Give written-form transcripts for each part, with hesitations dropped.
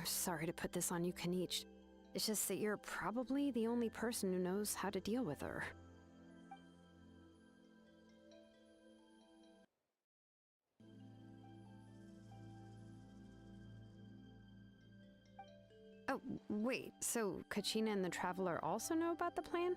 sorry to put this on you, Kanich. It's just that you're probably the only person who knows how to deal with her. Oh, wait, so Kachina and the Traveler also know about the plan?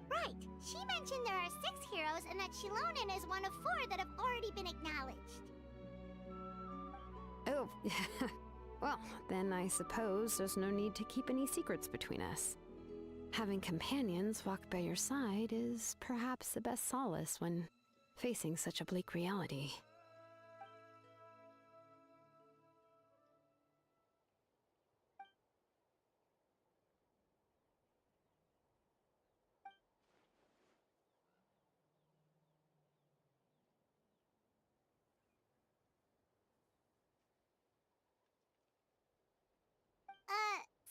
Right. She mentioned there are 6 heroes and that Shilonen is one of 4 that have already been acknowledged. Oh, well, then I suppose there's no need to keep any secrets between us. Having companions walk by your side is perhaps the best solace when facing such a bleak reality.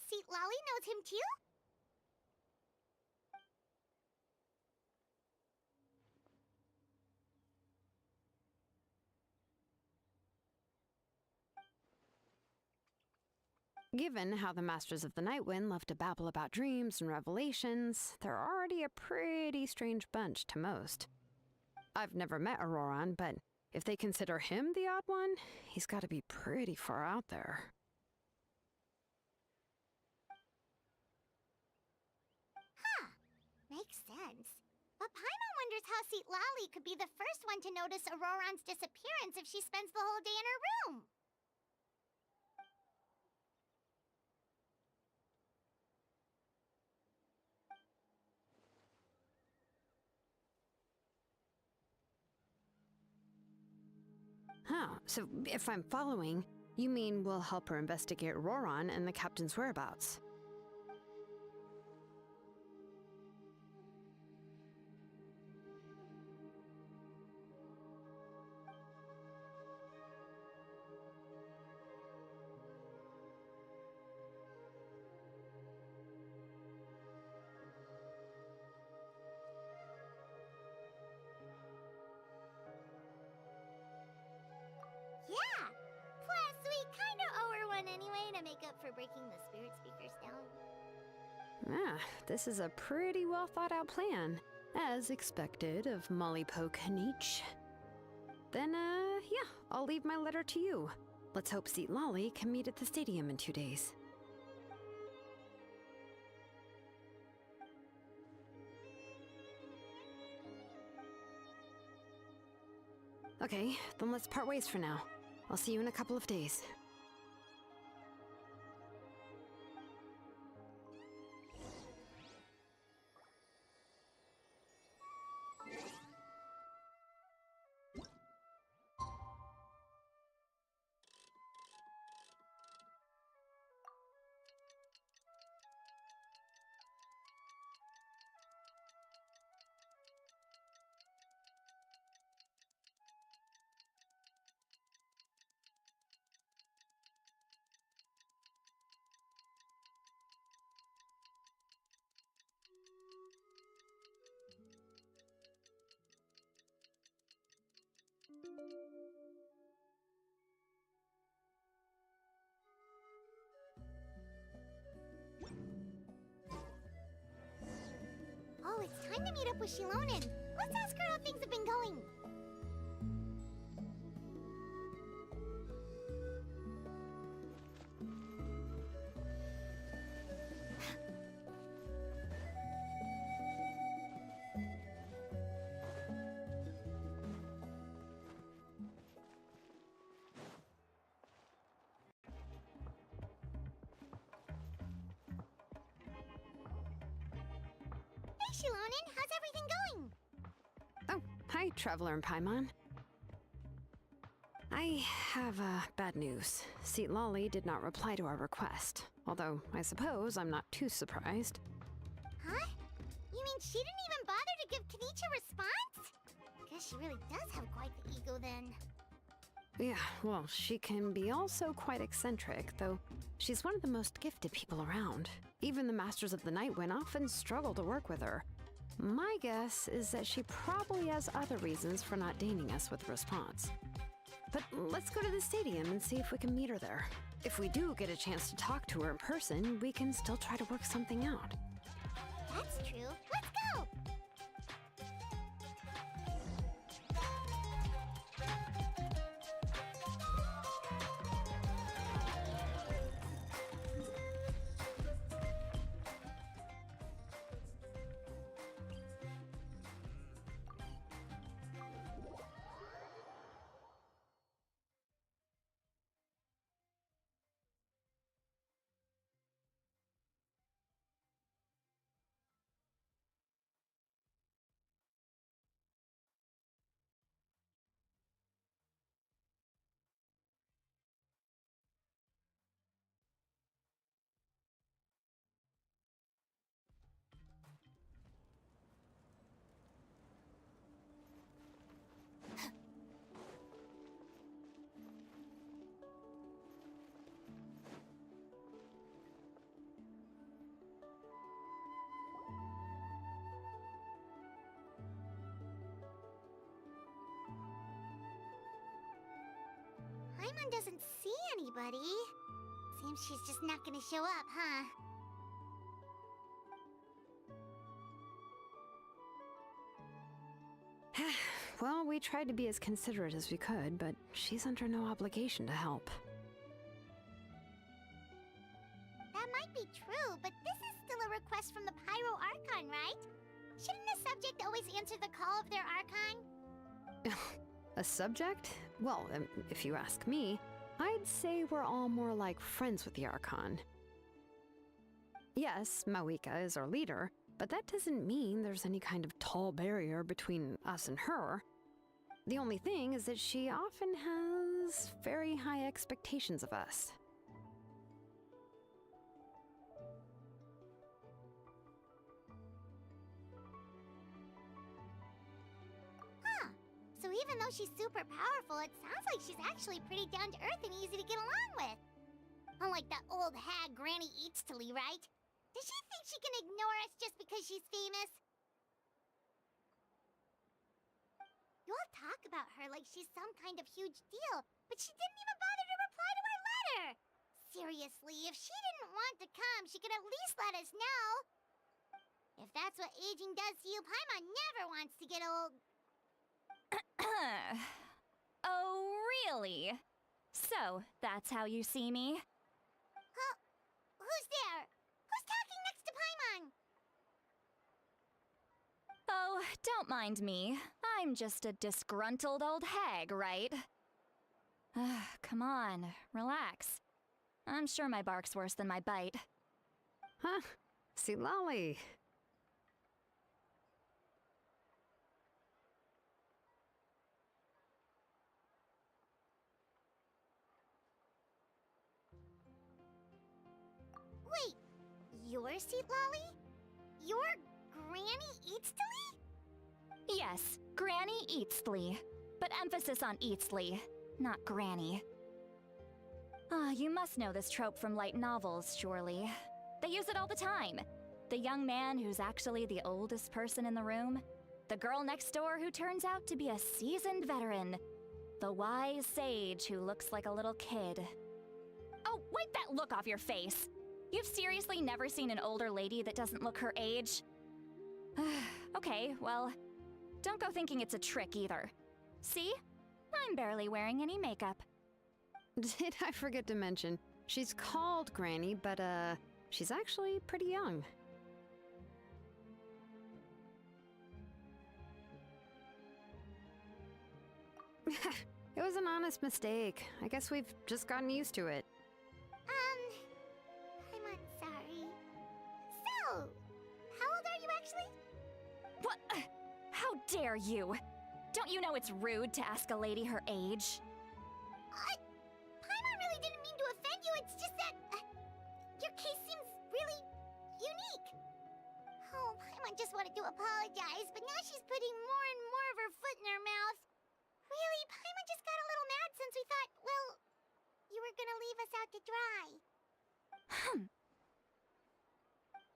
Seat Lolly knows him too? Given how the Masters of the Night Wind love to babble about dreams and revelations, they're already a pretty strange bunch to most. I've never met Auroran, but if they consider him the odd one, he's got to be pretty far out there. Huh. Makes sense. But Paimon wonders how Seat Lolly could be the first one to notice Auroran's disappearance if she spends the whole day in her room. Huh, so if I'm following, you mean we'll help her investigate Auroran and the captain's whereabouts? Yeah! Plus, we kinda owe her one anyway to make up for breaking the spirit speakers down. Ah, this is a pretty well thought out plan, as expected of Molly Poke Kanich. Then, yeah, I'll leave my letter to you. Let's hope Seat Lolly can meet at the stadium in 2 days. Okay, then let's part ways for now. I'll see you in a couple of days. Oh, it's time to meet up with Shilonen. Let's ask her how things have been going. Hey, Shilonen, how's everything going? Oh, hi, Traveler and Paimon. I have, bad news. Seat Lolly did not reply to our request, although I suppose I'm not too surprised. Huh? You mean she didn't even bother to give Kanich a response? Guess she really does have quite the ego then. Yeah, well, she can be also quite eccentric, though she's one of the most gifted people around. Even the Masters of the Night Wind often struggle to work with her. My guess is that she probably has other reasons for not deigning us with a response. But let's go to the stadium and see if we can meet her there. If we do get a chance to talk to her in person, we can still try to work something out. That's true. Let's go! Paimon doesn't see anybody. Seems she's just not gonna show up, huh? Well, we tried to be as considerate as we could, but she's under no obligation to help. That might be true, but this is still a request from the Pyro Archon, right? Shouldn't a subject always answer the call of their Archon? A subject? Well, if you ask me, I'd say we're all more like friends with the Archon. Yes, Mawika is our leader, but that doesn't mean there's any kind of tall barrier between us and her. The only thing is that she often has very high expectations of us. Huh. So even though she's super powerful, it sounds like she's actually pretty down to earth and easy to get along with. Unlike that old hag Granny Eatstily, right? Does she think she can ignore us just because she's famous? You all talk about her like she's some kind of huge deal, but she didn't even bother to reply to our letter! Seriously, if she didn't want to come, she could at least let us know! If that's what aging does to you, Paimon never wants to get old. Oh, really? So, that's how you see me? Huh? Who's there? Who's talking next to Paimon? Oh, don't mind me. I'm just a disgruntled old hag, right? Come on, relax. I'm sure my bark's worse than my bite. Huh? See, Lolly. Wait, your seat, Lolly? Your Granny Eatstily? Yes, Granny Eatstly. But emphasis on Eatstly, not Granny. You must know this trope from light novels, surely. They use it all the time. The young man who's actually the oldest person in the room. The girl next door who turns out to be a seasoned veteran. The wise sage who looks like a little kid. Oh, wipe that look off your face! You've seriously never seen an older lady that doesn't look her age? Okay, well, don't go thinking it's a trick either. See? I'm barely wearing any makeup. Did I forget to mention, she's called Granny, but she's actually pretty young. It was an honest mistake. I guess we've just gotten used to it. I'm sorry. So, how old are you actually? What? How dare you? Don't you know it's rude to ask a lady her age? Paimon really didn't mean to offend you, it's just that your case seems really unique. Oh, Paimon just wanted to apologize, but now she's putting more and more of her foot in her mouth. Really, Paimon just got a little mad since we we thought, well, you were gonna leave us out to dry.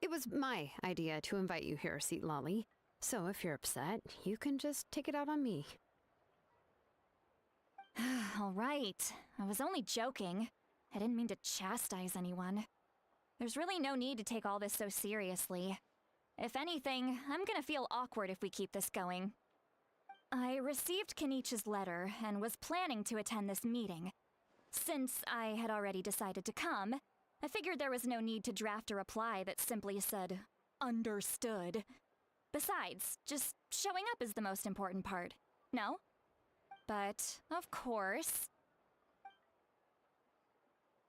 It was my idea to invite you here, Seat Lolly. So if you're upset, you can just take it out on me. All right. I was only joking. I didn't mean to chastise anyone. There's really no need to take all this so seriously. If anything, I'm gonna feel awkward if we keep this going. I received Kenichi's letter and was planning to attend this meeting. Since I had already decided to come, I figured there was no need to draft a reply that simply said, "Understood." Besides, just showing up is the most important part, no? But, of course,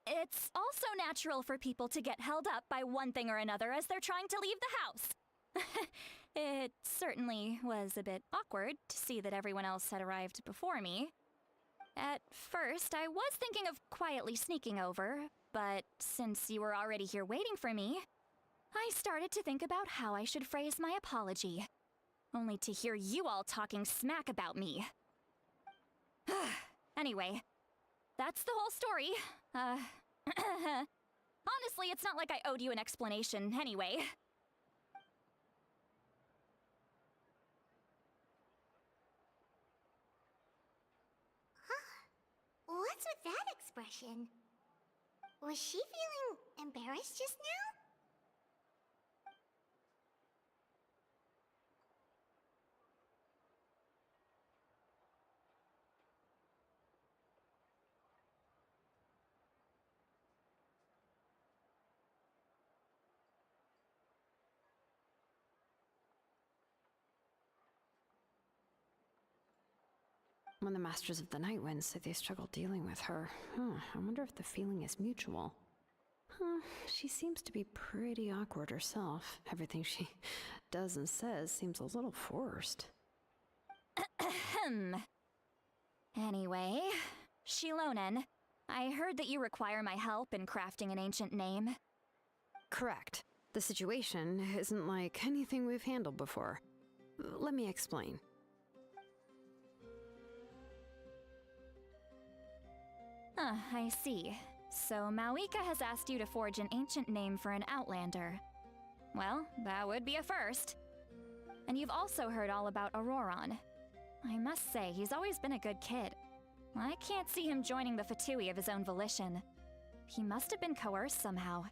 it's also natural for people to get held up by one thing or another as they're trying to leave the house. It certainly was a bit awkward to see that everyone else had arrived before me. At first, I was thinking of quietly sneaking over, but since you were already here waiting for me, I started to think about how I should phrase my apology, only to hear you all talking smack about me. Anyway, that's the whole story. Honestly, it's not like I owed you an explanation anyway. What's with that expression? Was she feeling embarrassed just now? When the Masters of the Night Wind say they struggle dealing with her, I wonder if the feeling is mutual. She seems to be pretty awkward herself. Everything she does and says seems a little forced. Anyway, Shilonen, I heard that you require my help in crafting an ancient name. Correct. The situation isn't like anything we've handled before. Let me explain. I see. So Mawika has asked you to forge an ancient name for an Outlander. Well, that would be a first. And you've also heard all about Auroron. I must say, he's always been a good kid. I can't see him joining the Fatui of his own volition. He must have been coerced somehow.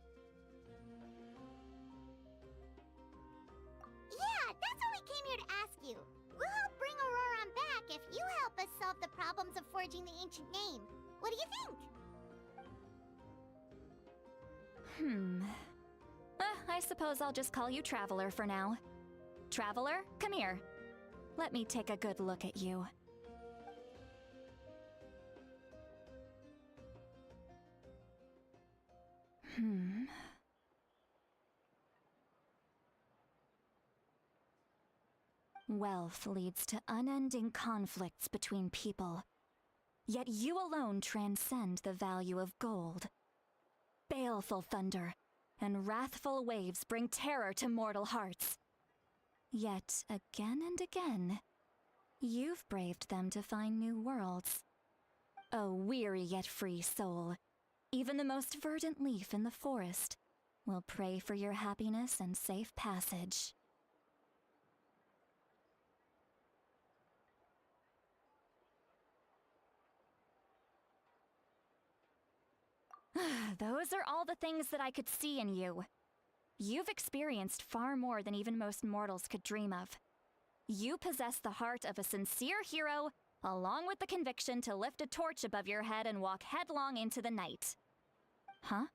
Yeah, that's what we came here to ask you. We'll help bring Auroron back if you help us solve the problems of forging the ancient name. What do you think? I suppose I'll just call you Traveler for now. Traveler, come here. Let me take a good look at you. Wealth leads to unending conflicts between people. Yet you alone transcend the value of gold. Baleful thunder and wrathful waves bring terror to mortal hearts. Yet again and again, you've braved them to find new worlds. O weary yet free soul, even the most verdant leaf in the forest will pray for your happiness and safe passage. Those are all the things that I could see in you. You've experienced far more than even most mortals could dream of. You possess the heart of a sincere hero, along with the conviction to lift a torch above your head and walk headlong into the night. Huh?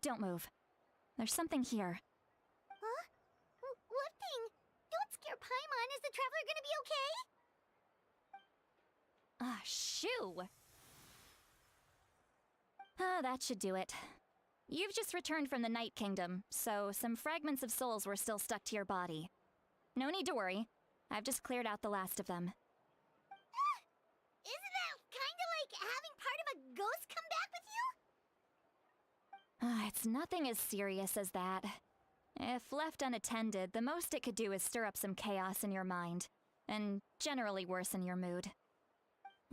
Don't move. There's something here. Huh? What thing? Don't scare Paimon. Is the Traveler gonna be okay? Shoo! That should do it. You've just returned from the Night Kingdom, so some fragments of souls were still stuck to your body. No need to worry. I've just cleared out the last of them. Isn't that kinda like having part of a ghost come back with you? It's nothing as serious as that. If left unattended, the most it could do is stir up some chaos in your mind, and generally worsen your mood.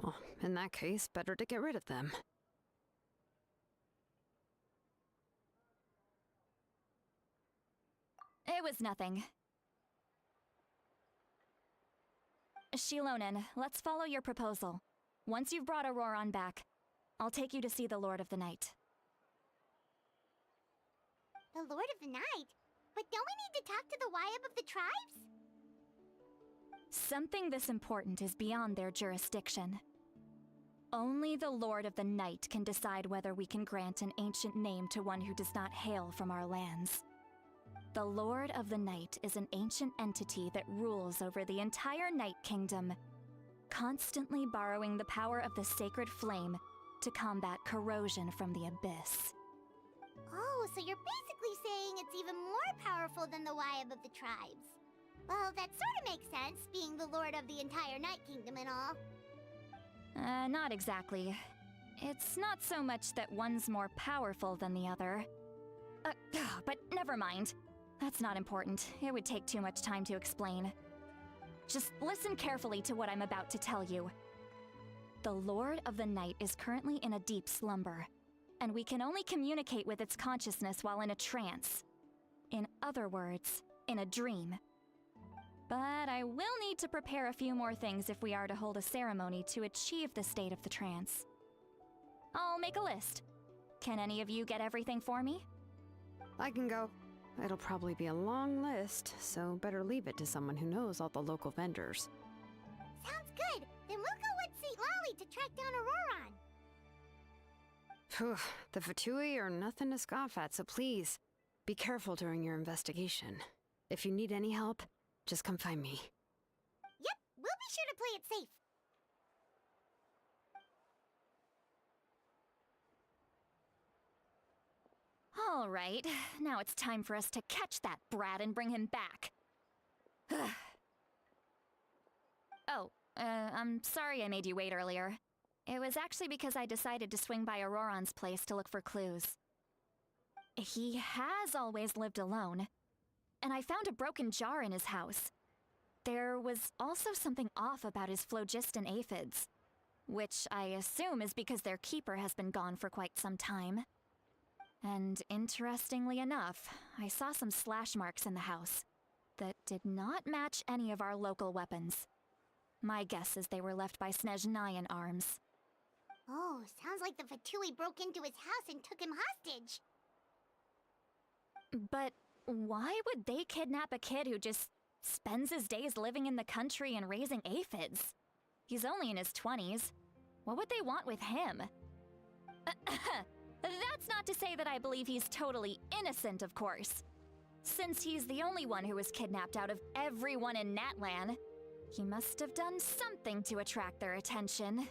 Well, in that case, better to get rid of them. It was nothing. Shilonen, let's follow your proposal. Once you've brought Auroran back, I'll take you to see the Lord of the Night. The Lord of the Night? But don't we need to talk to the Wyab of the tribes? Something this important is beyond their jurisdiction. Only the Lord of the Night can decide whether we can grant an ancient name to one who does not hail from our lands. The Lord of the Night is an ancient entity that rules over the entire Night Kingdom, constantly borrowing the power of the sacred flame to combat corrosion from the abyss. Oh, so you're basically saying it's even more powerful than the Wyab of the tribes. Well, that sort of makes sense, being the Lord of the entire Night Kingdom and all. Not exactly. It's not so much that one's more powerful than the other. But never mind. That's not important. It would take too much time to explain. Just listen carefully to what I'm about to tell you. The Lord of the Night is currently in a deep slumber, and we can only communicate with its consciousness while in a trance. In other words, in a dream. But I will need to prepare a few more things if we are to hold a ceremony to achieve the state of the trance. I'll make a list. Can any of you get everything for me? I can go. It'll probably be a long list, so better leave it to someone who knows all the local vendors. Sounds good. Then we'll go with St. Lolly to track down Auroran. Phew, the Fatui are nothing to scoff at, so please, be careful during your investigation. If you need any help, just come find me. Yep, we'll be sure to play it safe. All right, now it's time for us to catch that brat and bring him back. I'm sorry I made you wait earlier. It was actually because I decided to swing by Auroran's place to look for clues. He has always lived alone, and I found a broken jar in his house. There was also something off about his phlogiston aphids, which I assume is because their keeper has been gone for quite some time. And interestingly enough, I saw some slash marks in the house that did not match any of our local weapons. My guess is they were left by Snezhnayan arms. Oh, sounds like the Fatui broke into his house and took him hostage. But why would they kidnap a kid who just spends his days living in the country and raising aphids? He's only in his 20s. What would they want with him? That's not to say that I believe he's totally innocent, of course. Since he's the only one who was kidnapped out of everyone in Natlan, he must have done something to attract their attention.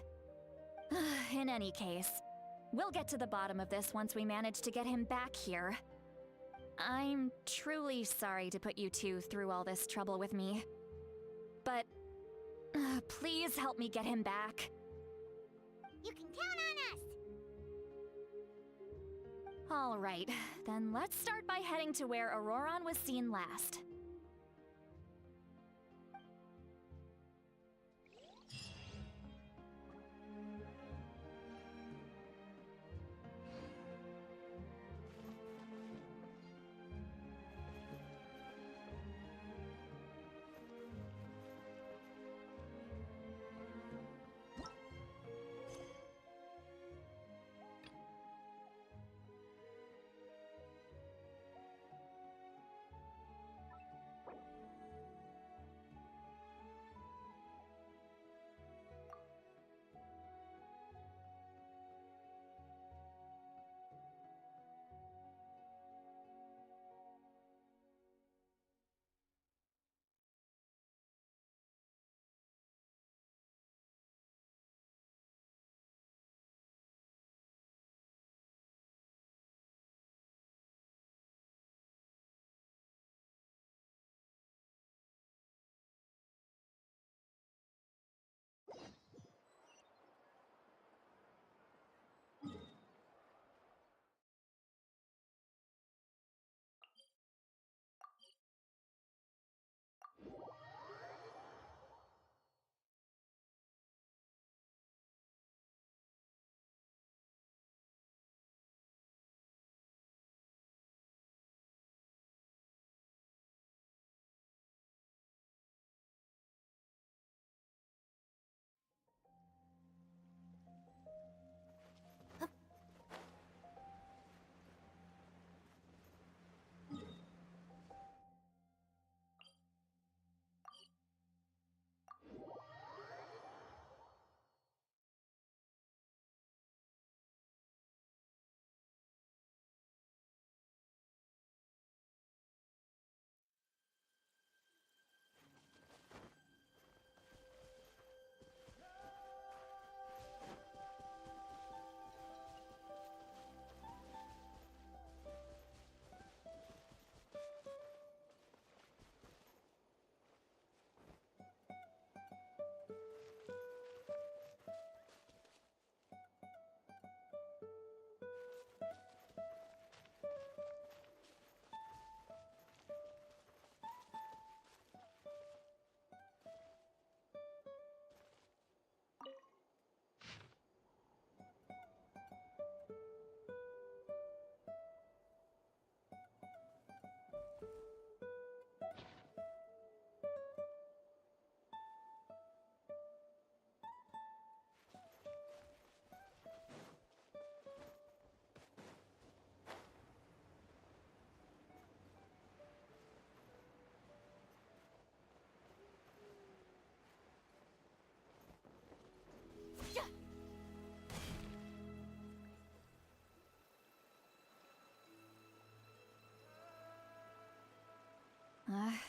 In any case, we'll get to the bottom of this once we manage to get him back here. I'm truly sorry to put you two through all this trouble with me. But please help me get him back. You can count on us! All right, then let's start by heading to where Auroran was seen last.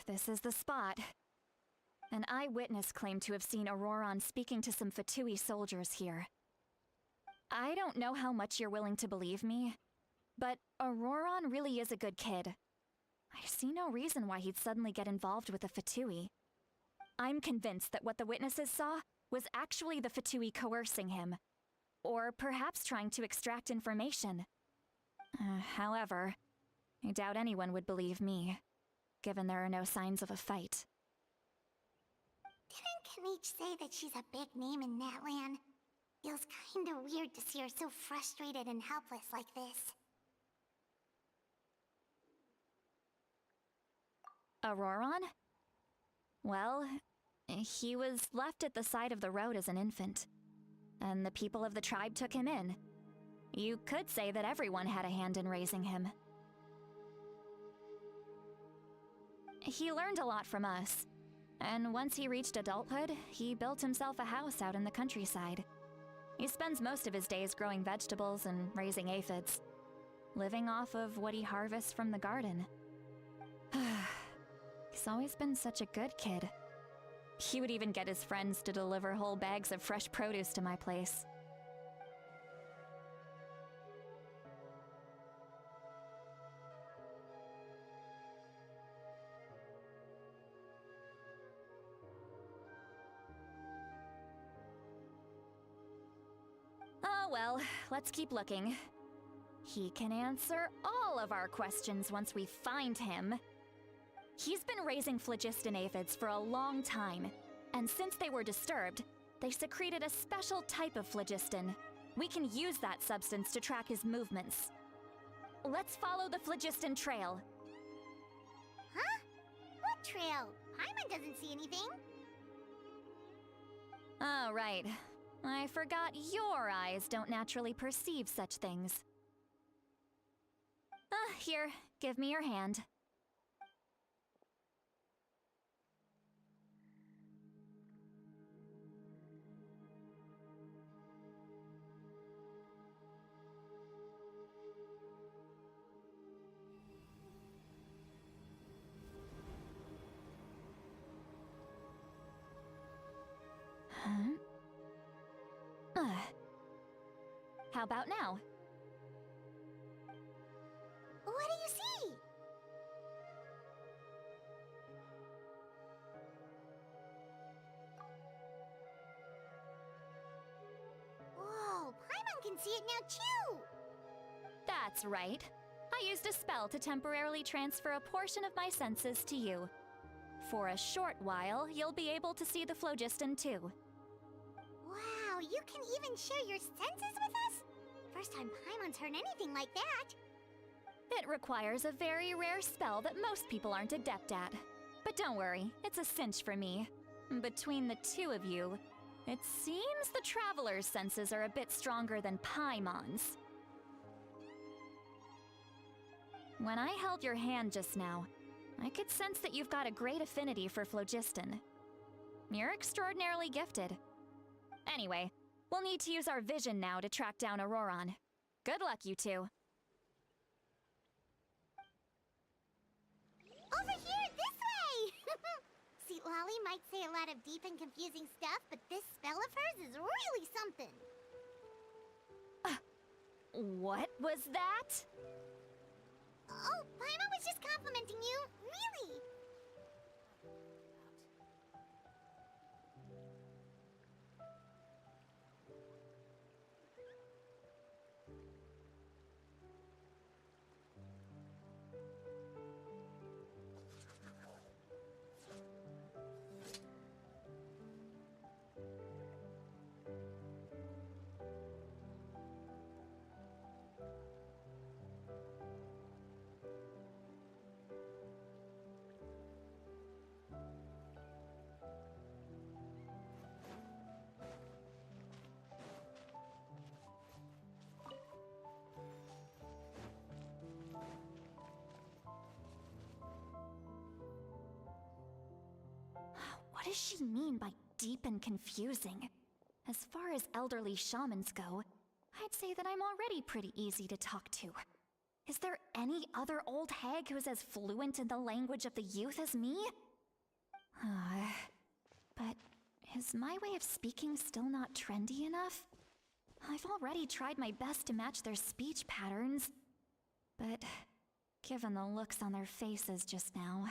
This is the spot. An eyewitness claimed to have seen Auroron speaking to some Fatui soldiers here. I don't know how much you're willing to believe me, but Auroron really is a good kid. I see no reason why he'd suddenly get involved with the Fatui. I'm convinced that what the witnesses saw was actually the Fatui coercing him, or perhaps trying to extract information. However, I doubt anyone would believe me, given there are no signs of a fight. Didn't Kanich say that she's a big name in Natlan? Feels kinda weird to see her so frustrated and helpless like this. Auroron? Well, he was left at the side of the road as an infant, and the people of the tribe took him in. You could say that everyone had a hand in raising him. He learned a lot from us, and once he reached adulthood, he built himself a house out in the countryside. He spends most of his days growing vegetables and raising aphids, living off of what he harvests from the garden. He's always been such a good kid. He would even get his friends to deliver whole bags of fresh produce to my place. Oh well, let's keep looking. He can answer all of our questions once we find him. He's been raising phlogiston aphids for a long time, and since they were disturbed, they secreted a special type of phlogiston. We can use that substance to track his movements. Let's follow the phlogiston trail. Huh? What trail? Paimon doesn't see anything. Oh, right. I forgot your eyes don't naturally perceive such things. Here, give me your hand. How about now? What do you see? Whoa, Paimon can see it now too! That's right. I used a spell to temporarily transfer a portion of my senses to you. For a short while, you'll be able to see the phlogiston too. Wow, you can even share your senses with us? First time Paimon's heard anything like that. It requires a very rare spell that most people aren't adept at. But don't worry, it's a cinch for me. Between the two of you, it seems the Traveler's senses are a bit stronger than Paimon's. When I held your hand just now, I could sense that you've got a great affinity for phlogiston. You're extraordinarily gifted. Anyway, we'll need to use our vision now to track down Auroron. Good luck, you two. Over here, this way! See, Lolly might say a lot of deep and confusing stuff, but this spell of hers is really something. What was that? Oh, Paimon was just complimenting you. Really? What does she mean by deep and confusing? As far as elderly shamans go, I'd say that I'm already pretty easy to talk to. Is there any other old hag who's as fluent in the language of the youth as me? But is my way of speaking still not trendy enough? I've already tried my best to match their speech patterns. But given the looks on their faces just now...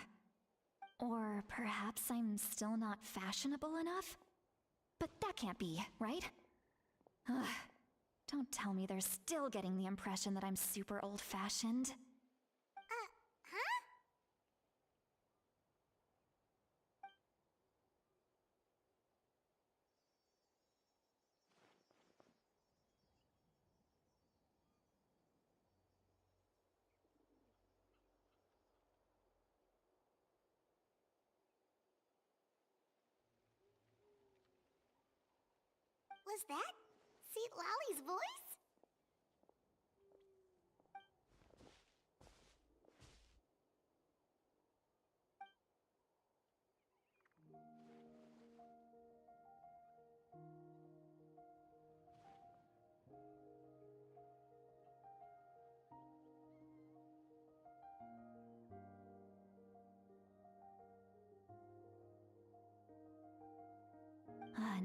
Or perhaps I'm still not fashionable enough? But that can't be, right? Ugh. Don't tell me they're still getting the impression that I'm super old-fashioned. Huh? Was that Seat Lally's voice?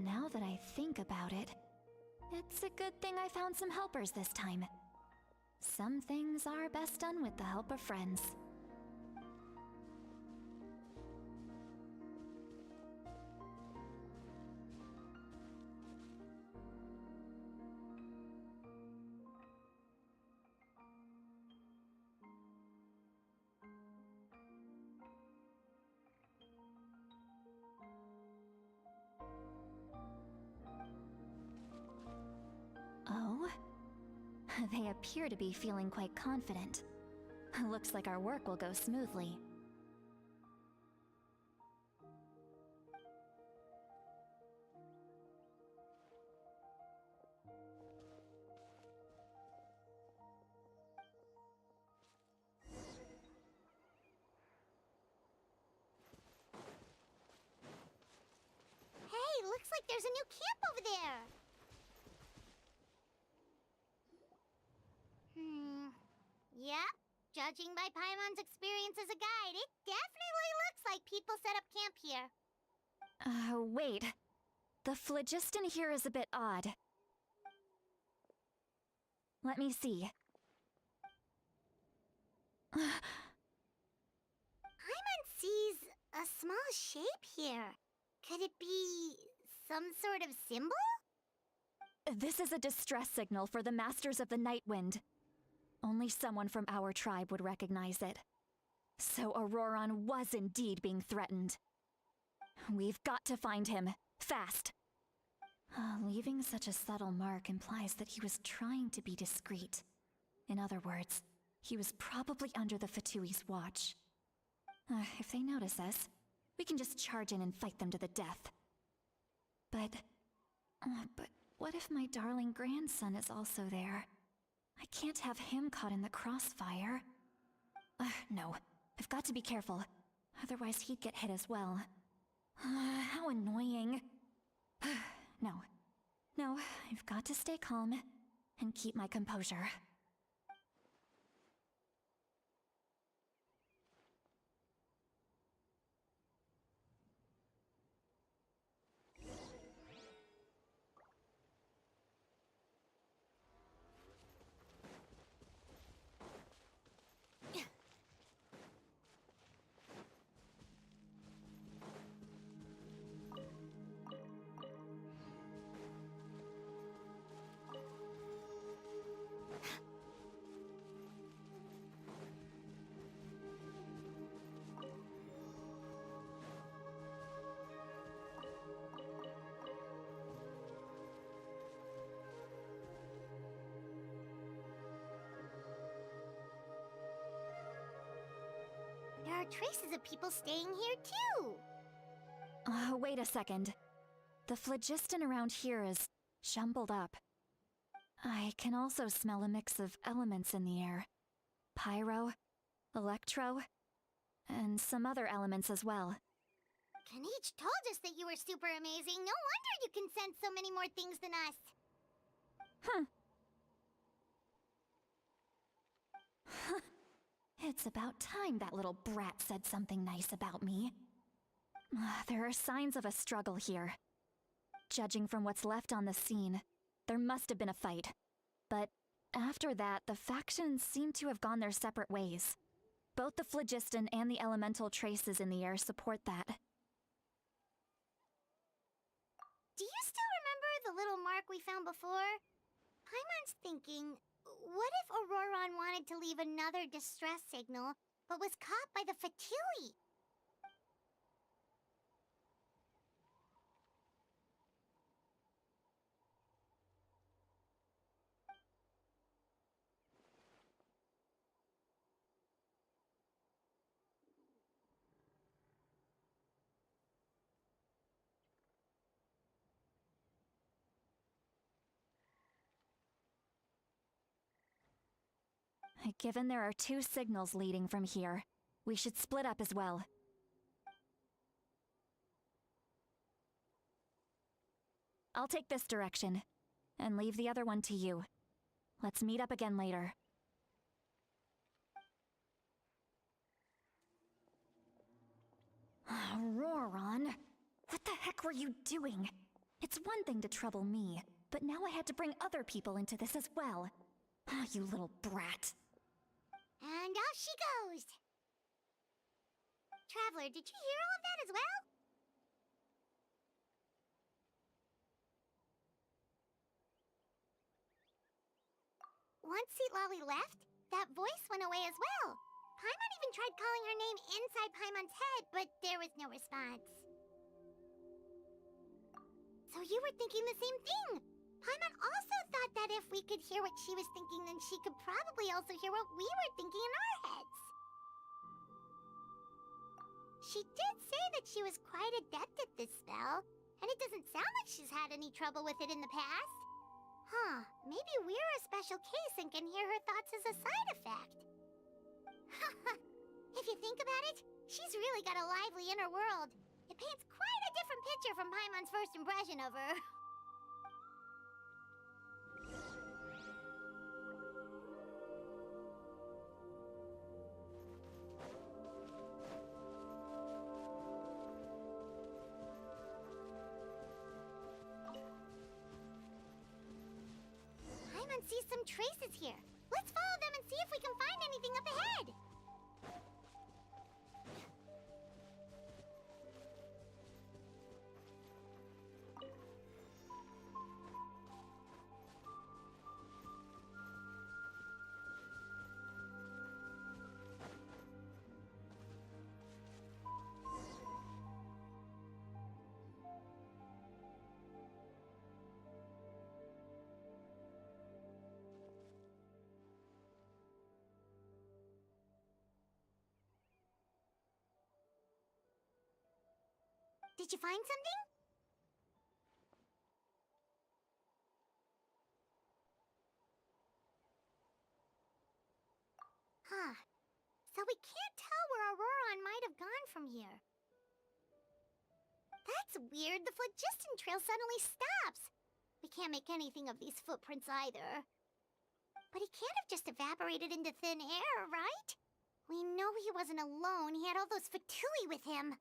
Now that I think about it, it's a good thing I found some helpers this time. Some things are best done with the help of friends. Oh? They appear to be feeling quite confident. Looks like our work will go smoothly. Hey, looks like there's a new camp over there. Yep. Judging by Paimon's experience as a guide, it definitely looks like people set up camp here. Wait. The phlogiston here is a bit odd. Let me see. Paimon sees a small shape here. Could it be some sort of symbol? This is a distress signal for the Masters of the Night Wind. Only someone from our tribe would recognize it. So Auroron was indeed being threatened. We've got to find him, fast. Leaving such a subtle mark implies that he was trying to be discreet. In other words, he was probably under the Fatui's watch. If they notice us, we can just charge in and fight them to the death. But what if my darling grandson is also there? I can't have him caught in the crossfire. No, I've got to be careful. Otherwise he'd get hit as well. How annoying. No, I've got to stay calm and keep my composure. There are traces of people staying here too. Wait a second. The phlogiston around here is jumbled up. I can also smell a mix of elements in the air. Pyro, electro, and some other elements as well. Kanich told us that you were super amazing. No wonder you can sense so many more things than us. It's about time that little brat said something nice about me. There are signs of a struggle here. Judging from what's left on the scene, there must have been a fight. But after that, the factions seem to have gone their separate ways. Both the phlogiston and the elemental traces in the air support that. Do you still remember the little mark we found before? Paimon's thinking, what if Auroron wanted to leave another distress signal, but was caught by the Fatui? Given there are 2 signals leading from here, we should split up as well. I'll take this direction, and leave the other one to you. Let's meet up again later. Auroron, what the heck were you doing? It's one thing to trouble me, but now I had to bring other people into this as well. You little brat. And off she goes! Traveler, did you hear all of that as well? Once Lolly left, that voice went away as well. Paimon even tried calling her name inside Paimon's head, but there was no response. So you were thinking the same thing! Paimon also thought that if we could hear what she was thinking, then she could probably also hear what we were thinking in our heads. She did say that she was quite adept at this spell, and it doesn't sound like she's had any trouble with it in the past. Huh, maybe we're a special case and can hear her thoughts as a side effect. If you think about it, she's really got a lively inner world. It paints quite a different picture from Paimon's first impression of her. Paimon sees some traces here. Let's follow them and see if we can find anything up ahead. Did you find something? Huh. So we can't tell where Auroron might have gone from here. That's weird. The phlogiston trail suddenly stops. We can't make anything of these footprints either. But he can't have just evaporated into thin air, right? We know he wasn't alone. He had all those Fatui with him.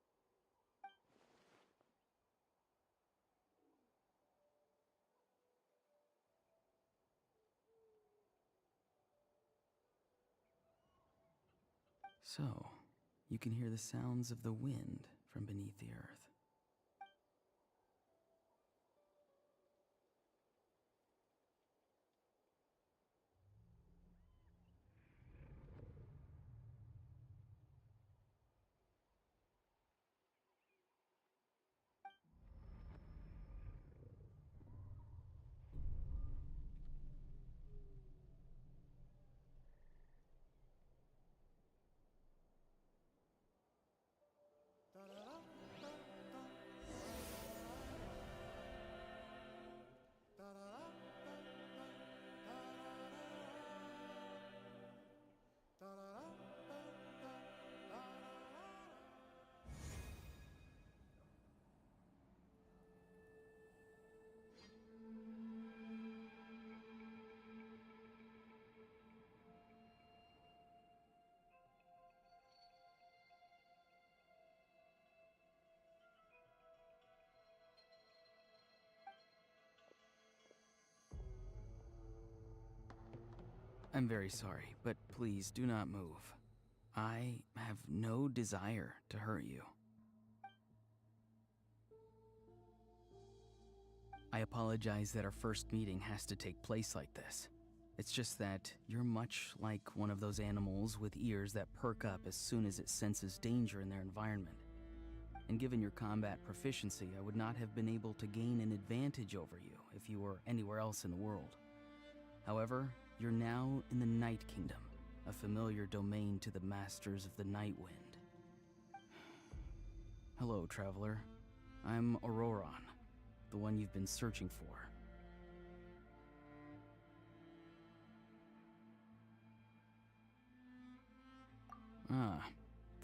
So, you can hear the sounds of the wind from beneath the earth. I'm very sorry, but please do not move. I have no desire to hurt you. I apologize that our first meeting has to take place like this. It's just that you're much like one of those animals with ears that perk up as soon as it senses danger in their environment. And given your combat proficiency, I would not have been able to gain an advantage over you if you were anywhere else in the world. However, you're now in the Night Kingdom, a familiar domain to the Masters of the Night Wind. Hello, traveler. I'm Auroron, the one you've been searching for. Ah,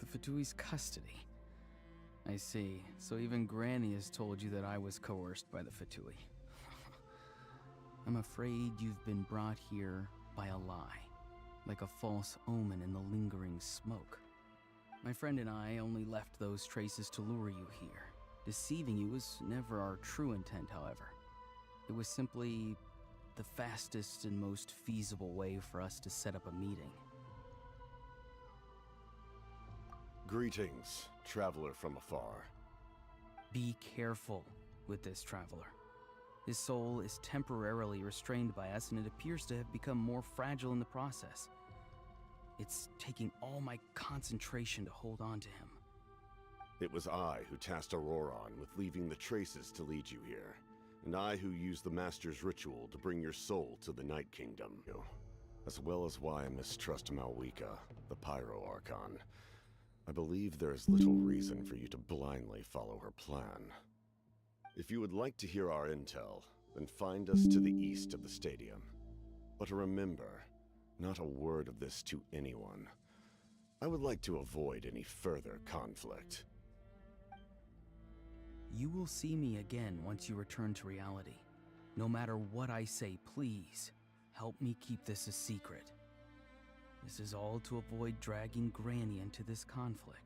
the Fatui's custody. I see. So even Granny has told you that I was coerced by the Fatui. I'm afraid you've been brought here by a lie, like a false omen in the lingering smoke. My friend and I only left those traces to lure you here. Deceiving you was never our true intent, however. It was simply the fastest and most feasible way for us to set up a meeting. Greetings, traveler from afar. Be careful with this traveler. His soul is temporarily restrained by us, and it appears to have become more fragile in the process. It's taking all my concentration to hold on to him. It was I who tasked Auroron with leaving the traces to lead you here, and I who used the Master's ritual to bring your soul to the Night Kingdom. As well as why I mistrust Malwika, the Pyro Archon. I believe there is little reason for you to blindly follow her plan. If you would like to hear our intel, then find us to the east of the stadium. But remember, not a word of this to anyone. I would like to avoid any further conflict. You will see me again once you return to reality. No matter what I say, please, help me keep this a secret. This is all to avoid dragging Granny into this conflict.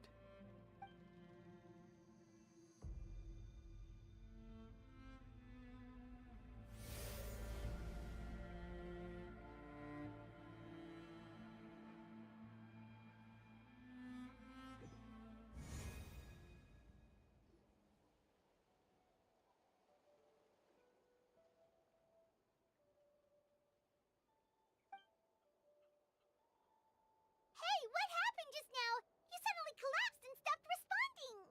Hey, what happened just now? You suddenly collapsed and stopped responding.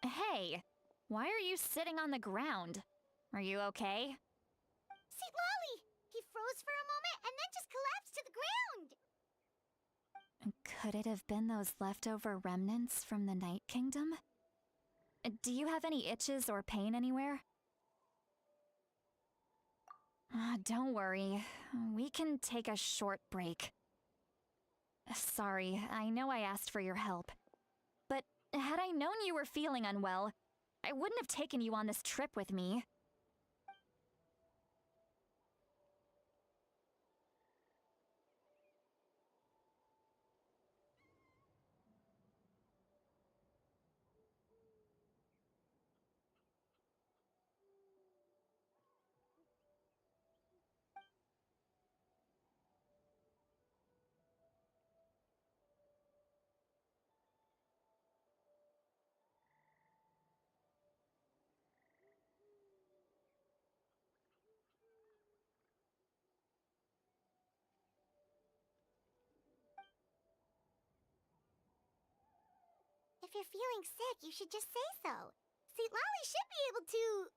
Hey, why are you sitting on the ground? Are you okay? See, Lolly! He froze for a moment and then just collapsed to the ground. Could it have been those leftover remnants from the Night Kingdom? Do you have any itches or pain anywhere? Don't worry. We can take a short break. Sorry, I know I asked for your help. But had I known you were feeling unwell, I wouldn't have taken you on this trip with me. if you're feeling sick, you should just say so. See, Lolly should be able to,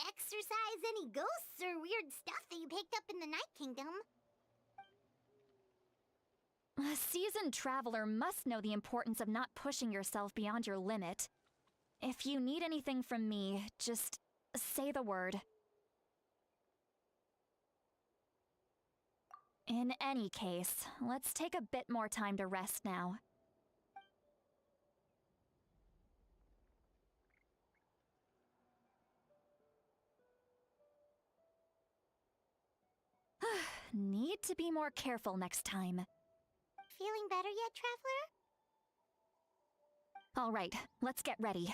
exorcise any ghosts or weird stuff that you picked up in the Night Kingdom. A seasoned traveler must know the importance of not pushing yourself beyond your limit. If you need anything from me, just say the word. In any case, let's take a bit more time to rest now. Need to be more careful next time. Feeling better yet, Traveler? All right, let's get ready.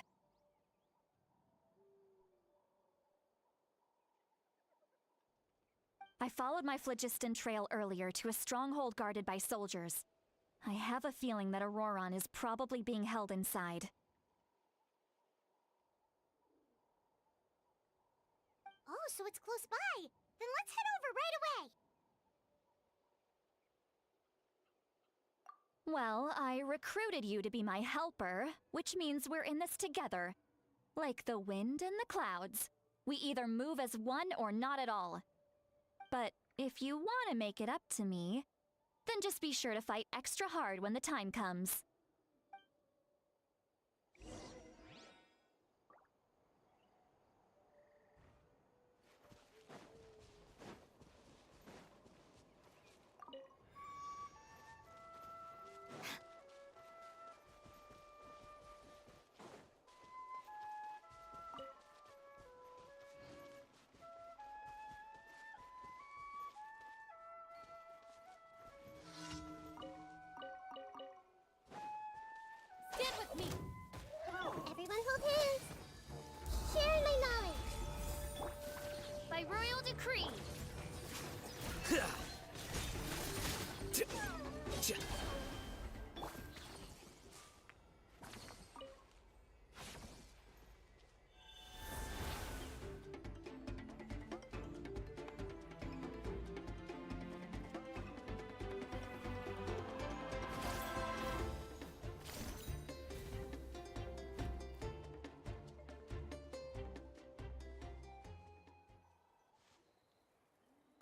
I followed my phlogiston trail earlier to a stronghold guarded by soldiers. I have a feeling that Auroron is probably being held inside. Oh, so it's close by. Then let's head over right away. Well, I recruited you to be my helper, which means we're in this together. Like the wind and the clouds. We either move as one or not at all. But if you want to make it up to me, then just be sure to fight extra hard when the time comes. Stand with me. Everyone hold hands. Share my knowledge. By royal decree.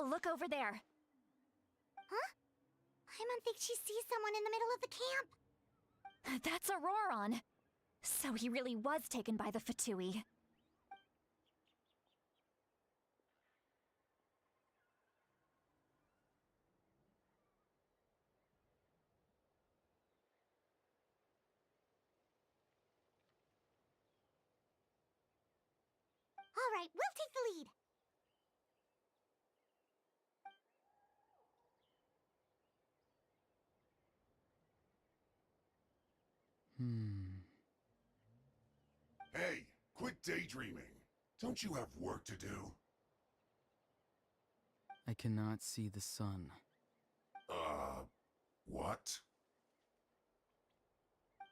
Look over there. Huh? I don't think she sees someone in the middle of the camp. That's Auroron. So he really was taken by the Fatui. All right, we'll take the lead. Hey, quit daydreaming. Don't you have work to do? I cannot see the sun. What?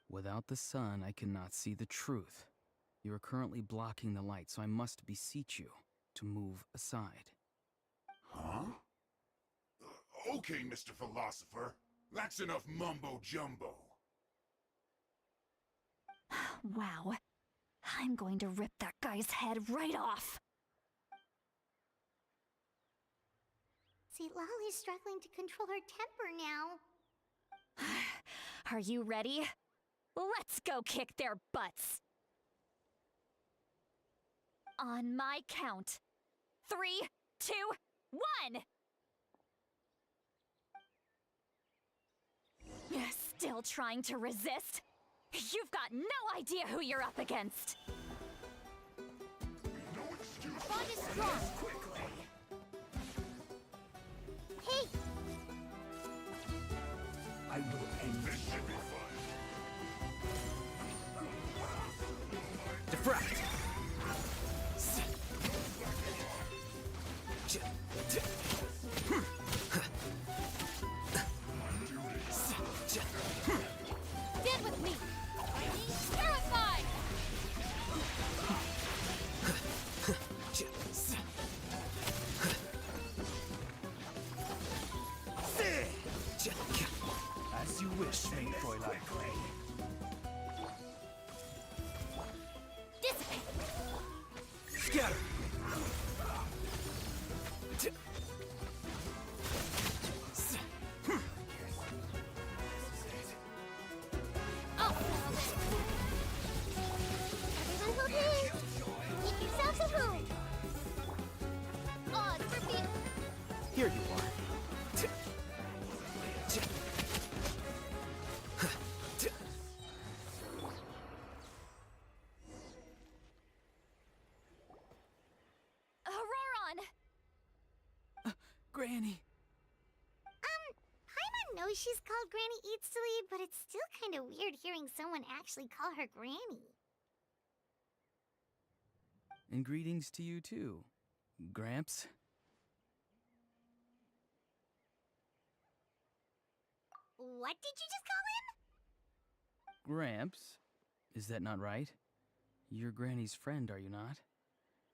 Without the sun, I cannot see the truth. You are currently blocking the light, so I must beseech you to move aside. Huh? Okay, Mr. Philosopher. That's enough mumbo-jumbo. Wow. I'm going to rip that guy's head right off. See, Lolly's struggling to control her temper now. Are you ready? Let's go kick their butts. On my count. 3, 2, 1! Still trying to resist? You've got no idea who you're up against. No excuse. Bond is strong. Hey! I will end This should be fun. Defract! Stand with me! Terrified! As you wish, main Fräulein. Here you are. Auroron! Granny! Paimon knows she's called Granny Eatsley, but it's still kind of weird hearing someone actually call her Granny. And greetings to you too, Gramps. What did you just call him? Gramps? Is that not right? You're Granny's friend, are you not?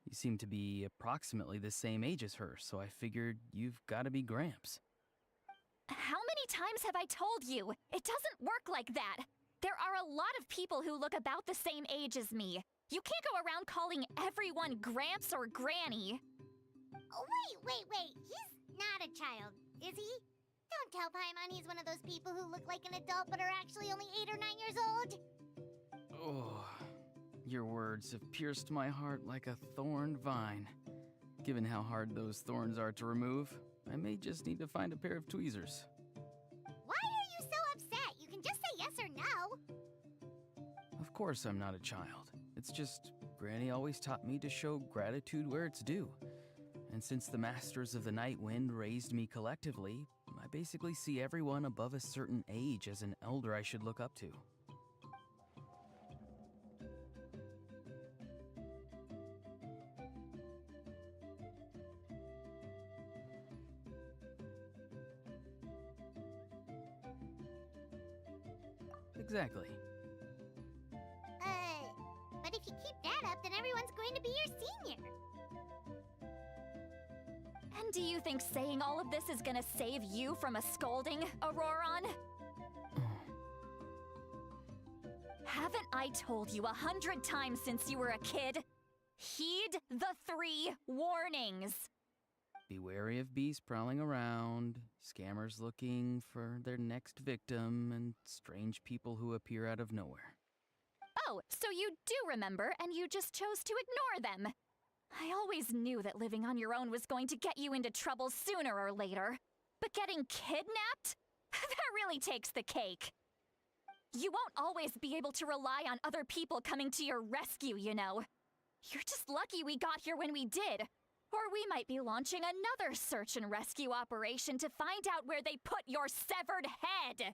You seem to be approximately the same age as her, so I figured you've got to be Gramps. How many times have I told you? It doesn't work like that. There are a lot of people who look about the same age as me. You can't go around calling everyone Gramps or Granny. Oh, wait. He's not a child, is he? Don't tell Paimon he's one of those people who look like an adult but are actually only 8 or 9 years old. Oh, your words have pierced my heart like a thorned vine. Given how hard those thorns are to remove, I may just need to find a pair of tweezers. Why are you so upset? You can just say yes or no. Of course I'm not a child. It's just, Granny always taught me to show gratitude where it's due. And since the Masters of the Night Wind raised me collectively, I basically see everyone above a certain age as an elder I should look up to. Exactly. But if you keep that up, then everyone's going to be your senior. And do you think saying all of this is gonna save you from a scolding, Auroron? Haven't I told you 100 times since you were a kid? Heed the 3 warnings. Be wary of beasts prowling around, scammers looking for their next victim, and strange people who appear out of nowhere. Oh, so you do remember, and you just chose to ignore them. I always knew that living on your own was going to get you into trouble sooner or later. But getting kidnapped? That really takes the cake. You won't always be able to rely on other people coming to your rescue, you know. You're just lucky we got here when we did. Or we might be launching another search and rescue operation to find out where they put your severed head.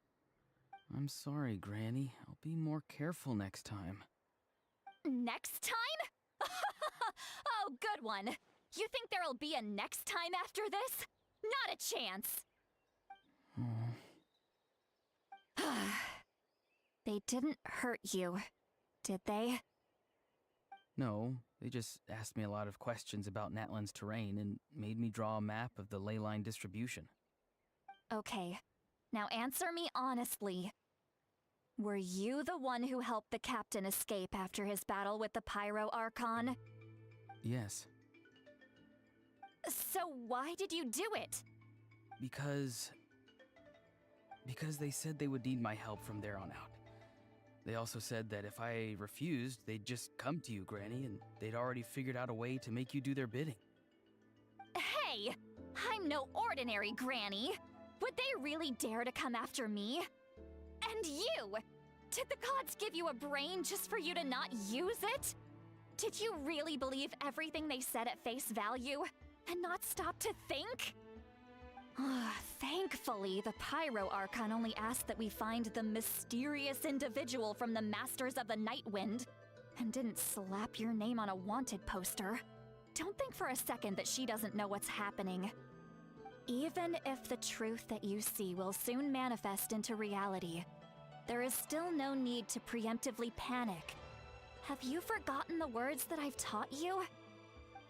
I'm sorry, Granny. I'll be more careful next time. Next time? Oh, good one. You think there'll be a next time after this? Not a chance. They didn't hurt you, did they? No, they just asked me a lot of questions about Natlan's terrain and made me draw a map of the ley line distribution. Okay, now answer me honestly. Were you the one who helped the captain escape after his battle with the Pyro Archon? Yes. So why did you do it? Because they said they would need my help from there on out. They also said that if I refused, they'd just come to you, Granny, and they'd already figured out a way to make you do their bidding. Hey! I'm no ordinary Granny! Would they really dare to come after me? And you! Did the gods give you a brain just for you to not use it? Did you really believe everything they said at face value, and not stop to think? Thankfully, the Pyro Archon only asked that we find the mysterious individual from the Masters of the Night Wind, and didn't slap your name on a wanted poster. Don't think for a second that she doesn't know what's happening. Even if the truth that you see will soon manifest into reality, there is still no need to preemptively panic. Have you forgotten the words that I've taught you?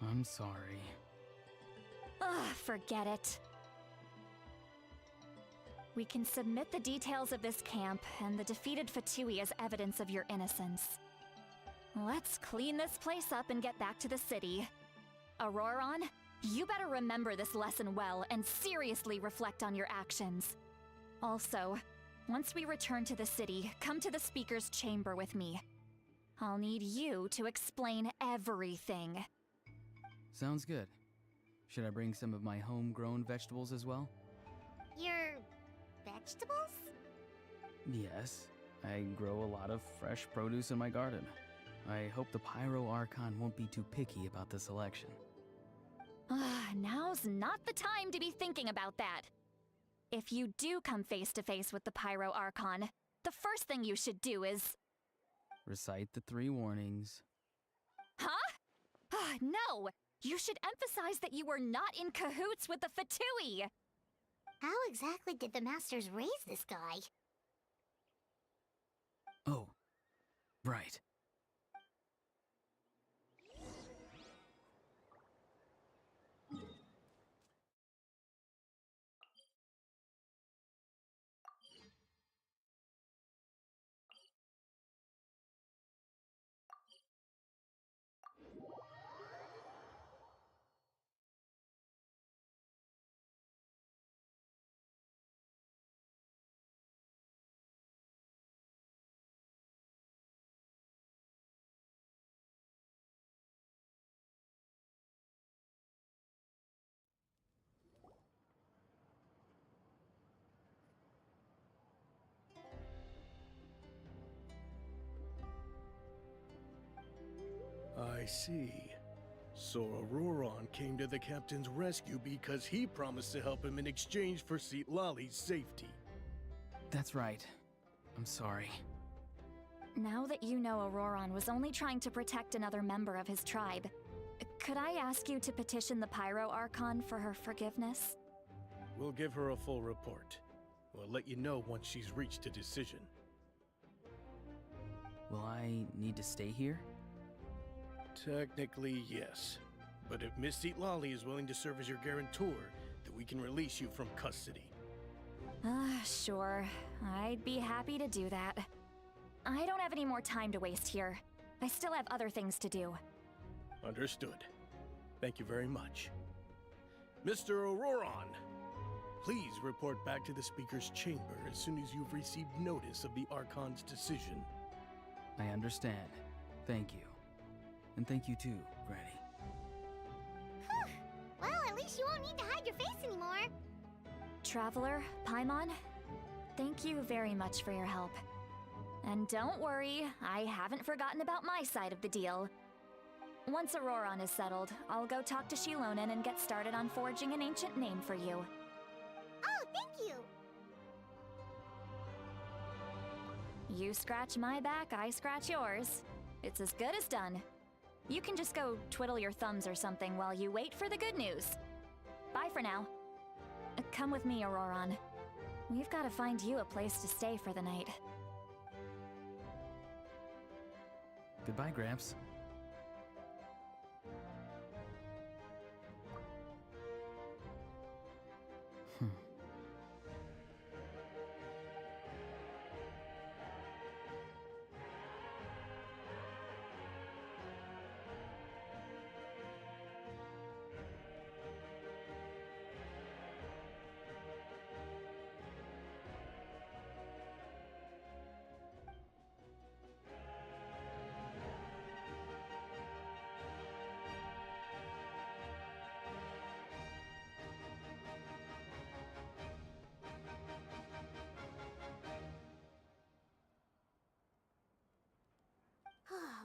I'm sorry. Forget it. We can submit the details of this camp and the defeated Fatui as evidence of your innocence. Let's clean this place up and get back to the city. Auroron, you better remember this lesson well and seriously reflect on your actions. Also, once we return to the city, come to the speaker's chamber with me. I'll need you to explain everything. Sounds good. Should I bring some of my homegrown vegetables as well? Your vegetables? Yes, I grow a lot of fresh produce in my garden. I hope the Pyro Archon won't be too picky about the selection. Now's not the time to be thinking about that. If you do come face to face with the Pyro Archon, the first thing you should do is... Recite the 3 warnings. Huh? No! You should emphasize that you were not in cahoots with the Fatui! How exactly did the Masters raise this guy? Oh, right. I see. So Auroron came to the captain's rescue because he promised to help him in exchange for Citlali's safety. That's right. I'm sorry. Now that you know Auroron was only trying to protect another member of his tribe, could I ask you to petition the Pyro Archon for her forgiveness? We'll give her a full report. We'll let you know once she's reached a decision. Will I need to stay here? Technically, yes. But if Miss Citlali is willing to serve as your guarantor, then we can release you from custody. Sure. I'd be happy to do that. I don't have any more time to waste here. I still have other things to do. Understood. Thank you very much. Mr. Auroron, please report back to the Speaker's chamber as soon as you've received notice of the Archon's decision. I understand. Thank you. And thank you too, Granny. Whew. Well, at least you won't need to hide your face anymore. Traveler, Paimon, thank you very much for your help. And don't worry, I haven't forgotten about my side of the deal. Once Auroron is settled, I'll go talk to Shilonen and get started on forging an ancient name for you. Oh, thank you. You scratch my back, I scratch yours. It's as good as done. You can just go twiddle your thumbs or something while you wait for the good news. Bye for now. Come with me, Auroron. We've got to find you a place to stay for the night. Goodbye, Gramps.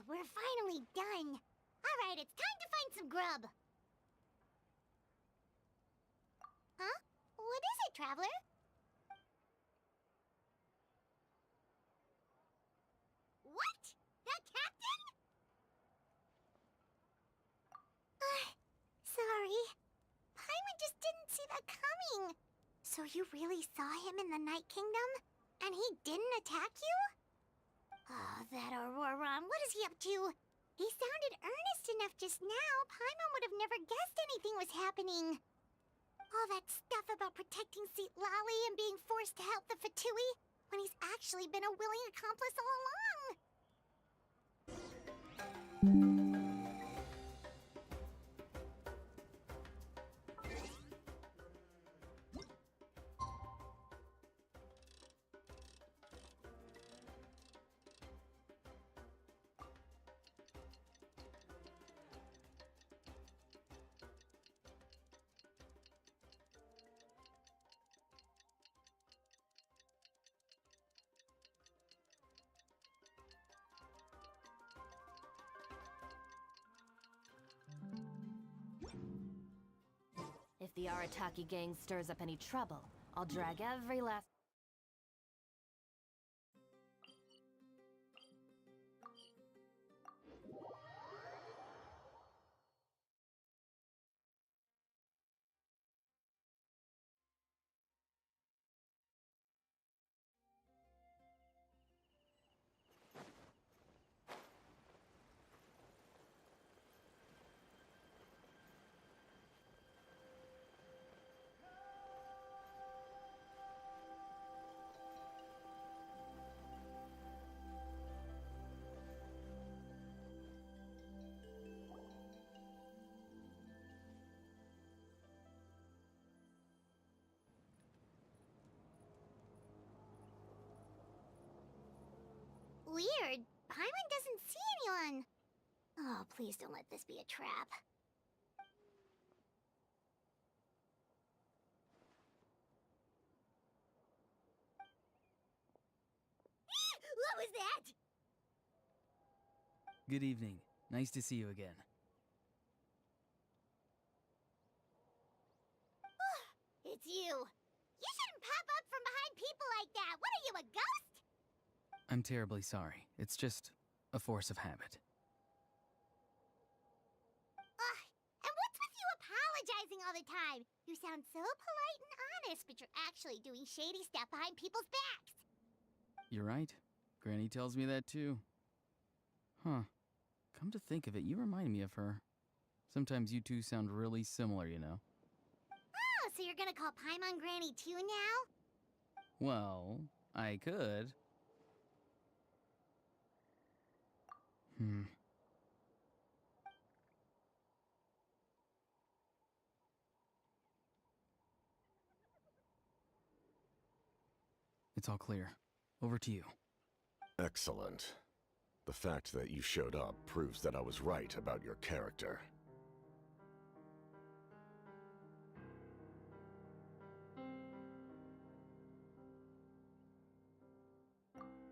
We're finally done. All right, it's time to find some grub. Huh? What is it, Traveler? What? The captain? Sorry. Paimon just didn't see that coming. So you really saw him in the Night Kingdom? And he didn't attack you? Oh, that Auroron, what is he up to? He sounded earnest enough just now. Paimon would have never guessed anything was happening. All that stuff about protecting Citlali and being forced to help the Fatui, when he's actually been a willing accomplice all along. If the Arataki gang stirs up any trouble, I'll drag every last... Weird. Paimon doesn't see anyone. Oh, please don't let this be a trap. What was that? Good evening. Nice to see you again. It's you. You shouldn't pop up from behind people like that. What are you, a ghost? I'm terribly sorry. It's just a force of habit. Ugh, and what's with you apologizing all the time? You sound so polite and honest, but you're actually doing shady stuff behind people's backs. You're right. Granny tells me that too. Huh. Come to think of it, you remind me of her. Sometimes you two sound really similar, you know. Oh, so you're gonna call Paimon Granny too now? Well, I could. It's all clear. Over to you. Excellent. The fact that you showed up proves that I was right about your character.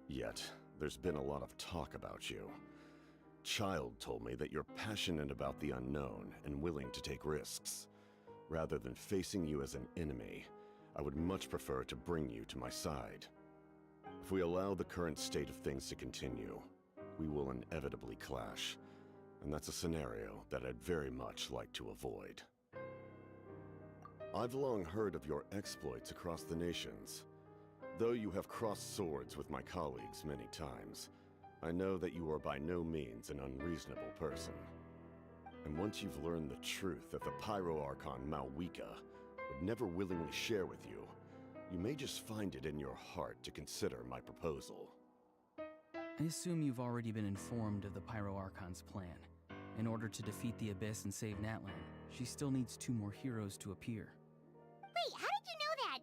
Yet, there's been a lot of talk about you. Child told me that you're passionate about the unknown and willing to take risks. Rather than facing you as an enemy, I would much prefer to bring you to my side. If we allow the current state of things to continue, we will inevitably clash, and that's a scenario that I'd very much like to avoid. I've long heard of your exploits across the nations. Though you have crossed swords with my colleagues many times, I know that you are by no means an unreasonable person. And once you've learned the truth that the Pyro Archon Malwika would never willingly share with you, you may just find it in your heart to consider my proposal. I assume you've already been informed of the Pyro Archon's plan. In order to defeat the Abyss and save Natlan, she still needs 2 more heroes to appear. Wait, how did you know that?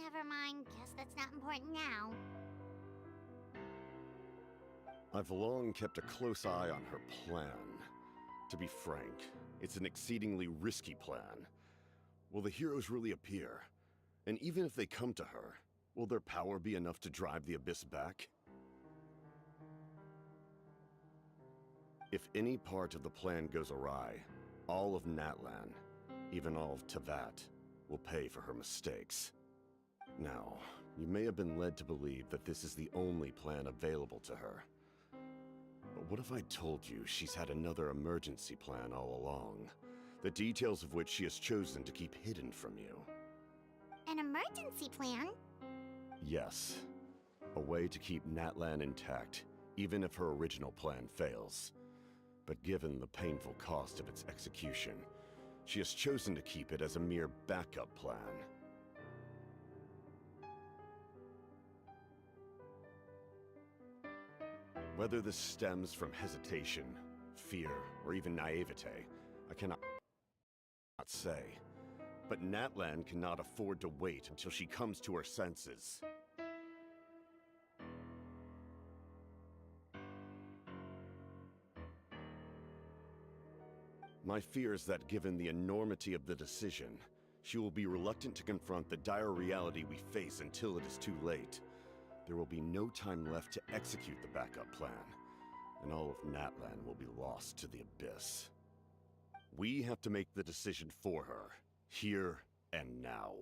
Never mind. Guess that's not important now. I've long kept a close eye on her plan. To be frank, it's an exceedingly risky plan. Will the heroes really appear? And even if they come to her, will their power be enough to drive the Abyss back? If any part of the plan goes awry, all of Natlan, even all of Teyvat, will pay for her mistakes. Now, you may have been led to believe that this is the only plan available to her. But what if I told you she's had another emergency plan all along, the details of which she has chosen to keep hidden from you? An emergency plan? Yes. A way to keep Natlan intact, even if her original plan fails. But given the painful cost of its execution, she has chosen to keep it as a mere backup plan. Whether this stems from hesitation, fear, or even naivete, I cannot say. But Natlan cannot afford to wait until she comes to her senses. My fear is that given the enormity of the decision, she will be reluctant to confront the dire reality we face until it is too late. There will be no time left to execute the backup plan, and all of Natlan will be lost to the Abyss. We have to make the decision for her, Here and now.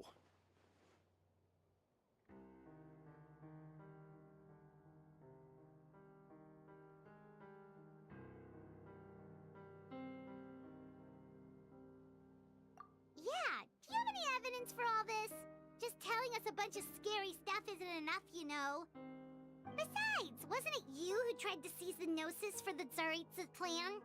Yeah, do you have any evidence for all this? Just telling us a bunch of scary stuff isn't enough, you know. Besides, wasn't it you who tried to seize the Gnosis for the Tsaritsa clan?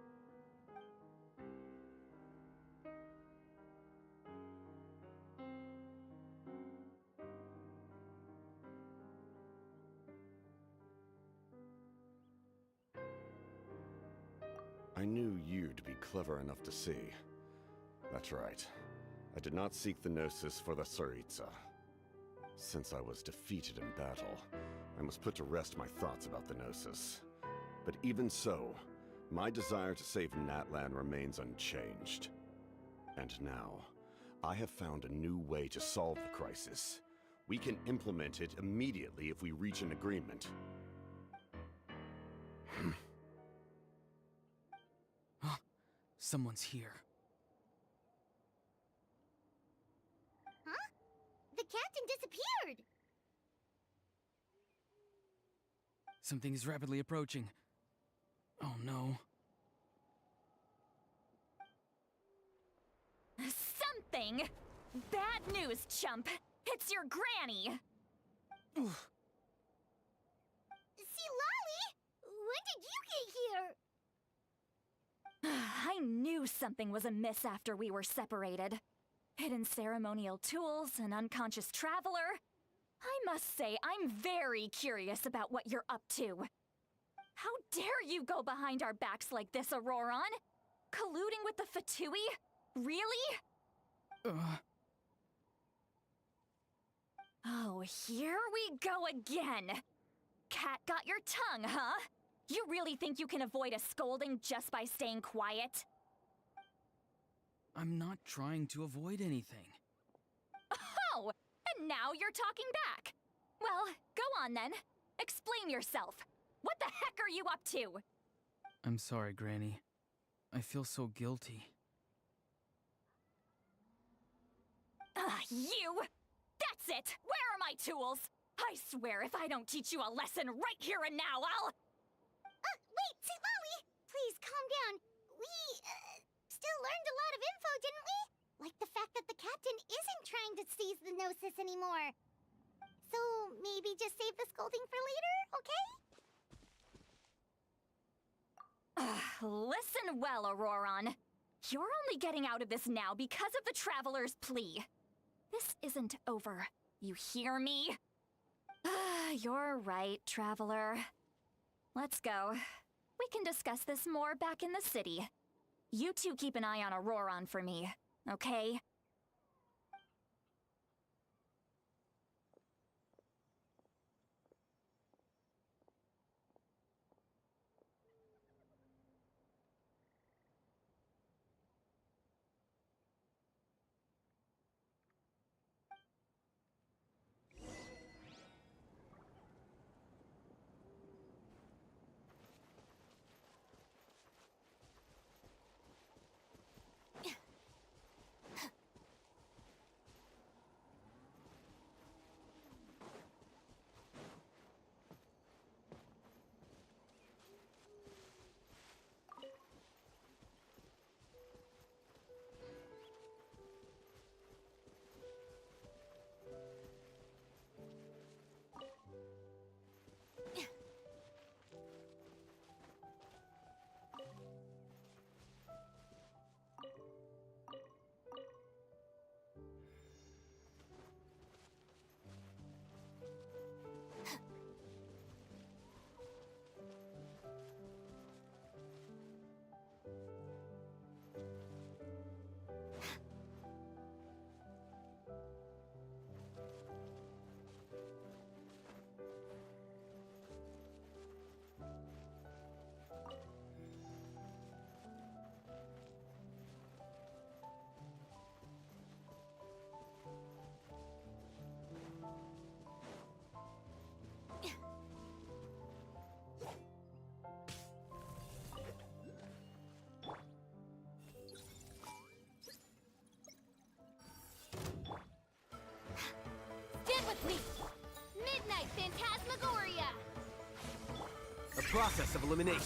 I knew you'd be clever enough to see. That's right. I did not seek the Gnosis for the Tsaritsa. Since I was defeated in battle, I must put to rest my thoughts about the Gnosis. But even so, my desire to save Natlan remains unchanged. And now, I have found a new way to solve the crisis. We can implement it immediately if we reach an agreement. Someone's here. Huh? The captain disappeared! Something is rapidly approaching. Oh no. Something? Bad news, chump. It's your granny. Oof. See, Lolly? When did you get here? I knew something was amiss after we were separated. Hidden ceremonial tools, an unconscious traveler. I must say, I'm very curious about what you're up to. How dare you go behind our backs like this, Auroron? Colluding with the Fatui? Really? Oh, here we go again. Cat got your tongue, huh? You really think you can avoid a scolding just by staying quiet? I'm not trying to avoid anything. Oh, and now you're talking back. Well, go on then. Explain yourself. What the heck are you up to? I'm sorry, Granny. I feel so guilty. You! That's it! Where are my tools? I swear if I don't teach you a lesson right here and now, I'll... Wait, see, Lolly! Please, calm down. We, still learned a lot of info, didn't we? Like the fact that the captain isn't trying to seize the Gnosis anymore. So, maybe just save the scolding for later, okay? Listen well, Auroron. You're only getting out of this now because of the Traveler's plea. This isn't over. You hear me? You're right, Traveler. Let's go. We can discuss this more back in the city. You two keep an eye on Auroron for me, okay? process of elimination.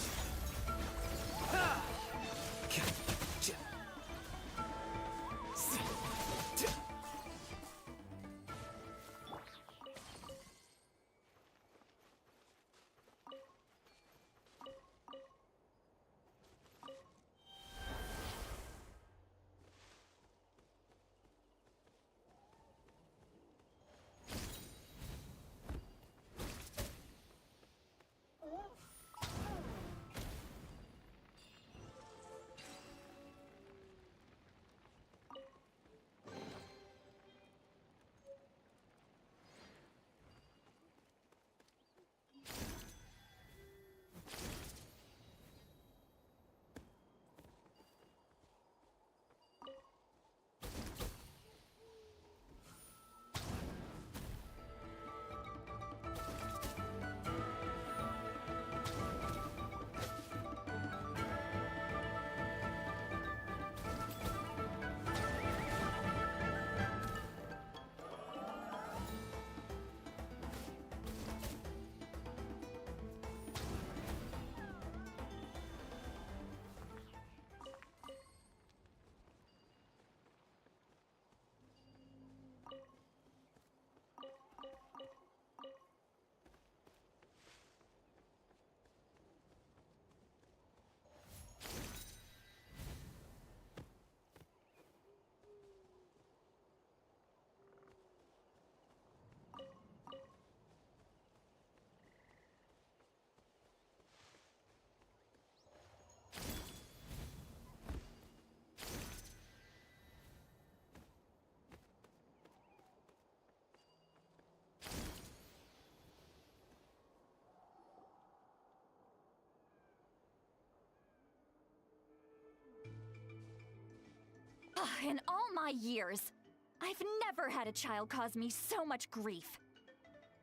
In all my years, I've never had a child cause me so much grief.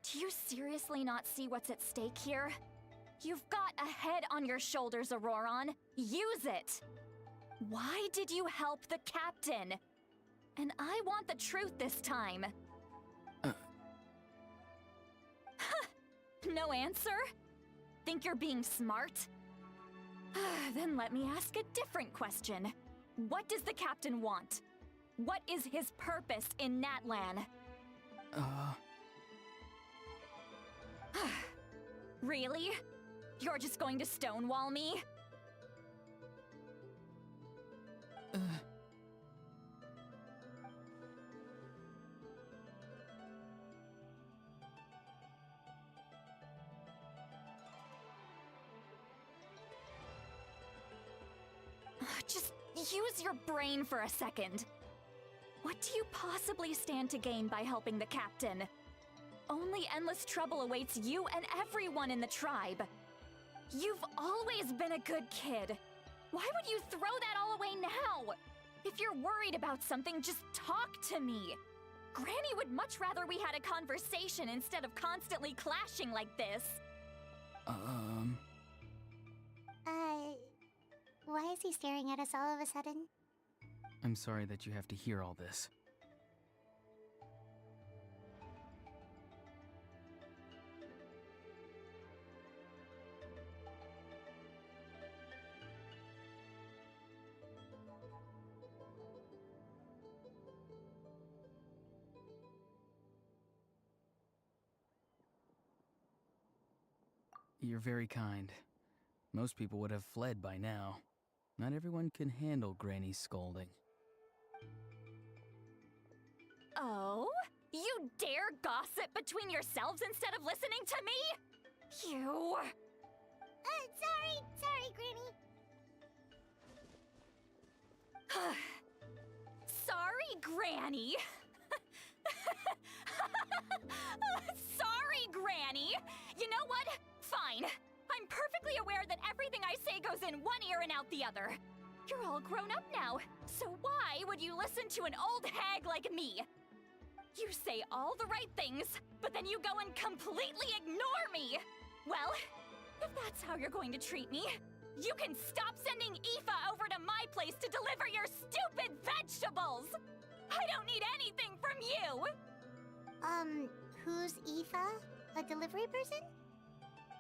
Do you seriously not see what's at stake here? You've got a head on your shoulders, Auroron. Use it! Why did you help the captain? And I want the truth this time. No answer? Think you're being smart? Then let me ask a different question. What does the captain want? What is his purpose in Natlan? Really? You're just going to stonewall me? Just use your brain for a second. What do you possibly stand to gain by helping the captain? Only endless trouble awaits you and everyone in the tribe. You've always been a good kid. Why would you throw that all away now? If you're worried about something, just talk to me. Granny would much rather we had a conversation instead of constantly clashing like this. Why is he staring at us all of a sudden? I'm sorry that you have to hear all this. You're very kind. Most people would have fled by now. Not everyone can handle Granny's scolding. Oh? You dare gossip between yourselves instead of listening to me? You... Sorry, Granny. Sorry, Granny. Sorry, Granny. You know what? Fine. I'm perfectly aware that everything I say goes in one ear and out the other. You're all grown up now, so why would you listen to an old hag like me? You say all the right things, but then you go and completely ignore me! Well, if that's how you're going to treat me, you can stop sending Aoife over to my place to deliver your stupid vegetables! I don't need anything from you! Who's Aoife? A delivery person?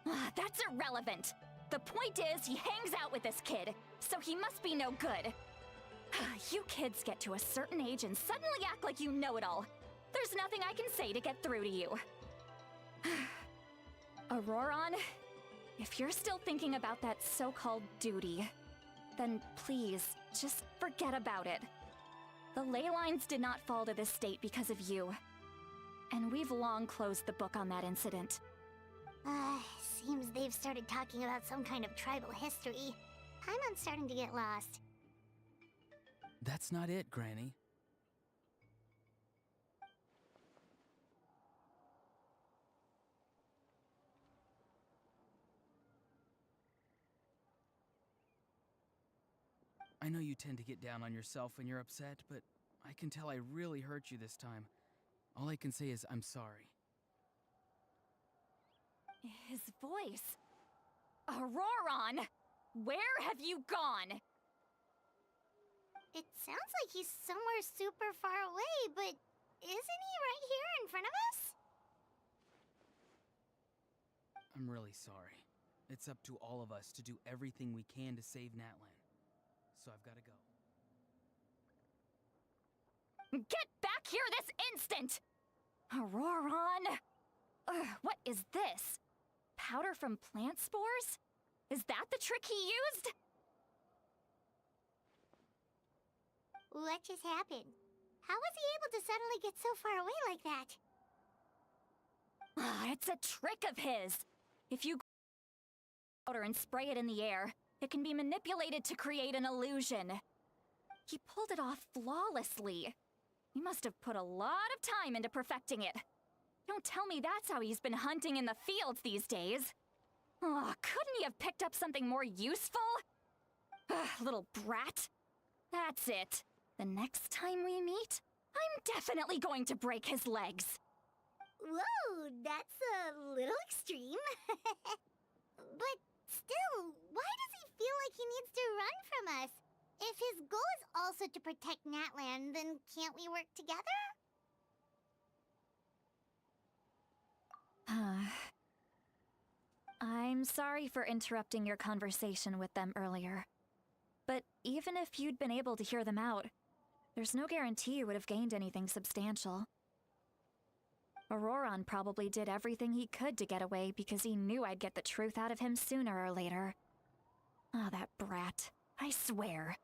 That's irrelevant. The point is, he hangs out with this kid, so he must be no good. You kids get to a certain age and suddenly act like you know it all. There's nothing I can say to get through to you. Auroron, if you're still thinking about that so-called duty, then please, just forget about it. The ley lines did not fall to this state because of you. And we've long closed the book on that incident. Seems they've started talking about some kind of tribal history. Paimon's starting to get lost. That's not it, Granny. I know you tend to get down on yourself when you're upset, but I can tell I really hurt you this time. All I can say is I'm sorry. His voice. Auroron! Where have you gone? It sounds like he's somewhere super far away, but isn't he right here in front of us? I'm really sorry. It's up to all of us to do everything we can to save Natlan. So I've got to go. Get back here this instant! Auroron! What is this? Powder from plant spores? Is that the trick he used? What just happened? How was he able to suddenly get so far away like that? It's a trick of his. If you powder and spray it in the air, it can be manipulated to create an illusion. He pulled it off flawlessly. He must have put a lot of time into perfecting it. Don't tell me that's how he's been hunting in the fields these days. Couldn't he have picked up something more useful? Little brat. That's it. The next time we meet, I'm definitely going to break his legs. Whoa, that's a little extreme. But still, why does he feel like he needs to run from us? If his goal is also to protect Natlan, then can't we work together? I'm sorry for interrupting your conversation with them earlier. But even if you'd been able to hear them out, there's no guarantee you would have gained anything substantial. Auroron probably did everything he could to get away because he knew I'd get the truth out of him sooner or later. That brat. I swear.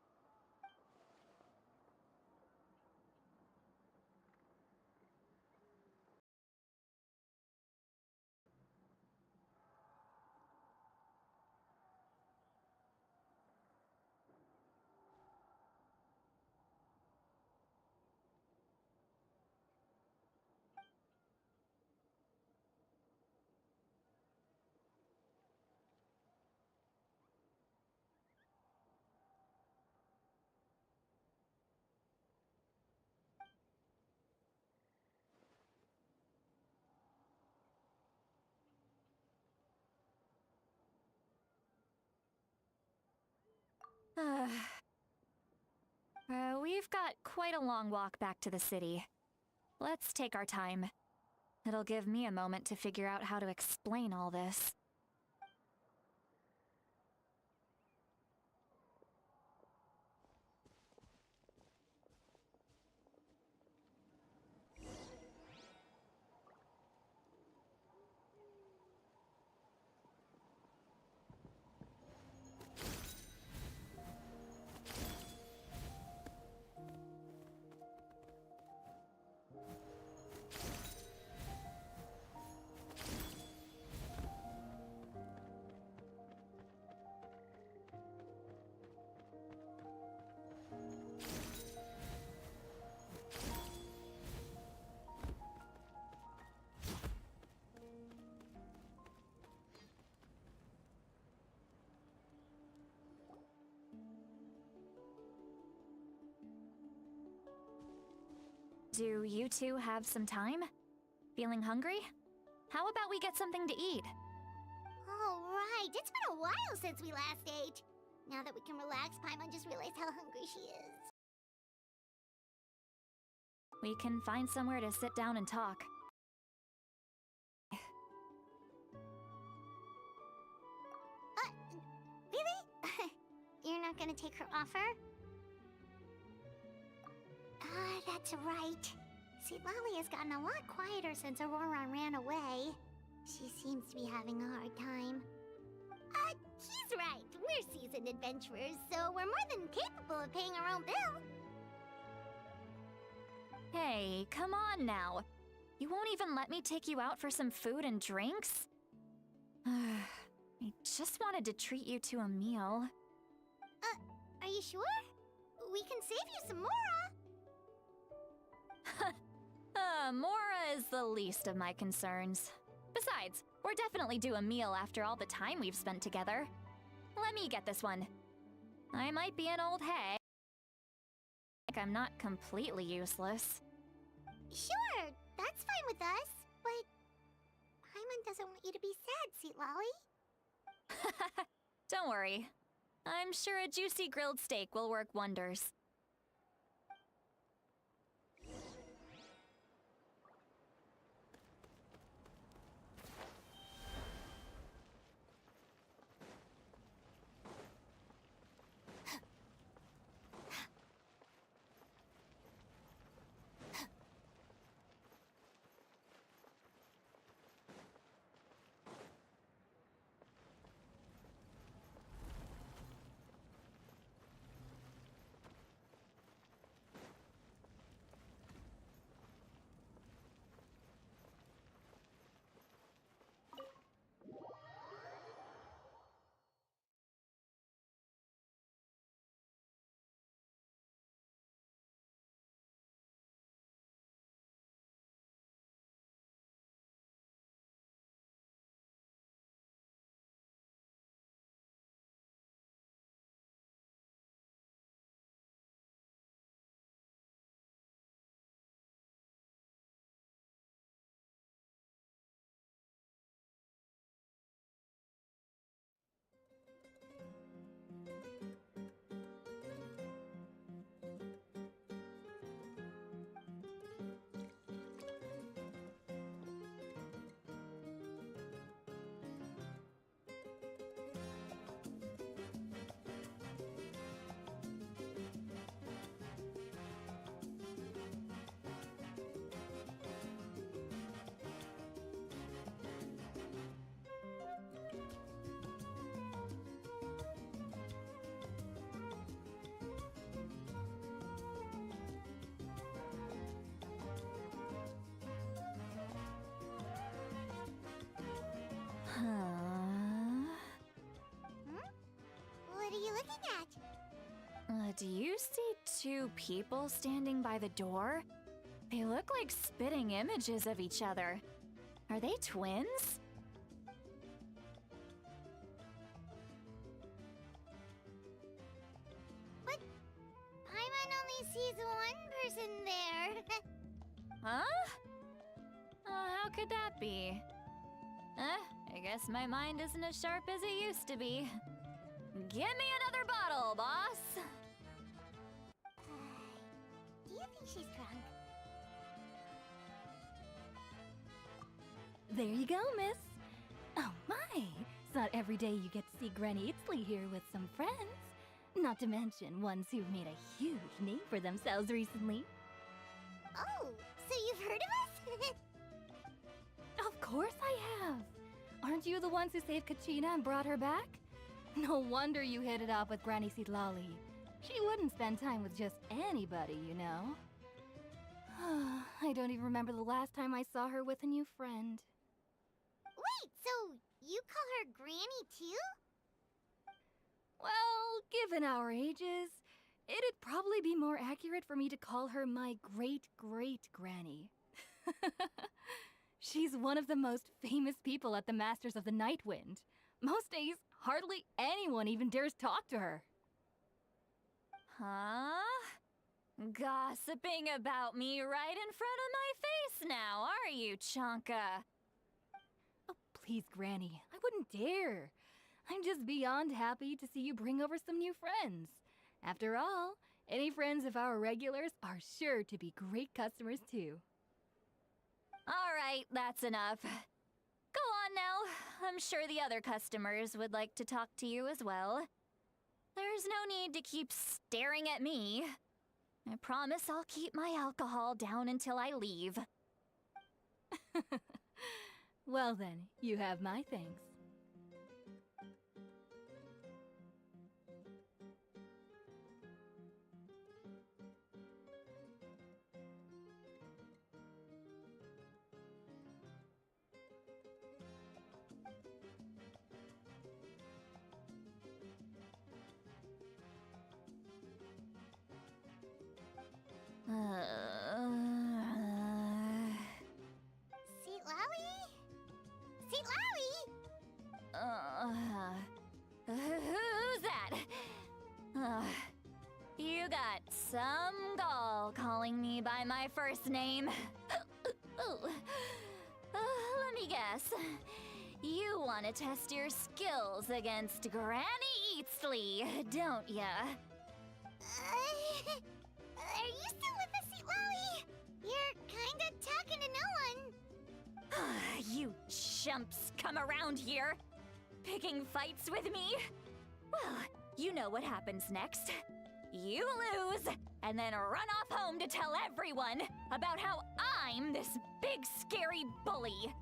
We've got quite a long walk back to the city. Let's take our time. It'll give me a moment to figure out how to explain all this. Do you two have some time? Feeling hungry? How about we get something to eat? All right, it's been a while since we last ate. Now that we can relax, Paimon just realized how hungry she is. We can find somewhere to sit down and talk. weren't gonna take her offer? Ah, that's right. See, Lolly has gotten a lot quieter since Aurora ran away. She seems to be having a hard time. He's right. We're seasoned adventurers, so we're more than capable of paying our own bill. Hey, come on now. You won't even let me take you out for some food and drinks? I just wanted to treat you to a meal. Are you sure? We can save you some Mora. Mora is the least of my concerns. Besides, we're definitely due a meal after all the time we've spent together. Let me get this one. I might be an old hag. I'm not completely useless. Sure, that's fine with us, but Paimon doesn't want you to be sad, Sweet Lolly. Don't worry. I'm sure a juicy grilled steak will work wonders. What are you looking at? Do you see two people standing by the door? They look like spitting images of each other. Are they twins? But Paimon only sees one person there. Huh? How could that be? I guess my mind isn't as sharp as it used to be. Give me another bottle, boss! Do you think she's drunk? There you go, miss. Oh my, it's not every day you get to see Granny Itzley here with some friends. Not to mention ones who've made a huge name for themselves recently. Oh, so you've heard of us? Of course I have. Aren't you the ones who saved Kachina and brought her back? No wonder you hit it off with Granny Sitlali. She wouldn't spend time with just anybody, you know. I don't even remember the last time I saw her with a new friend. Wait, so you call her Granny too? Well, given our ages, it'd probably be more accurate for me to call her my great-great-granny. She's one of the most famous people at the Masters of the Night Wind. Most days, hardly anyone even dares talk to her. Huh? Gossiping about me right in front of my face now, are you, Chonka? Oh, please, Granny, I wouldn't dare. I'm just beyond happy to see you bring over some new friends. After all, any friends of our regulars are sure to be great customers too. All right, that's enough. Go on now. I'm sure the other customers would like to talk to you as well. There's no need to keep staring at me. I promise I'll keep my alcohol down until I leave. Well then, you have my thanks. Seat Lowy? Seat Lowy? Who's that? You got some gall calling me by my first name. Let me guess. You want to test your skills against Granny Eatsley, don't ya? Are you still with us, Seat Lowy? You're kinda talking to no one. You chumps come around here, picking fights with me? Well, you know what happens next. You lose, and then run off home to tell everyone about how I'm this big scary bully.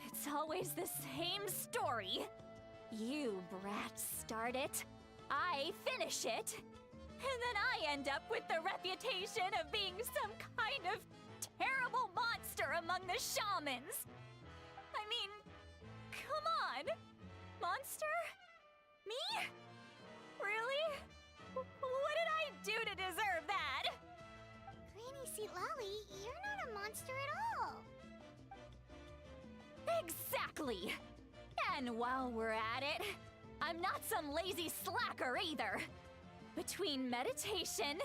It's always the same story. You brats start it, I finish it, and then I end up with the reputation of being some kind of terrible monster among the shamans. I mean, come on. Monster? Me? Really? What did I do to deserve that? Granny Seat Lolly, you're not a monster at all. Exactly. And while we're at it, I'm not some lazy slacker either. Between meditation,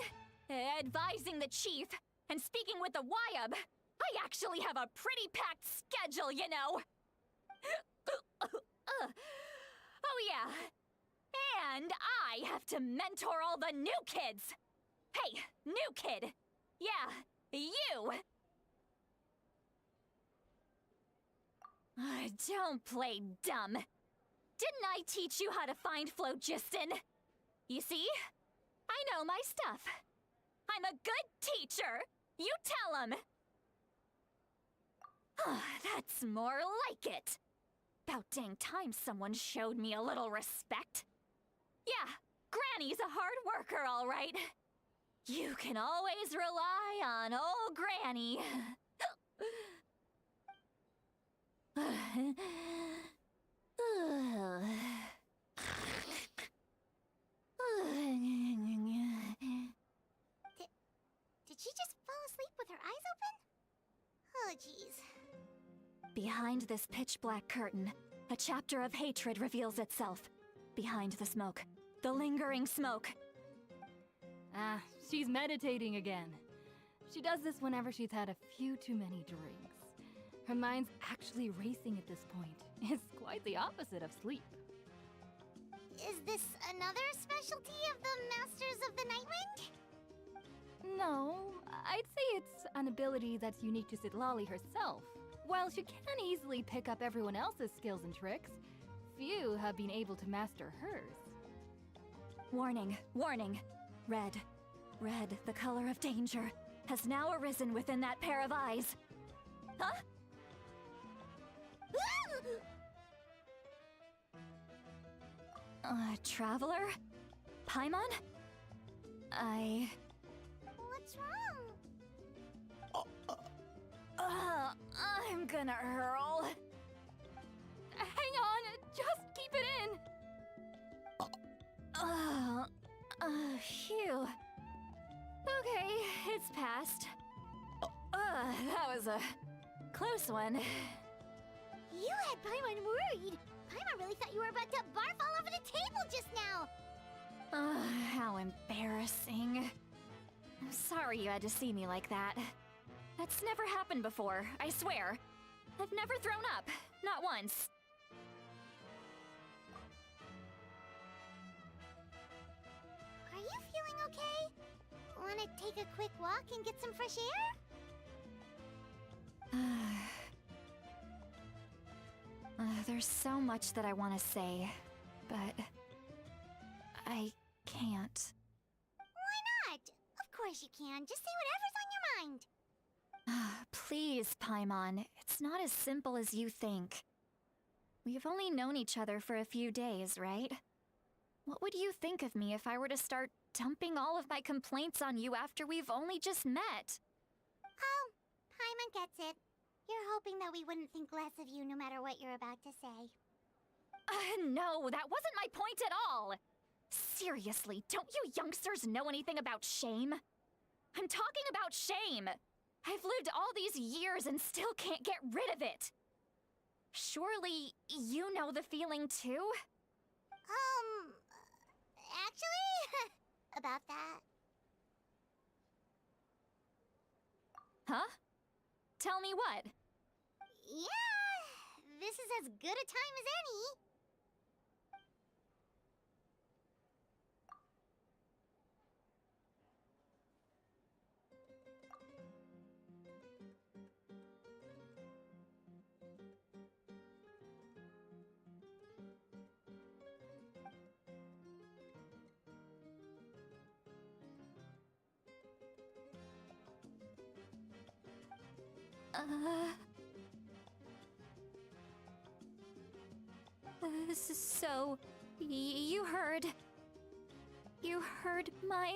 advising the chief, and speaking with the Wyab, I actually have a pretty packed schedule, you know. Oh yeah. And I have to mentor all the new kids. Hey, new kid. Yeah, you. Don't play dumb. Didn't I teach you how to find phlogiston? You see? I know my stuff. I'm a good teacher. You tell him. That's more like it. About dang time someone showed me a little respect. Yeah, Granny's a hard worker, all right. You can always rely on old Granny. Did she just fall asleep with her eyes open? Oh, jeez. Behind this pitch-black curtain, a chapter of hatred reveals itself. Behind the smoke. The lingering smoke. Ah, she's meditating again. She does this whenever she's had a few too many drinks. Her mind's actually racing at this point. It's quite the opposite of sleep. Is this another specialty of the Masters of the Nightwind? No, I'd say it's an ability that's unique to Sitlali herself. While she can easily pick up everyone else's skills and tricks, few have been able to master hers. Warning, warning. Red. Red, the color of danger, has now arisen within that pair of eyes. Huh? Traveler? Paimon? What's wrong? I'm gonna hurl. Hang on, just keep it in! Phew. Okay, it's passed. That was a close one. You had Paimon worried. Paimon really thought you were about to barf all over the table just now. How embarrassing. I'm sorry you had to see me like that. That's never happened before, I swear. I've never thrown up, not once. Are you feeling okay? Wanna take a quick walk and get some fresh air? There's so much that I want to say, but I can't. Why not? Of course you can. Just say whatever's on your mind. Please, Paimon. It's not as simple as you think. We've only known each other for a few days, right? What would you think of me if I were to start dumping all of my complaints on you after we've only just met? Oh, Paimon gets it. You're hoping that we wouldn't think less of you no matter what you're about to say. No, that wasn't my point at all! Seriously, don't you youngsters know anything about shame? I'm talking about shame! I've lived all these years and still can't get rid of it! Surely, you know the feeling too? Actually, about that. Huh? Tell me what? Yeah, this is as good a time as any. So, you heard... You heard my...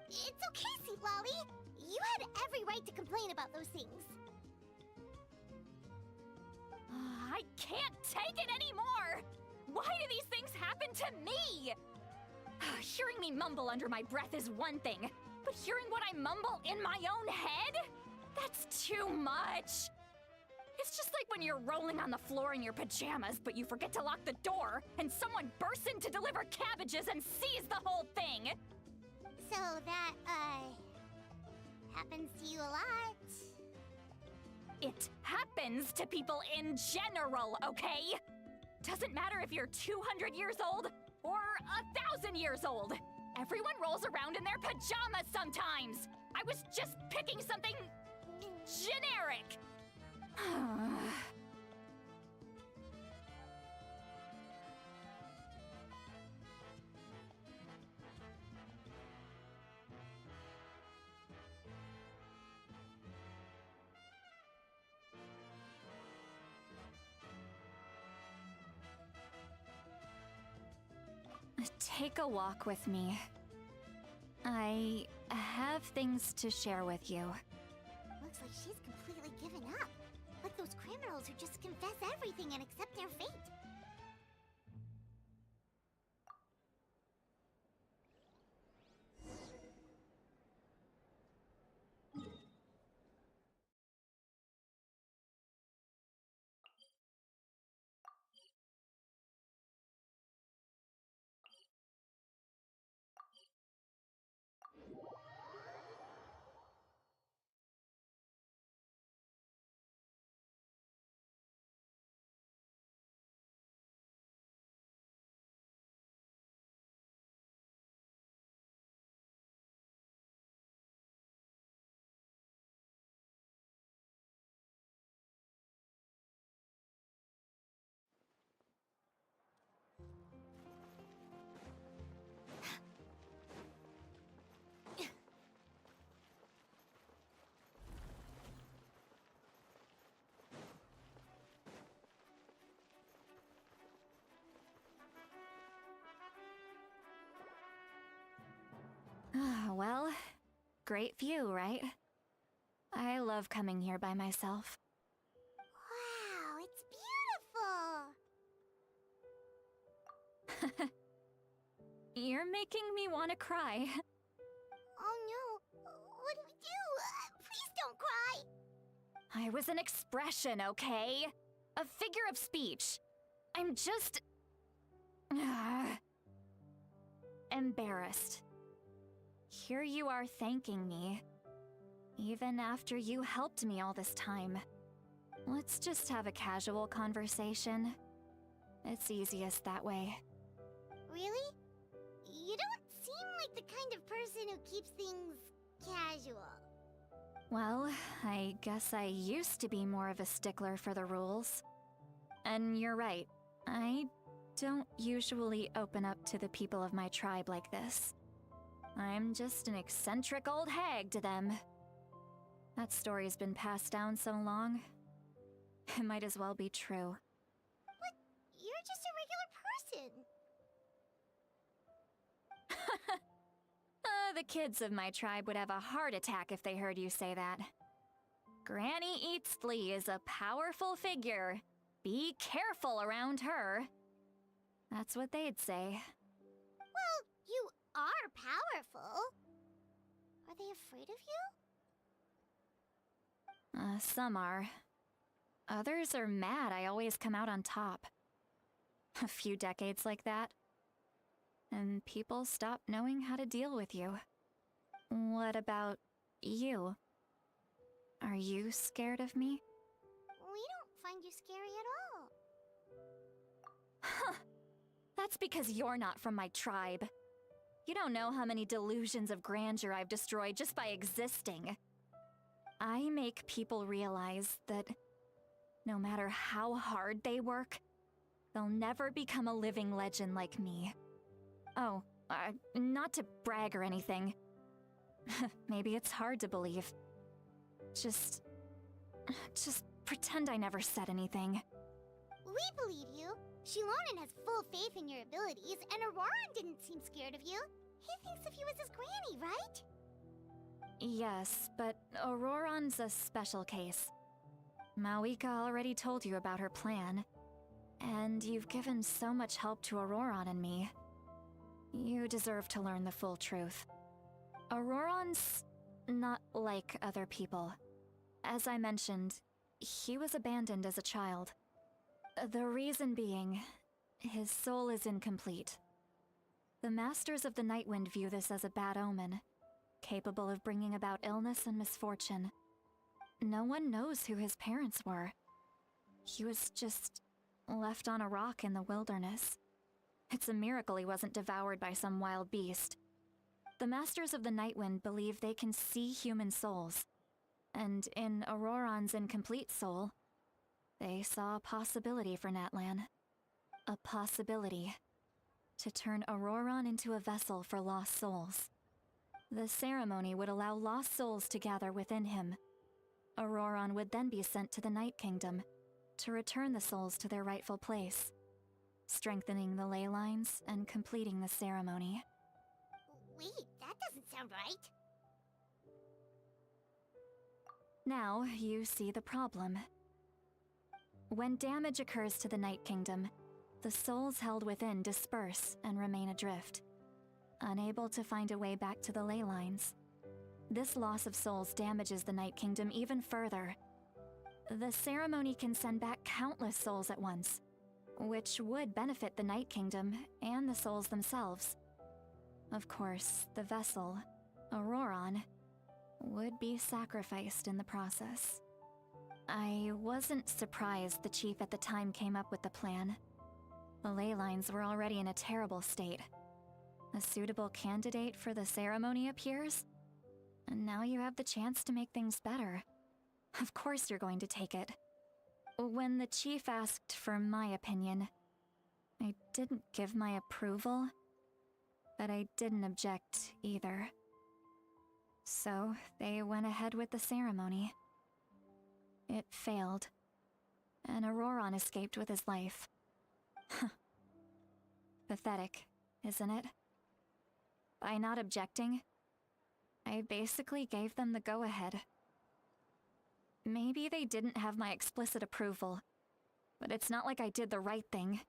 It's okay, Sweet Lolly. You had every right to complain about those things. I can't take it anymore! Why do these things happen to me? Hearing me mumble under my breath is one thing, but hearing what I mumble in my own head? That's too much! It's just like when you're rolling on the floor in your pajamas, but you forget to lock the door, and someone bursts in to deliver cabbages and sees the whole thing! So that, happens to you a lot. It happens to people in general, okay? Doesn't matter if you're 200 years old or 1,000 years old. Everyone rolls around in their pajamas sometimes. I was just picking something generic. Take a walk with me. I have things to share with you. Looks like she's completely given up. Like those criminals who just confess everything and accept their fate. Well, great view, right? I love coming here by myself. Wow, it's beautiful! You're making me want to cry. Oh no, what do we do? Please don't cry! I was an expression, okay? A figure of speech. I'm just... embarrassed. Here you are thanking me. Even after you helped me all this time. Let's just have a casual conversation. It's easiest that way. Really? You don't seem like the kind of person who keeps things casual. Well, I guess I used to be more of a stickler for the rules. And you're right, I don't usually open up to the people of my tribe like this. I'm just an eccentric old hag to them. That story's been passed down so long, it might as well be true. But you're just a regular person. The kids of my tribe would have a heart attack if they heard you say that. Granny Eatsley is a powerful figure. Be careful around her. That's what they'd say. Well, you are powerful. Are they afraid of you? Some are. Others are mad I always come out on top. A few decades like that, and people stop knowing how to deal with you. What about you? Are you scared of me? We don't find you scary at all. Huh. That's because you're not from my tribe. You don't know how many delusions of grandeur I've destroyed just by existing. I make people realize that no matter how hard they work, they'll never become a living legend like me. Oh, not to brag or anything. Maybe it's hard to believe. Just pretend I never said anything. We believe you. Shilonen has full faith in your abilities, and Auroran didn't seem scared of you. He thinks of you as his granny, right? Yes, but Auroran's a special case. Mawika already told you about her plan, and you've given so much help to Auroran and me. You deserve to learn the full truth. Auroran's not like other people. As I mentioned, he was abandoned as a child. The reason being, his soul is incomplete. The Masters of the Nightwind view this as a bad omen, capable of bringing about illness and misfortune. No one knows who his parents were. He was just left on a rock in the wilderness. It's a miracle he wasn't devoured by some wild beast. The Masters of the Nightwind believe they can see human souls, and in Auroran's incomplete soul, they saw a possibility for Natlan. A possibility to turn Auroran into a vessel for lost souls. The ceremony would allow lost souls to gather within him. Auroran would then be sent to the Night Kingdom to return the souls to their rightful place, strengthening the ley lines and completing the ceremony. Wait, that doesn't sound right. Now you see the problem. When damage occurs to the Night Kingdom, the souls held within disperse and remain adrift, unable to find a way back to the ley lines. This loss of souls damages the Night Kingdom even further. The ceremony can send back countless souls at once, which would benefit the Night Kingdom and the souls themselves. Of course, the vessel, Auroran, would be sacrificed in the process. I wasn't surprised the chief at the time came up with the plan. The ley lines were already in a terrible state. A suitable candidate for the ceremony appears, and now you have the chance to make things better. Of course you're going to take it. When the chief asked for my opinion, I didn't give my approval, but I didn't object either. So they went ahead with the ceremony. It failed, and Auroran escaped with his life. Pathetic, isn't it? By not objecting, I basically gave them the go-ahead. Maybe they didn't have my explicit approval, but it's not like I did the right thing.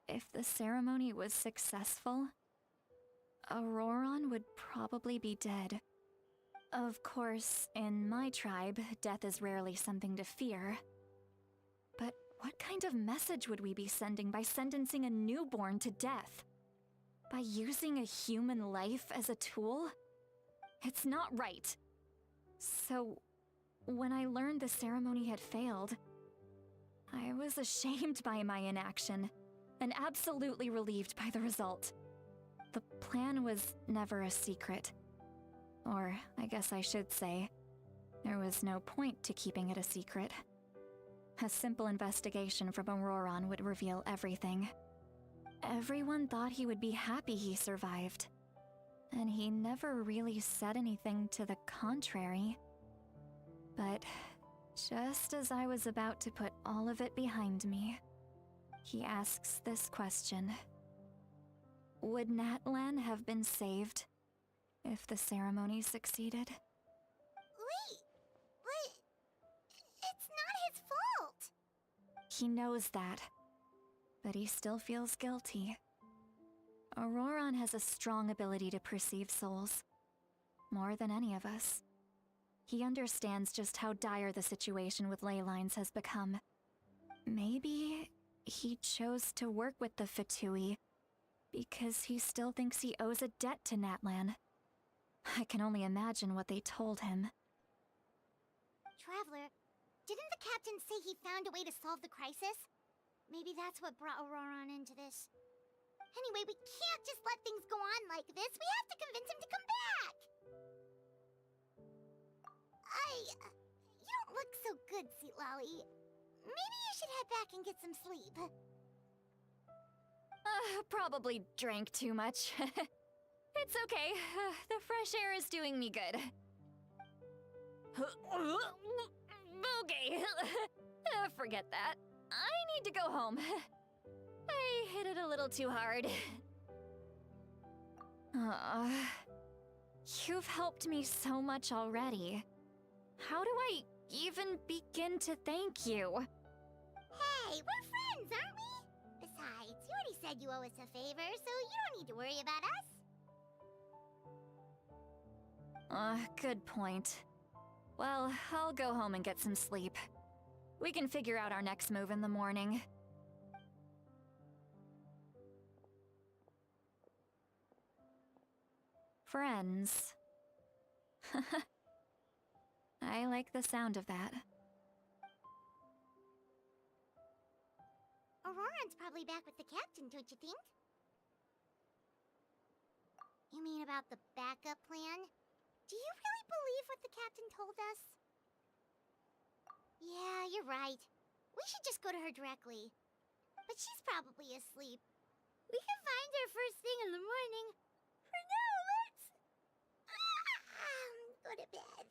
If the ceremony was successful, Auroran would probably be dead. Of course, in my tribe, death is rarely something to fear. But what kind of message would we be sending by sentencing a newborn to death? By using a human life as a tool? It's not right. So, when I learned the ceremony had failed, I was ashamed by my inaction, and absolutely relieved by the result. The plan was never a secret. Or, I guess I should say, there was no point to keeping it a secret. A simple investigation from Auroron would reveal everything. Everyone thought he would be happy he survived. And he never really said anything to the contrary. But just as I was about to put all of it behind me, he asks this question. Would Natlan have been saved if the ceremony succeeded? Wait, but it's not his fault. He knows that, but he still feels guilty. Auroron has a strong ability to perceive souls, more than any of us. He understands just how dire the situation with ley lines has become. Maybe he chose to work with the Fatui because he still thinks he owes a debt to Natlan. I can only imagine what they told him. Traveler, didn't the captain say he found a way to solve the crisis? Maybe that's what brought Auroron into this. Anyway, we can't just let things go on like this. We have to convince him to come back! You don't look so good, Sweet Lolly. Maybe you should head back and get some sleep. Probably drank too much. It's okay. The fresh air is doing me good. Okay. Forget that. I need to go home. I hit it a little too hard. You've helped me so much already. How do I even begin to thank you? Hey, we're friends, aren't we? Besides, you already said you owe us a favor, so you don't need to worry about us. Good point. Well, I'll go home and get some sleep. We can figure out our next move in the morning. Friends. I like the sound of that. Auroron's probably back with the captain, don't you think? You mean about the backup plan? Do you really believe what the captain told us? Yeah, you're right. We should just go to her directly. But she's probably asleep. We can find her first thing in the morning. For now, let's... go to bed.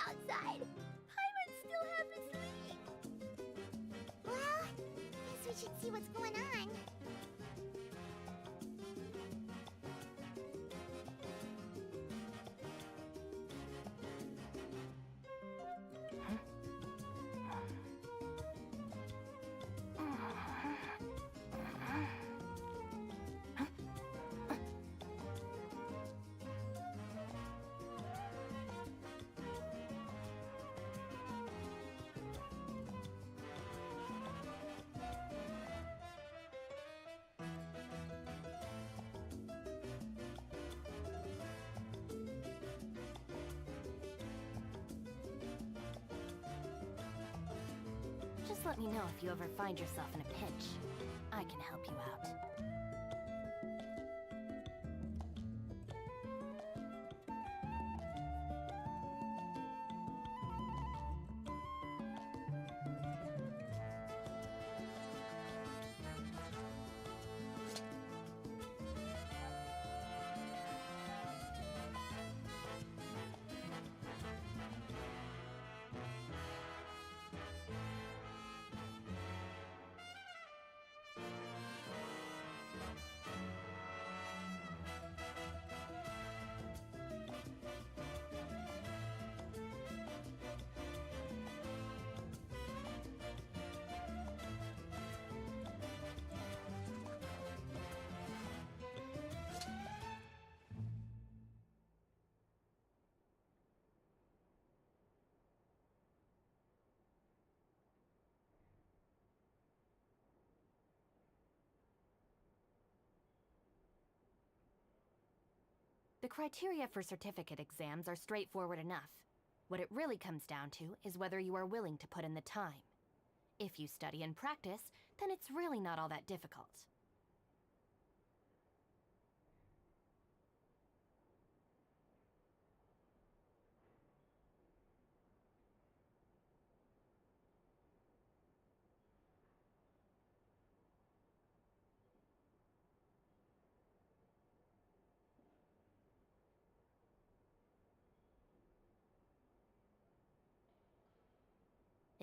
Outside. Paimon still half asleep. Well, guess we should see what's going on. Just let me know if you ever find yourself in a pinch. I can help you out. criteria for certificate exams are straightforward enough. What it really comes down to is whether you are willing to put in the time. If you study and practice, then it's really not all that difficult.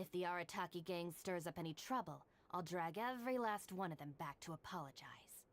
If the Arataki gang stirs up any trouble, I'll drag every last one of them back to apologize.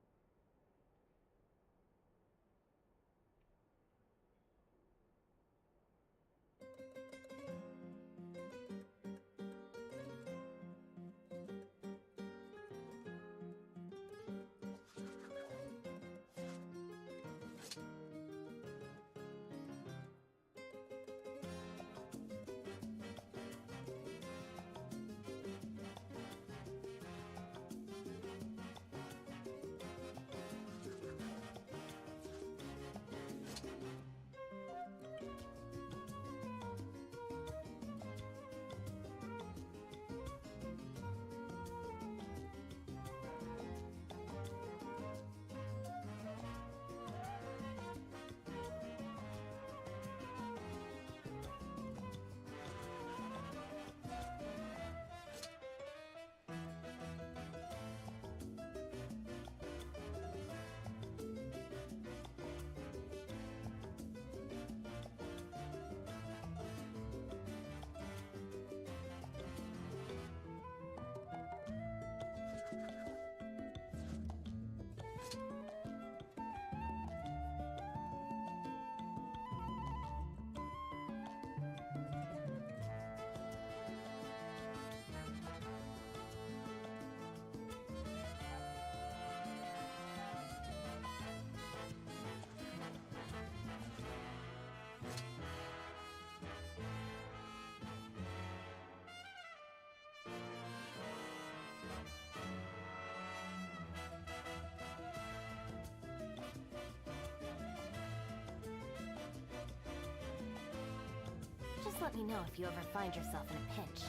Just let me know if you ever find yourself in a pinch.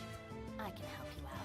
I can help you out.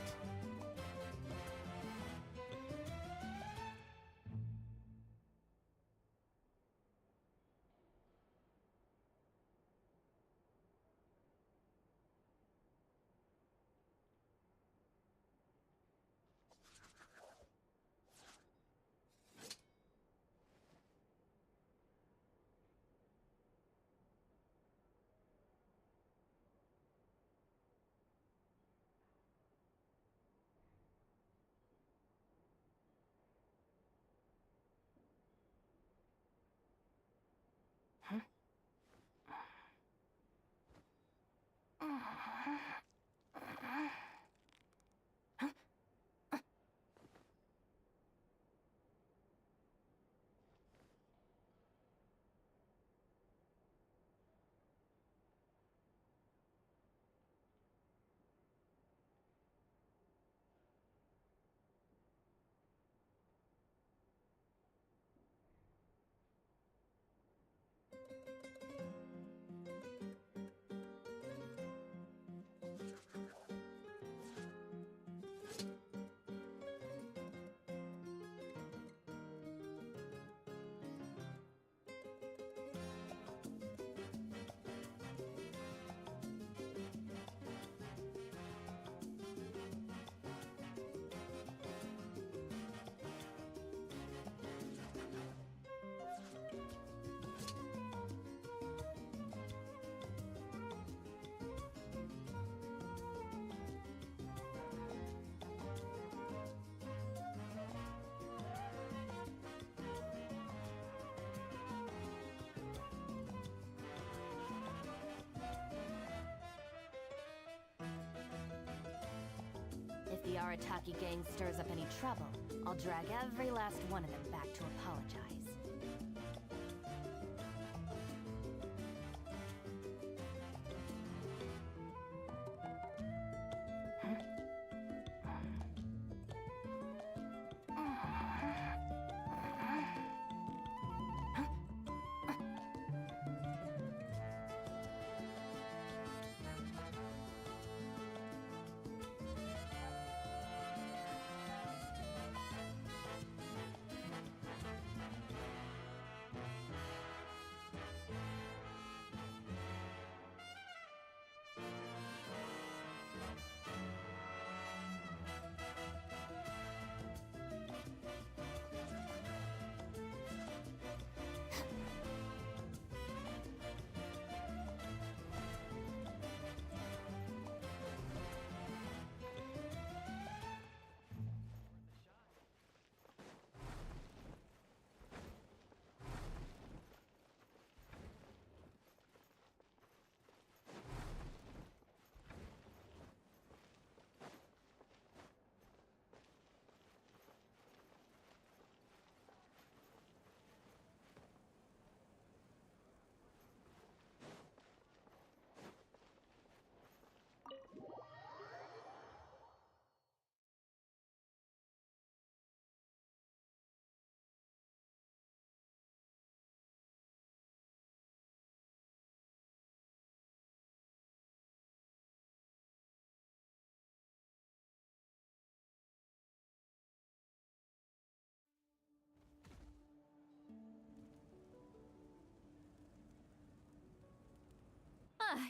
If the Arataki gang stirs up any trouble, I'll drag every last one of them back to apologize.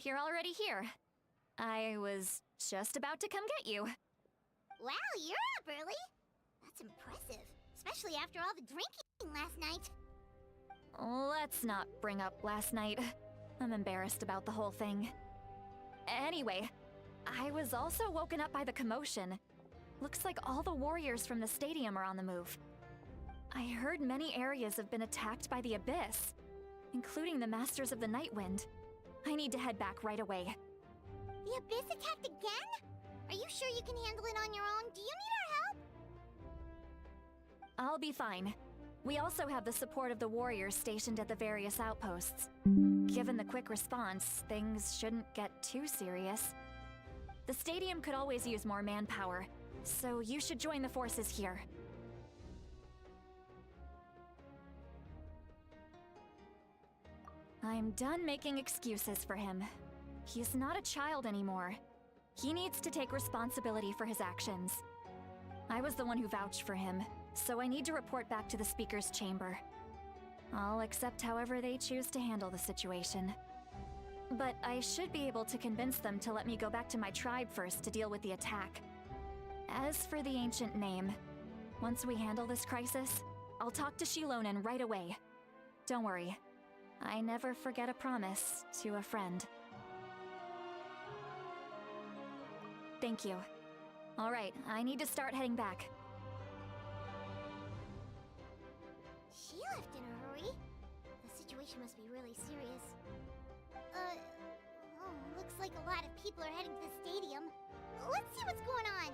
you're already here. I was just about to come get you. Wow, you're up early. That's impressive, especially after all the drinking last night. Let's not bring up last night. I'm embarrassed about the whole thing. Anyway, I was also woken up by the commotion. Looks like all the warriors from the stadium are on the move. I heard many areas have been attacked by the Abyss, including the Masters of the Nightwind. I need to head back right away. The Abyss attacked again? Are you sure you can handle it on your own? Do you need our help? I'll be fine. We also have the support of the warriors stationed at the various outposts. Given the quick response, things shouldn't get too serious. The stadium could always use more manpower, so you should join the forces here. I'm done making excuses for him. He's not a child anymore. He needs to take responsibility for his actions. I was the one who vouched for him, so I need to report back to the Speaker's chamber. I'll accept however they choose to handle the situation. But I should be able to convince them to let me go back to my tribe first to deal with the attack. As for the ancient name, once we handle this crisis, I'll talk to Shilonen right away. Don't worry, I never forget a promise to a friend. Thank you. All right, I need to start heading back. She left in a hurry. The situation must be really serious. Looks like a lot of people are heading to the stadium. Let's see what's going on.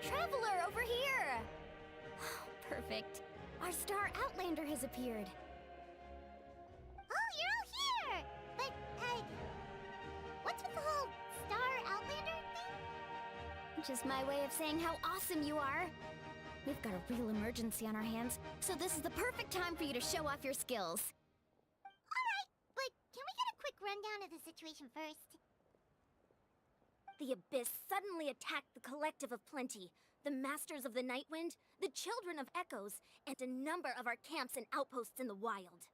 Traveler, over here! Perfect. Our star Outlander has appeared. Oh, you're all here! But, what's with the whole Star Outlander thing? Just my way of saying how awesome you are. We've got a real emergency on our hands, so this is the perfect time for you to show off your skills. Alright, but can we get a quick rundown of the situation first? The Abyss suddenly attacked the Collective of Plenty, the Masters of the Nightwind, the Children of Echoes, and a number of our camps and outposts in the wild.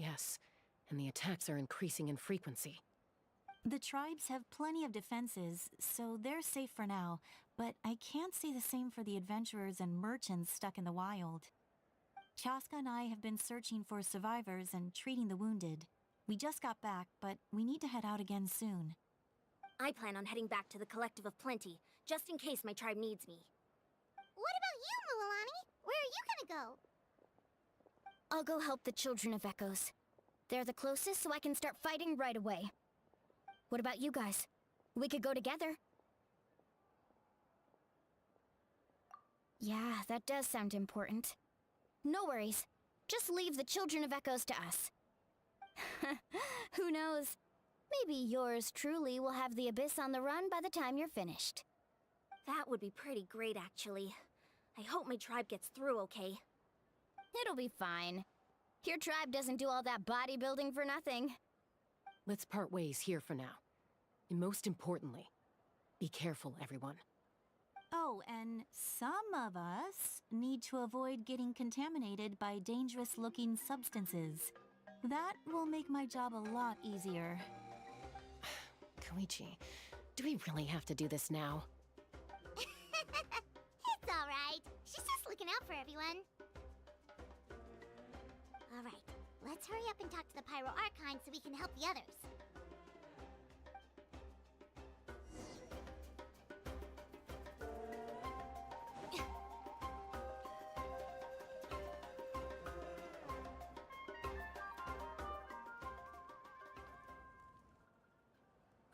Yes, and the attacks are increasing in frequency. The tribes have plenty of defenses, so they're safe for now, but I can't say the same for the adventurers and merchants stuck in the wild. Chaska and I have been searching for survivors and treating the wounded. We just got back, but we need to head out again soon. I plan on heading back to the Collective of Plenty, just in case my tribe needs me. What about you, Mualani? Where are you gonna go? I'll go help the Children of Echoes. They're the closest, so I can start fighting right away. What about you guys? We could go together. Yeah, that does sound important. No worries. Just leave the Children of Echoes to us. Who knows? Maybe yours truly will have the Abyss on the run by the time you're finished. That would be pretty great, actually. I hope my tribe gets through okay. It'll be fine. Your tribe doesn't do all that bodybuilding for nothing. Let's part ways here for now. And most importantly, be careful, everyone. Oh, and some of us need to avoid getting contaminated by dangerous-looking substances. That will make my job a lot easier. Koichi, do we really have to do this now? It's alright. She's just looking out for everyone. Alright, let's hurry up and talk to the Pyro Archon so we can help the others.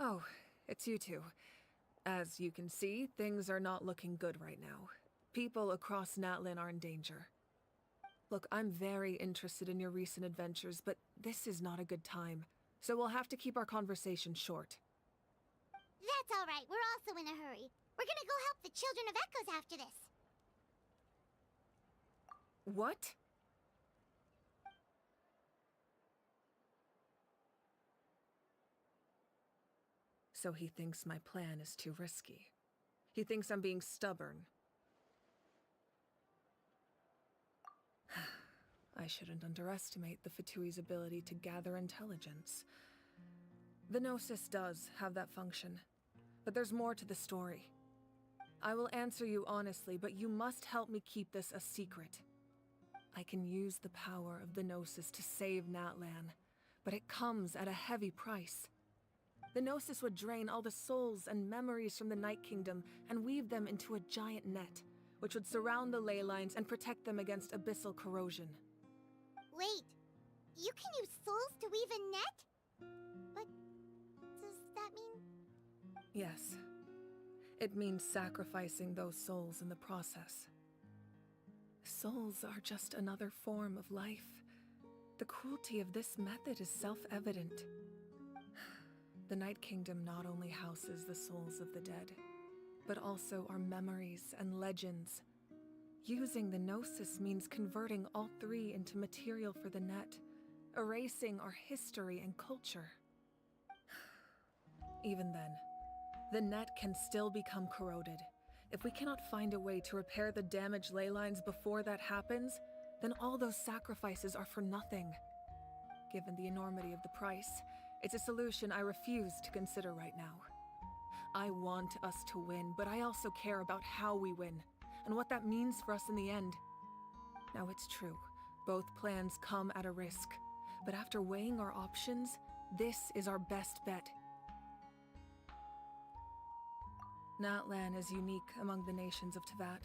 Oh, it's you two. As you can see, things are not looking good right now. People across Natlan are in danger. Look, I'm very interested in your recent adventures, but this is not a good time. So we'll have to keep our conversation short. That's alright, we're also in a hurry. We're gonna go help the Children of Echoes after this. What? So he thinks my plan is too risky. He thinks I'm being stubborn. I shouldn't underestimate the Fatui's ability to gather intelligence. The Gnosis does have that function, but there's more to the story. I will answer you honestly, but you must help me keep this a secret. I can use the power of the Gnosis to save Natlan, but it comes at a heavy price. The Gnosis would drain all the souls and memories from the Night Kingdom and weave them into a giant net, which would surround the ley lines and protect them against abyssal corrosion. Wait, you can use souls to weave a net? But does that mean... Yes. It means sacrificing those souls in the process. Souls are just another form of life. The cruelty of this method is self-evident. The Night Kingdom not only houses the souls of the dead, but also our memories and legends. Using the Gnosis means converting all three into material for the net, erasing our history and culture. Even then, the net can still become corroded. If we cannot find a way to repair the damaged ley lines before that happens, then all those sacrifices are for nothing. Given the enormity of the price, it's a solution I refuse to consider right now. I want us to win, but I also care about how we win, and what that means for us in the end. Now it's true, both plans come at a risk, but after weighing our options, this is our best bet. Natlan is unique among the nations of Teyvat.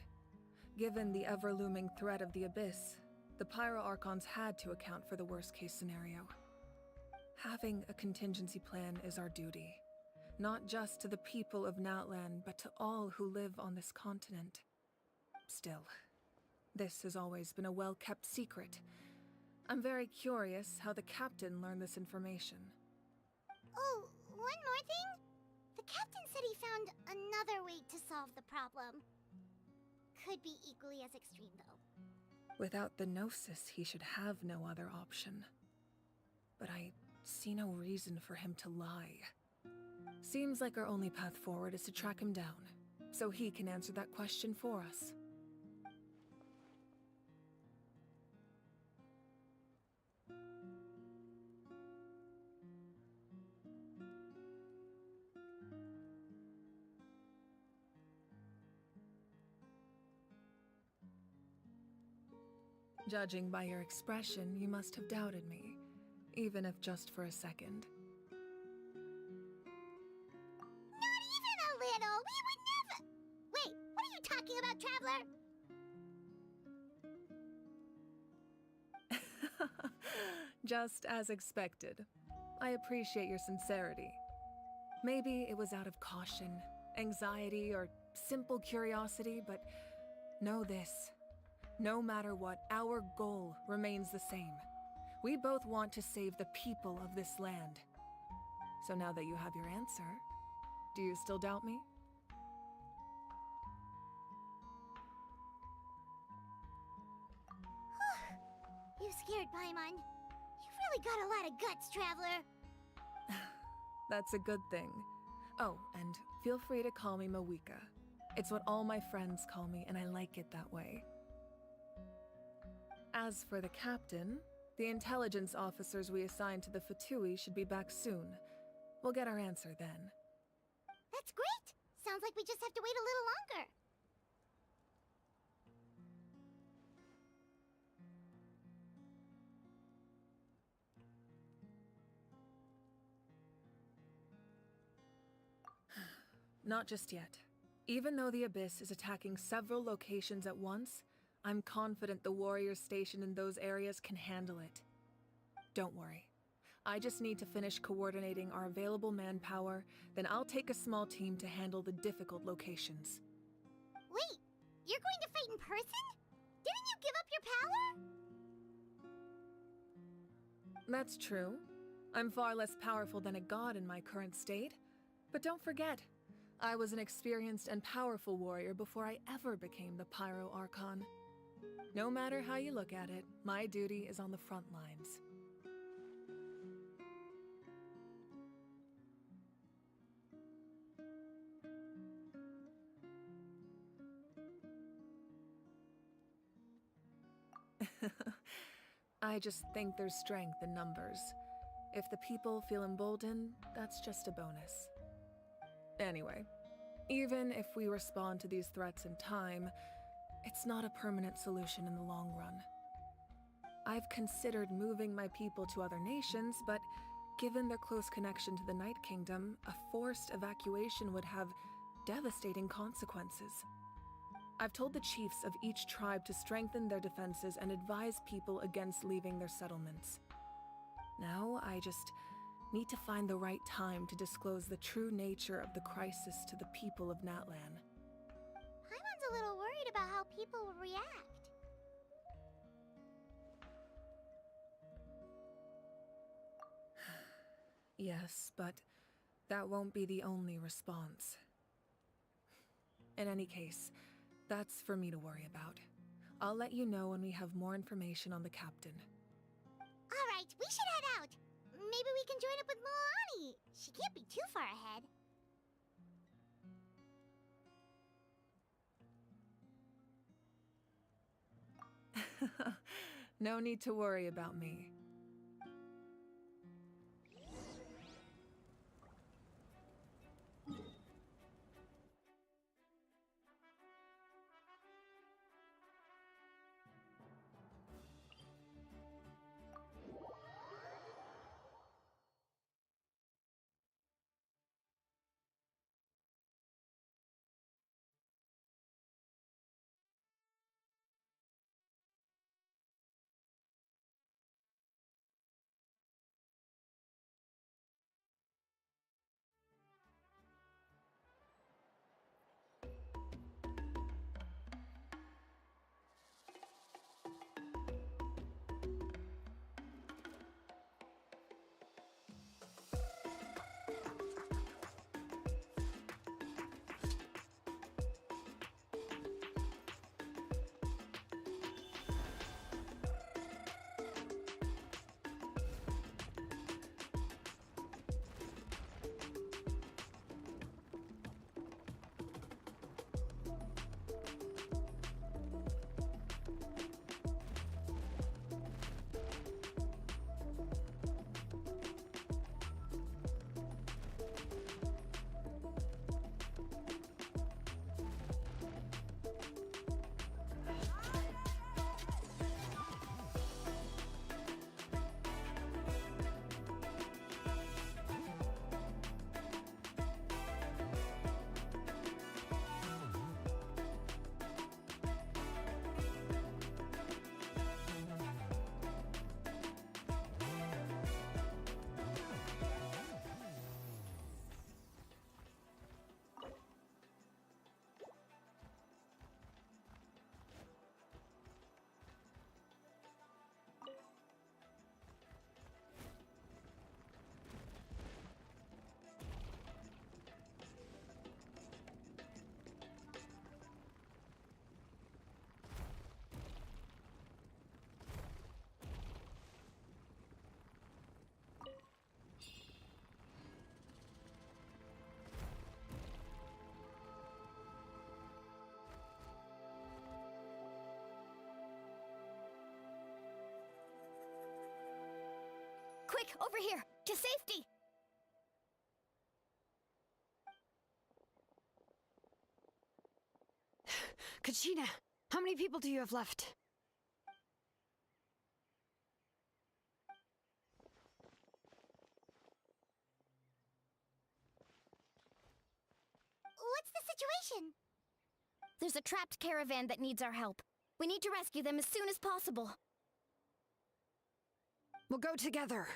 Given the ever-looming threat of the Abyss, the Pyro Archons had to account for the worst-case scenario. Having a contingency plan is our duty, not just to the people of Natlan, but to all who live on this continent. Still, this has always been a well-kept secret. I'm very curious how the captain learned this information. Oh, one more thing? The captain said he found another way to solve the problem. Could be equally as extreme, though. Without the Gnosis, he should have no other option. But I see no reason for him to lie. Seems like our only path forward is to track him down, so he can answer that question for us. Judging by your expression, you must have doubted me, even if just for a second. Not even a little! We would never... Wait, what are you talking about, Traveler? Just as expected. I appreciate your sincerity. Maybe it was out of caution, anxiety, or simple curiosity, but know this. No matter what, our goal remains the same. We both want to save the people of this land. So now that you have your answer, do you still doubt me? You scared Paimon. You've really got a lot of guts, Traveler. That's a good thing. Oh, and feel free to call me Mawika. It's what all my friends call me, and I like it that way. As for the captain, the intelligence officers we assigned to the Fatui should be back soon. We'll get our answer then. That's great! Sounds like we just have to wait a little longer. Not just yet. Even though the Abyss is attacking several locations at once, I'm confident the warriors stationed in those areas can handle it. Don't worry. I just need to finish coordinating our available manpower, then I'll take a small team to handle the difficult locations. Wait, you're going to fight in person? Didn't you give up your power? That's true. I'm far less powerful than a god in my current state. But don't forget, I was an experienced and powerful warrior before I ever became the Pyro Archon. No matter how you look at it, my duty is on the front lines. I just think there's strength in numbers. If the people feel emboldened, that's just a bonus. Anyway, even if we respond to these threats in time, it's not a permanent solution in the long run. I've considered moving my people to other nations, but given their close connection to the Night Kingdom, a forced evacuation would have devastating consequences. I've told the chiefs of each tribe to strengthen their defenses and advise people against leaving their settlements. Now, I just need to find the right time to disclose the true nature of the crisis to the people of Natlan. Paimon's a little worried about how people will react. Yes, but that won't be the only response. In any case, that's for me to worry about. I'll let you know when we have more information on the captain. Alright, we should head out. Maybe we can join up with Moani. She can't be too far ahead. No need to worry about me. Quick, over here! To safety! Kachina, how many people do you have left? situation? There's a trapped caravan that needs our help. We need to rescue them as soon as possible. We'll go together.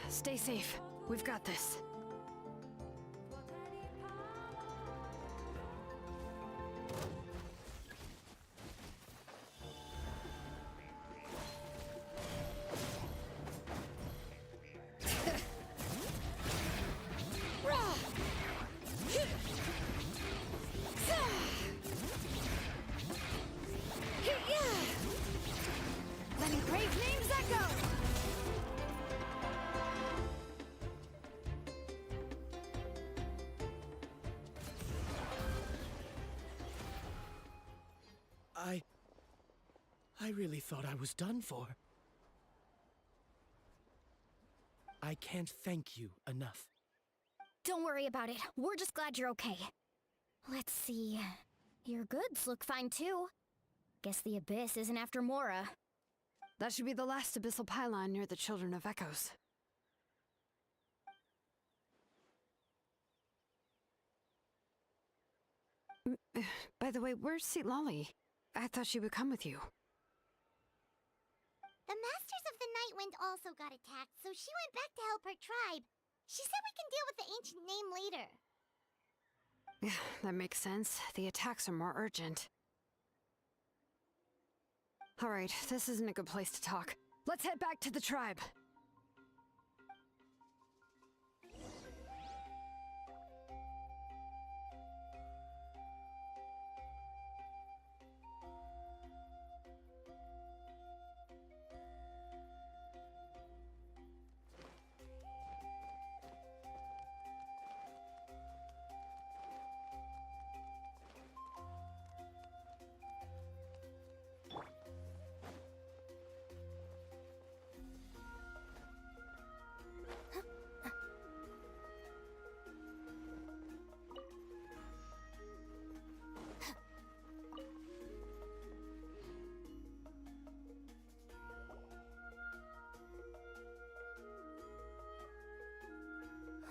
Stay safe. We've got this. Letting brave names echo! I really thought I was done for. I can't thank you enough. Don't worry about it. We're just glad you're okay. Let's see. Your goods look fine too. Guess the Abyss isn't after Mora. That should be the last abyssal pylon near the Children of Echoes. By the way, where's Lolly? I thought she would come with you. The Masters of the Nightwind also got attacked, so she went back to help her tribe. She said we can deal with the ancient name later. Yeah, that makes sense. The attacks are more urgent. Alright, this isn't a good place to talk. Let's head back to the tribe.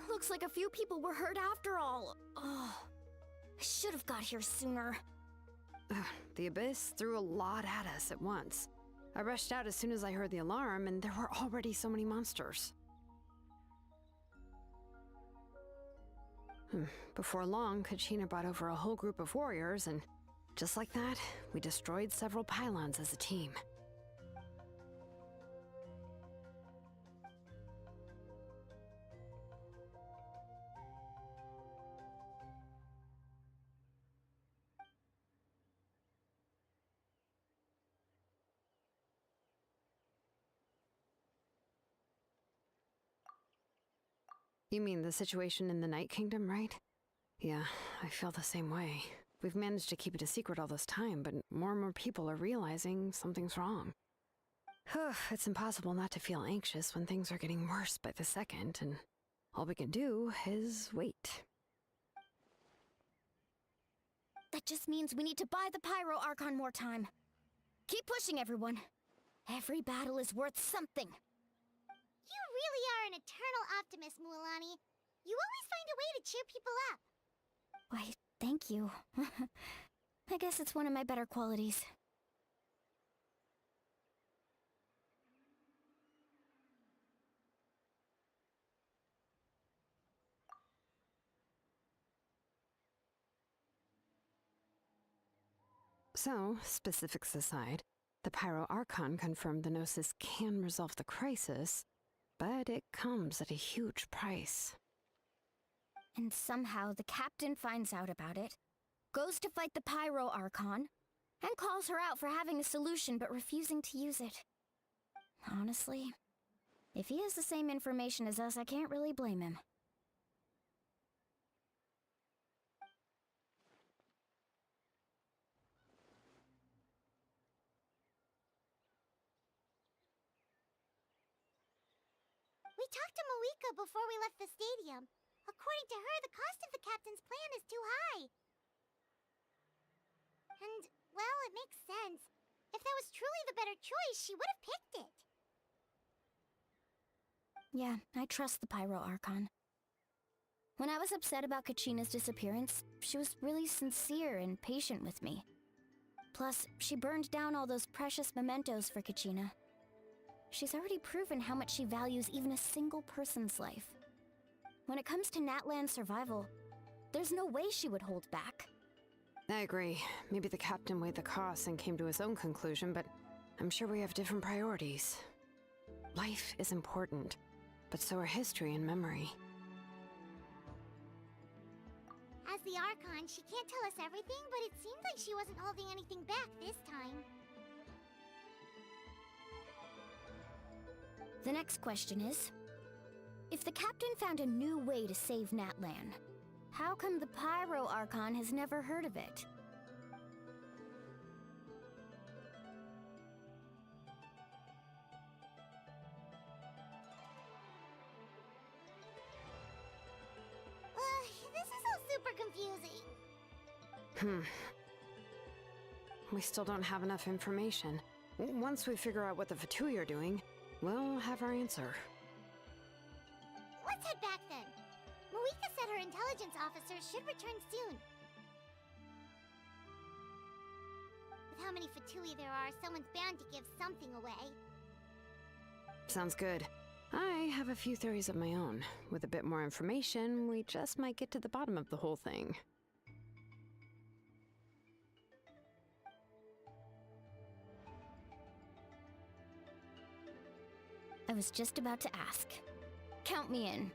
Looks like a few people were hurt after all. Oh, I should have got here sooner. The Abyss threw a lot at us at once. I rushed out as soon as I heard the alarm, and there were already so many monsters. Before long, Kachina brought over a whole group of warriors, and just like that, we destroyed several pylons as a team. You mean the situation in the Night Kingdom, right? Yeah, I feel the same way. We've managed to keep it a secret all this time, but more and more people are realizing something's wrong. It's impossible not to feel anxious when things are getting worse by the second, and all we can do is wait. That just means we need to buy the Pyro Archon more time. Keep pushing, everyone. Every battle is worth something. You really are an eternal optimist, Mualani. You always find a way to cheer people up. Why, thank you. I guess it's one of my better qualities. So, specifics aside, the Pyro Archon confirmed the Gnosis can resolve the crisis, but it comes at a huge price. And somehow the captain finds out about it, goes to fight the Pyro Archon, and calls her out for having a solution but refusing to use it. Honestly, if he has the same information as us, I can't really blame him. We talked to Moika before we left the stadium. According to her, the cost of the captain's plan is too high. And, well, it makes sense. If that was truly the better choice, she would have picked it. Yeah, I trust the Pyro Archon. When I was upset about Kachina's disappearance, she was really sincere and patient with me. Plus, she burned down all those precious mementos for Kachina. She's already proven how much she values even a single person's life. When it comes to Natlan's survival, there's no way she would hold back. I agree. Maybe the captain weighed the costs and came to his own conclusion, but I'm sure we have different priorities. Life is important, but so are history and memory. As the Archon, she can't tell us everything, but it seemed like she wasn't holding anything back this time. The next question is, if the captain found a new way to save Natlan, how come the Pyro Archon has never heard of it? This is all super confusing. We still don't have enough information. Once we figure out what the Fatui are doing, we'll have our answer. Let's head back then. Moika said her intelligence officers should return soon. With how many Fatui there are, someone's bound to give something away. Sounds good. I have a few theories of my own. With a bit more information, we just might get to the bottom of the whole thing. I was just about to ask. Count me in.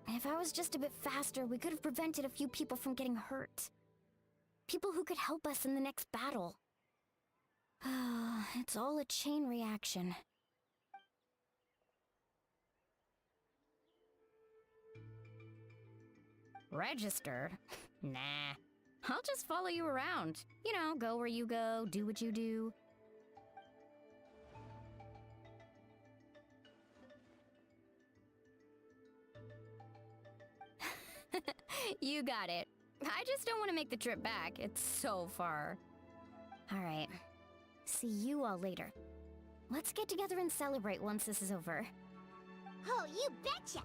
If I was just a bit faster, we could have prevented a few people from getting hurt. People who could help us in the next battle. It's all a chain reaction. Register? Nah. I'll just follow you around. You know, go where you go, do what you do. You got it. I just don't want to make the trip back. It's so far. All right. See you all later. Let's get together and celebrate once this is over. Oh, you betcha!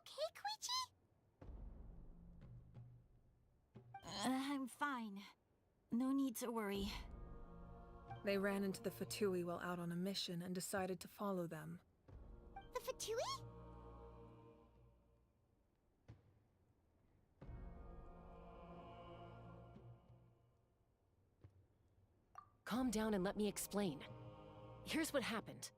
okay, Koichi? I'm fine. No need to worry. They ran into the Fatui while out on a mission and decided to follow them. The Fatui? Calm down and let me explain. Here's what happened.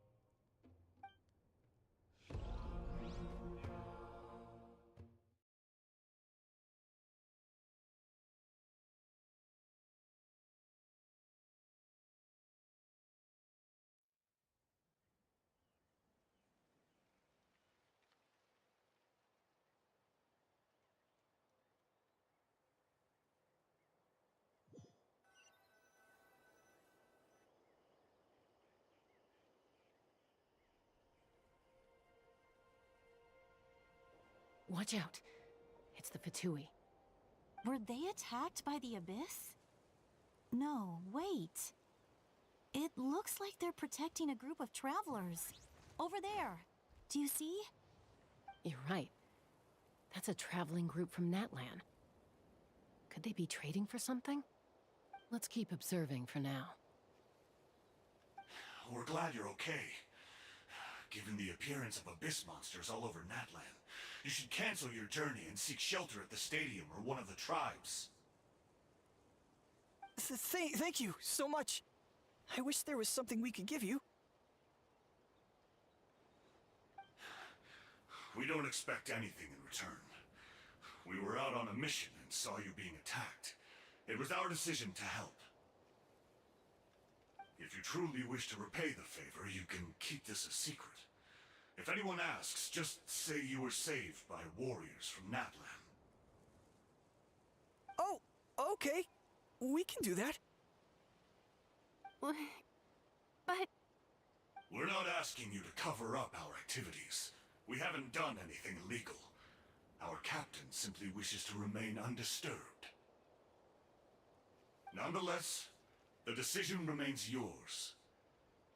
Watch out. It's the Fatui. Were they attacked by the Abyss? No, wait. It looks like they're protecting a group of travelers. Over there. Do you see? You're right. That's a traveling group from Natlan. Could they be trading for something? Let's keep observing for now. We're glad you're okay. Given the appearance of abyss monsters all over Natlan, you should cancel your journey and seek shelter at the stadium or one of the tribes. Thank you so much. I wish there was something we could give you. We don't expect anything in return. We were out on a mission and saw you being attacked. It was our decision to help. If you truly wish to repay the favor, you can keep this a secret. If anyone asks, just say you were saved by warriors from Natlan. Oh, okay. We can do that. But... We're not asking you to cover up our activities. We haven't done anything illegal. Our captain simply wishes to remain undisturbed. Nonetheless, the decision remains yours.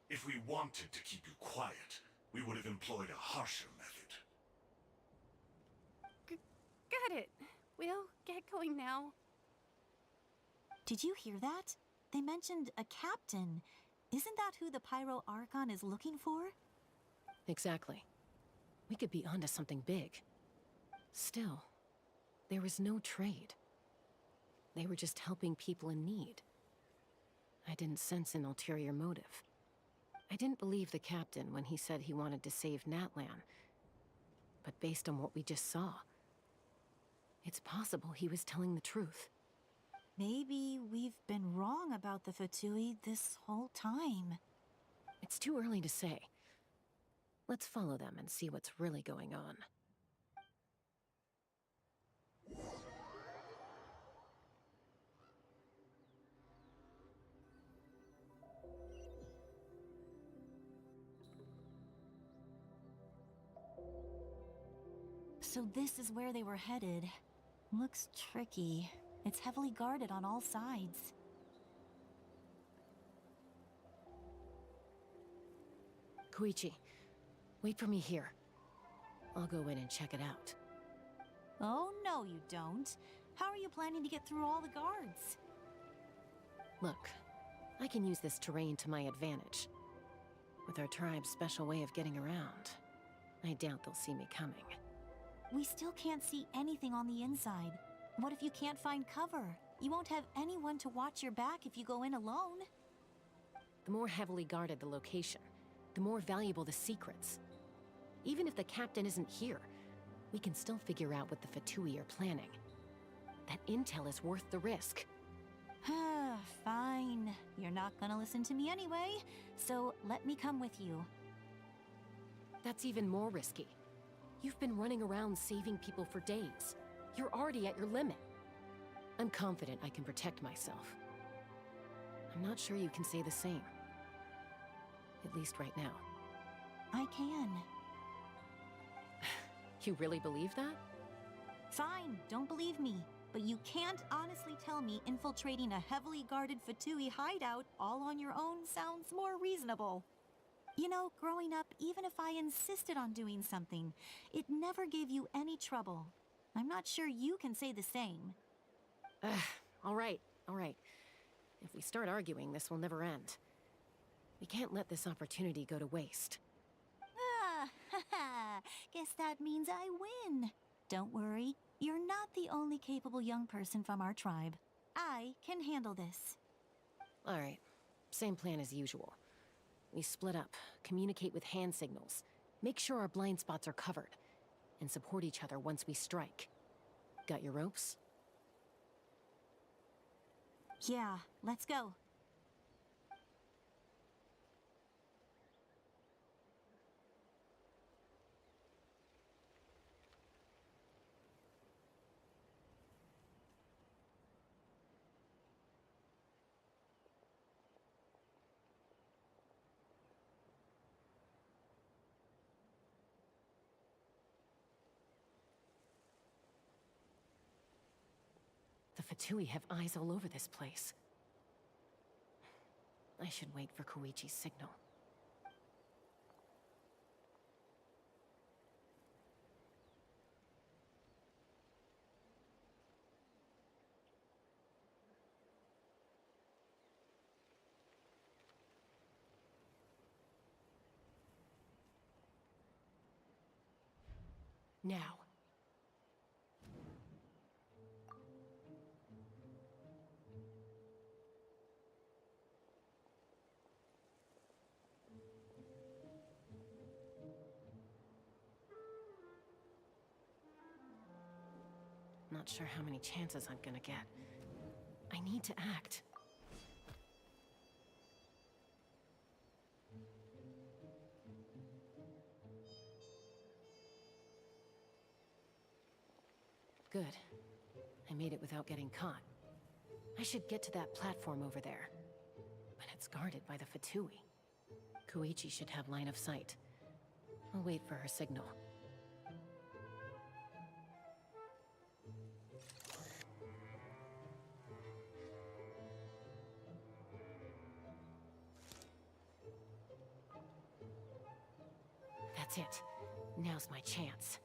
If we wanted to keep you quiet, we would have employed a harsher method. Got it. We'll get going now. Did you hear that? They mentioned a captain. Isn't that who the Pyro Archon is looking for? Exactly. We could be onto something big. Still, there was no trade. They were just helping people in need. I didn't sense an ulterior motive. I didn't believe the captain when he said he wanted to save Natlan. But based on what we just saw, it's possible he was telling the truth. Maybe we've been wrong about the Fatui this whole time. It's too early to say. Let's follow them and see what's really going on. So this is where they were headed. Looks tricky. It's heavily guarded on all sides. Koichi, wait for me here. I'll go in and check it out. Oh, no you don't. How are you planning to get through all the guards? Look, I can use this terrain to my advantage. With our tribe's special way of getting around, I doubt they'll see me coming. We still can't see anything on the inside. What if you can't find cover? You won't have anyone to watch your back if you go in alone. The more heavily guarded the location, the more valuable the secrets. Even if the captain isn't here, we can still figure out what the Fatui are planning. That intel is worth the risk. Fine. You're not gonna listen to me anyway, so let me come with you. That's even more risky. You've been running around saving people for days. You're already at your limit. I'm confident I can protect myself. I'm not sure you can say the same. At least right now. I can. You really believe that? Fine, don't believe me. But you can't honestly tell me infiltrating a heavily guarded Fatui hideout all on your own sounds more reasonable. You know, growing up, even if I insisted on doing something, it never gave you any trouble. I'm not sure you can say the same. All right. If we start arguing, this will never end. We can't let this opportunity go to waste. Ah, haha. Guess that means I win. Don't worry, you're not the only capable young person from our tribe. I can handle this. All right. Same plan as usual. We split up, communicate with hand signals, make sure our blind spots are covered, and support each other once we strike. Got your ropes? Yeah, let's go. The Fatui have eyes all over this place. I should wait for Koichi's signal. Now. Not sure how many chances I'm gonna get. I need to act. Good. I made it without getting caught. I should get to that platform over there. But it's guarded by the Fatui. Koichi should have line of sight. I'll wait for her signal. That's it. Now's my chance.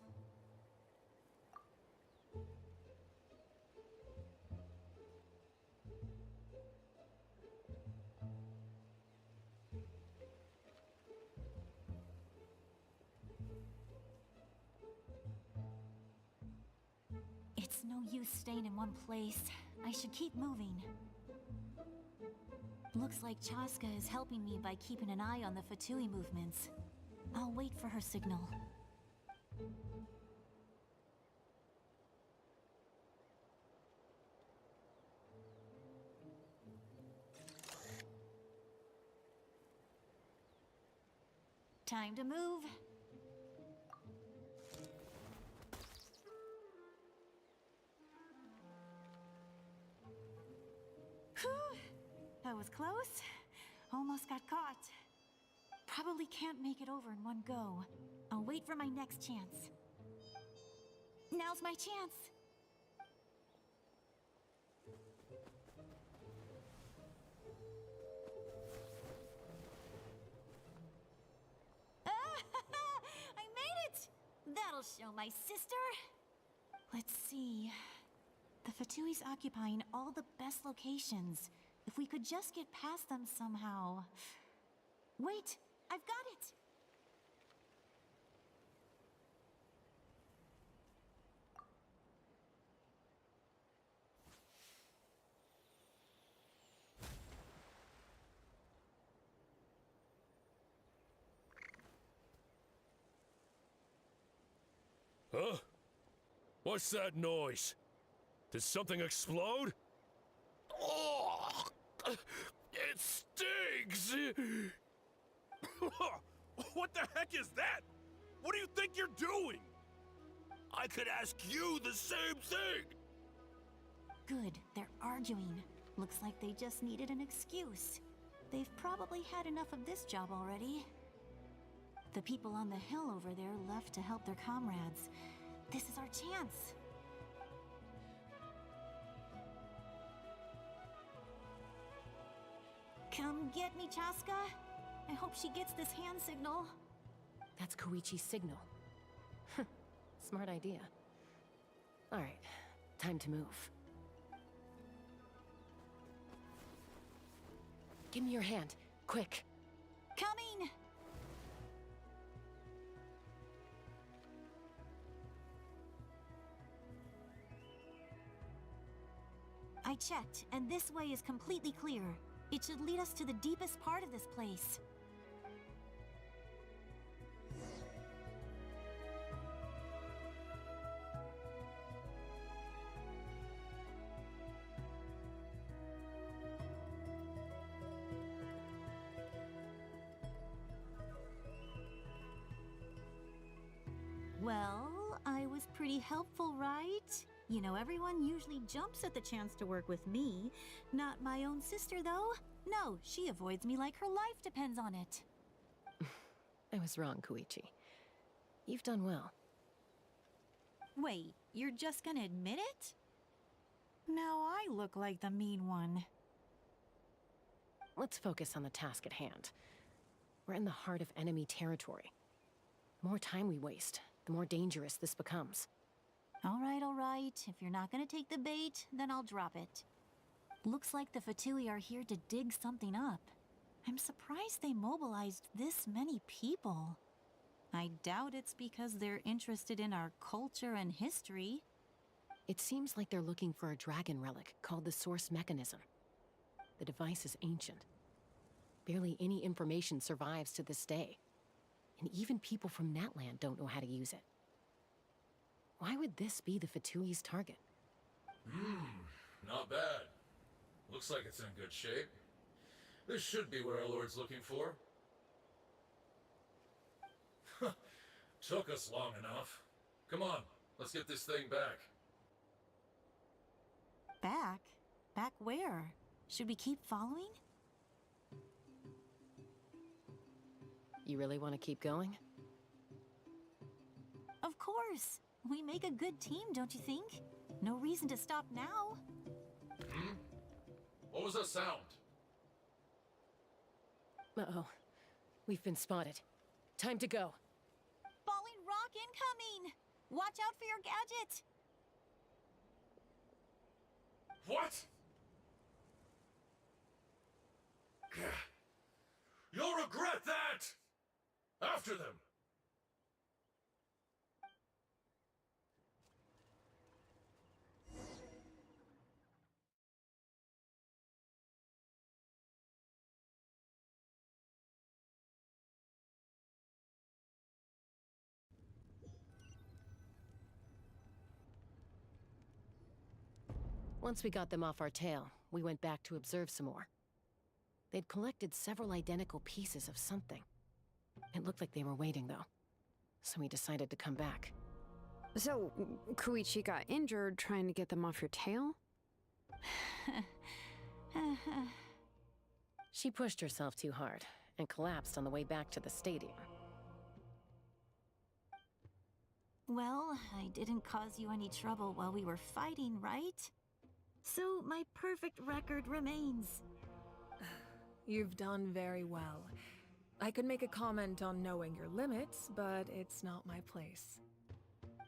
It's no use staying in one place. I should keep moving. Looks like Chaska is helping me by keeping an eye on the Fatui movements. I'll wait for her signal. Time to move. Whew. That was close. Almost got caught. Probably can't make it over in one go. I'll wait for my next chance. Now's my chance. I made it! That'll show my sister. Let's see. The Fatui's occupying all the best locations. If we could just get past them somehow. Wait, I've got it! Huh? What's that noise? Did something explode? Oh, it stinks! What the heck is that? What do you think you're doing? I could ask you the same thing! Good, they're arguing. Looks like they just needed an excuse. They've probably had enough of this job already. The people on the hill over there left to help their comrades. This is our chance. Come get me, Chaska. I hope she gets this hand signal. That's Koichi's signal. Smart idea. All right, time to move. Give me your hand, quick. Coming! I checked, and this way is completely clear. It should lead us to the deepest part of this place. Well, I was pretty helpful, right? You know, everyone usually jumps at the chance to work with me. Not my own sister, though. No, she avoids me like her life depends on it. I was wrong, Koichi. You've done well. Wait, you're just gonna admit it? Now I look like the mean one. Let's focus on the task at hand. We're in the heart of enemy territory. The more time we waste, the more dangerous this becomes. All right. If you're not gonna take the bait, then I'll drop it. Looks like the Fatui are here to dig something up. I'm surprised they mobilized this many people. I doubt it's because they're interested in our culture and history. It seems like they're looking for a dragon relic called the Source Mechanism. The device is ancient. Barely any information survives to this day. And even people from Natlan don't know how to use it. Why would this be the Fatui's target? Not bad. Looks like it's in good shape. This should be what our Lord's looking for. Took us long enough. Come on, let's get this thing back. Back? Back where? Should we keep following? You really want to keep going? Of course! We make a good team, don't you think? No reason to stop now. What was that sound? Uh-oh. We've been spotted. Time to go. Falling rock incoming! Watch out for your gadget! What? You'll regret that! After them! Once we got them off our tail, we went back to observe some more. They'd collected several identical pieces of something. It looked like they were waiting, though. So we decided to come back. So, Koichi got injured trying to get them off your tail? She pushed herself too hard and collapsed on the way back to the stadium. Well, I didn't cause you any trouble while we were fighting, right? So my perfect record remains. You've done very well. I could make a comment on knowing your limits, but it's not my place.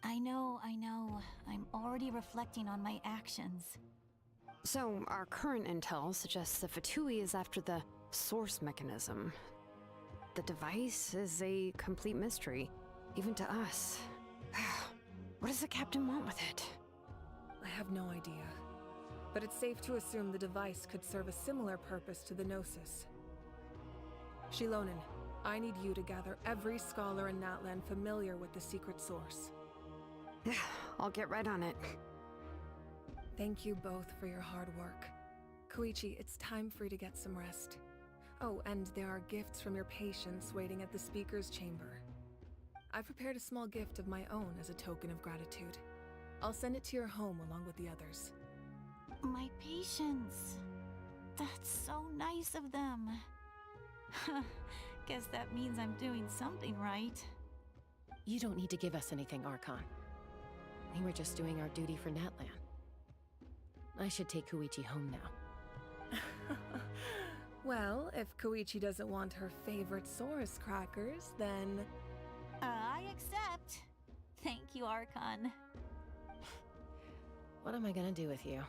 I know. I'm already reflecting on my actions. So, our current intel suggests the Fatui is after the Source Mechanism. The device is a complete mystery, even to us. What does the captain want with it? I have no idea. But it's safe to assume the device could serve a similar purpose to the Gnosis. Shilonen, I need you to gather every scholar in Natlan familiar with the secret source. I'll get right on it. Thank you both for your hard work. Koichi, it's time for you to get some rest. Oh, and there are gifts from your patients waiting at the speaker's chamber. I prepared a small gift of my own as a token of gratitude. I'll send it to your home along with the others. My patience. That's so nice of them. Guess that means I'm doing something right. You don't need to give us anything, Archon. We were just doing our duty for Natlan. I should take Koichi home now. Well, if Koichi doesn't want her favorite Saurus crackers, then... I accept. Thank you, Archon. What am I gonna do with you?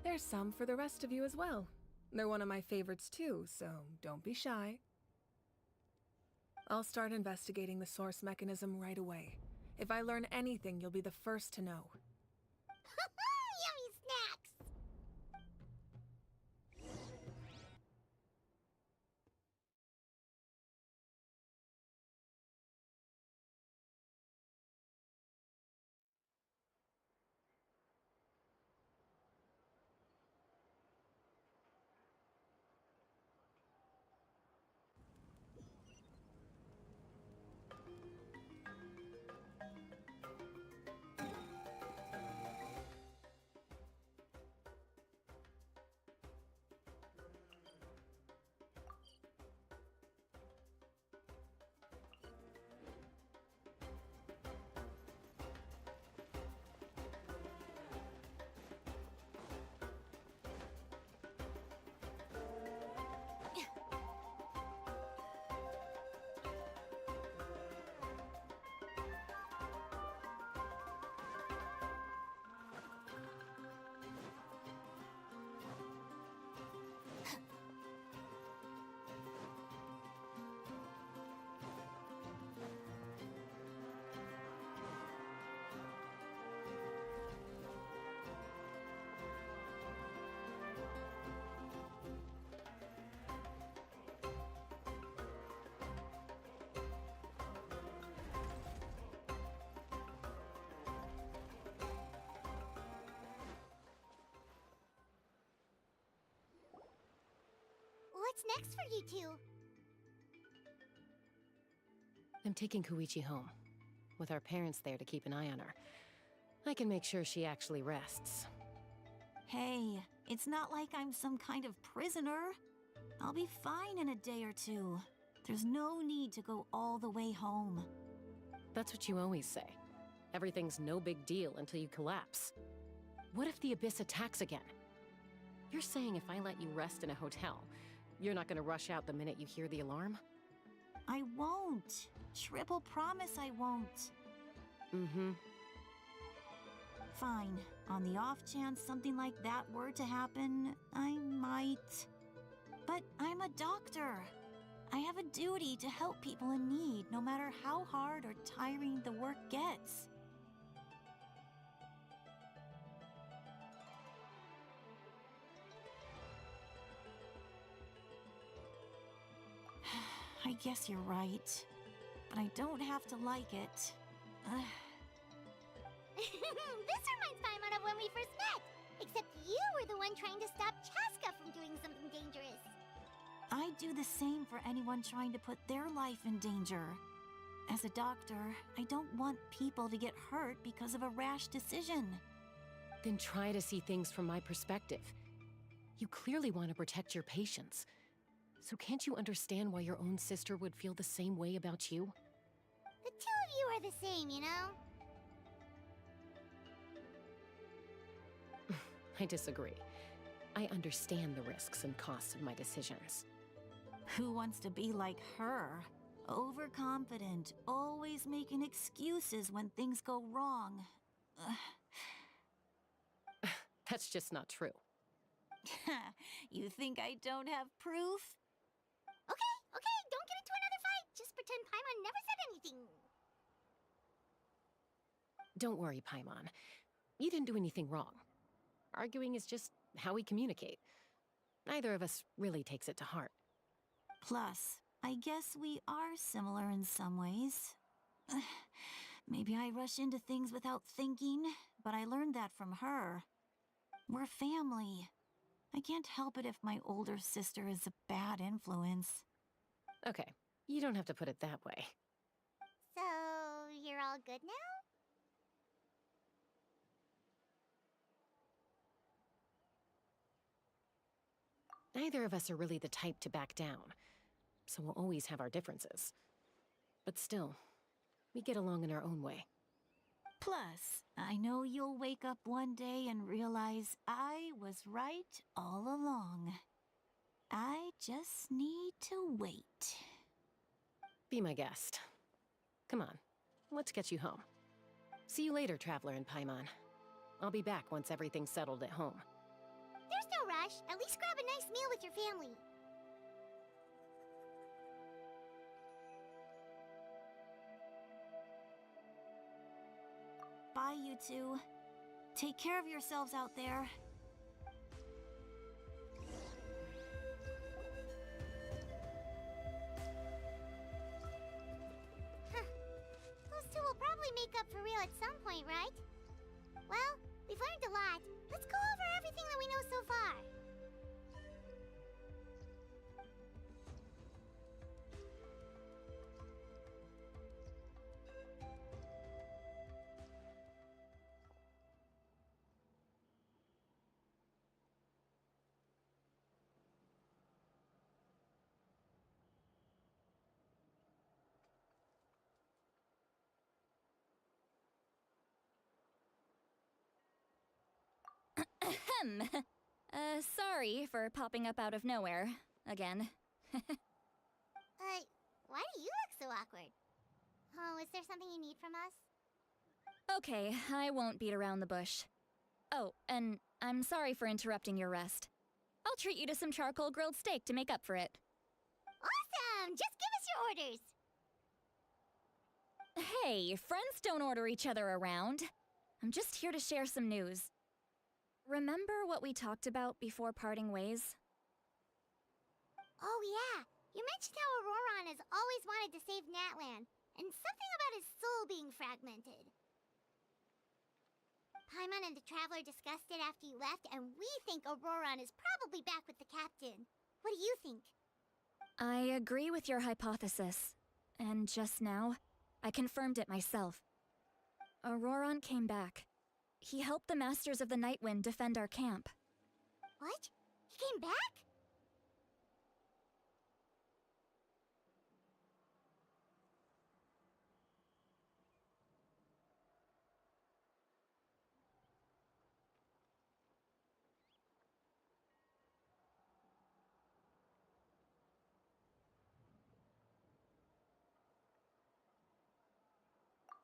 There's some for the rest of you as well. They're one of my favorites too, so don't be shy. I'll start investigating the source mechanism right away. If I learn anything, you'll be the first to know. Yummy snacks! What's next for you two? I'm taking Koichi home, with our parents there to keep an eye on her. I can make sure she actually rests. Hey, it's not like I'm some kind of prisoner. I'll be fine in a day or two. There's no need to go all the way home. That's what you always say. Everything's no big deal until you collapse. What if the Abyss attacks again? You're saying if I let you rest in a hotel, you're not gonna rush out the minute you hear the alarm? I won't. Triple promise I won't. Mm-hmm. Fine. On the off chance something like that were to happen, I might. But I'm a doctor. I have a duty to help people in need, no matter how hard or tiring the work gets. I guess you're right. But I don't have to like it. This reminds Paimon of when we first met! Except you were the one trying to stop Chaska from doing something dangerous. I'd do the same for anyone trying to put their life in danger. As a doctor, I don't want people to get hurt because of a rash decision. Then try to see things from my perspective. You clearly want to protect your patients. So can't you understand why your own sister would feel the same way about you? The two of you are the same, you know? I disagree. I understand the risks and costs of my decisions. Who wants to be like her? Overconfident, always making excuses when things go wrong. That's just not true. You think I don't have proof? Okay, don't get into another fight. Just pretend Paimon never said anything. Don't worry, Paimon. You didn't do anything wrong. Arguing is just how we communicate. Neither of us really takes it to heart. Plus, I guess we are similar in some ways. Maybe I rush into things without thinking, but I learned that from her. We're family. I can't help it if my older sister is a bad influence. Okay, you don't have to put it that way. So, you're all good now? Neither of us are really the type to back down, so we'll always have our differences. But still, we get along in our own way. Plus, I know you'll wake up one day and realize I was right all along. I just need to wait. Be my guest. Come on, let's get you home. See you later, Traveler in Paimon. I'll be back once everything's settled at home. There's no rush. At least grab a nice meal with your family. Bye, you two. Take care of yourselves out there. Those two will probably make up for real at some point, right? Well, we've learned a lot. Let's go over everything that we know so far. Ahem. Sorry for popping up out of nowhere. Again. Why do you look so awkward? Oh, is there something you need from us? Okay, I won't beat around the bush. Oh, and I'm sorry for interrupting your rest. I'll treat you to some charcoal grilled steak to make up for it. Awesome! Just give us your orders! Hey, friends don't order each other around. I'm just here to share some news. Remember what we talked about before parting ways? Oh yeah, you mentioned how Auroron has always wanted to save Natlan, and something about his soul being fragmented. Paimon and the Traveler discussed it after you left, and we think Auroron is probably back with the captain. What do you think? I agree with your hypothesis. And just now, I confirmed it myself. Auroron came back. He helped the Masters of the Nightwind defend our camp. What? He came back?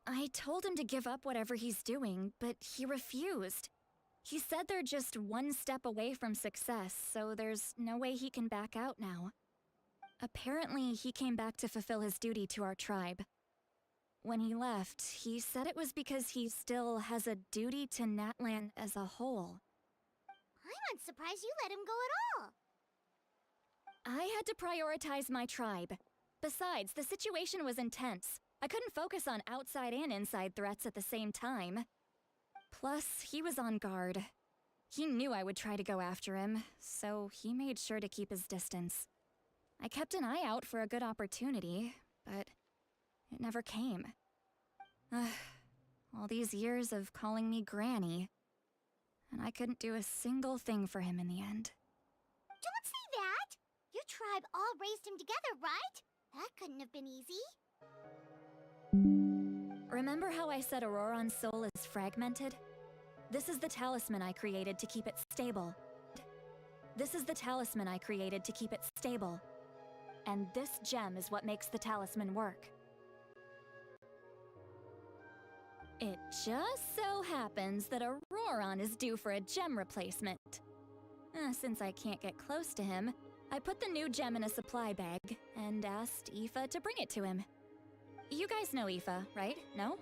I told him to give up whatever he's doing, but he refused. He said they're just one step away from success, so there's no way he can back out now. Apparently, he came back to fulfill his duty to our tribe. When he left, he said it was because he still has a duty to Natlan as a whole. I'm surprised you let him go at all. I had to prioritize my tribe. Besides, the situation was intense. I couldn't focus on outside and inside threats at the same time. Plus, he was on guard. He knew I would try to go after him, so he made sure to keep his distance. I kept an eye out for a good opportunity, but it never came. All these years of calling me Granny, and I couldn't do a single thing for him in the end. Don't say that! Your tribe all raised him together, right? That couldn't have been easy. Remember how I said Auroron's soul is fragmented? This is the talisman I created to keep it stable. This is the talisman I created to keep it stable. And this gem is what makes the talisman work. It just so happens that Auroron is due for a gem replacement. Since I can't get close to him, I put the new gem in a supply bag and asked Aoife to bring it to him. You guys know Aoife, right? No?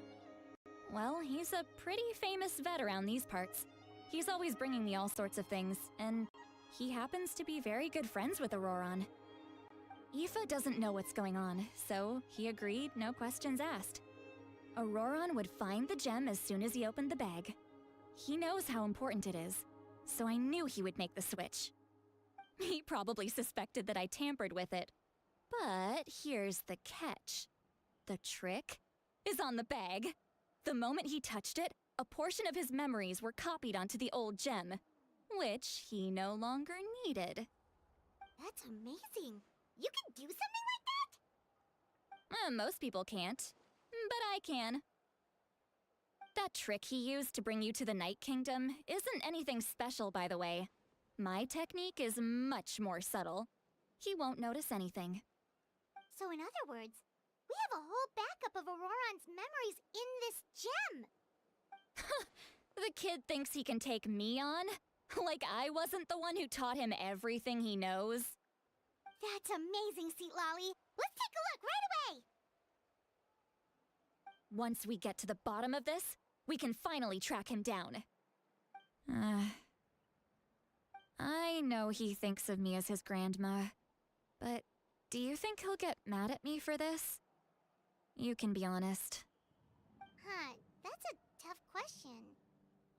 Well, he's a pretty famous vet around these parts. He's always bringing me all sorts of things, and he happens to be very good friends with Auroron. Aoife doesn't know what's going on, so he agreed, no questions asked. Auroron would find the gem as soon as he opened the bag. He knows how important it is, so I knew he would make the switch. He probably suspected that I tampered with it. But here's the catch. The trick is on the bag. The moment he touched it, a portion of his memories were copied onto the old gem, which he no longer needed. That's amazing. You can do something like that? Most people can't, but I can. That trick he used to bring you to the Night Kingdom isn't anything special, by the way. My technique is much more subtle. he won't notice anything. So in other words, we have a whole backup of Auroran's memories in this gem! The kid thinks he can take me on? Like I wasn't the one who taught him everything he knows? That's amazing, Seat Lolly! Let's take a look right away! Once we get to the bottom of this, we can finally track him down. I know he thinks of me as his grandma, but do you think he'll get mad at me for this? You can be honest. Huh, that's a tough question.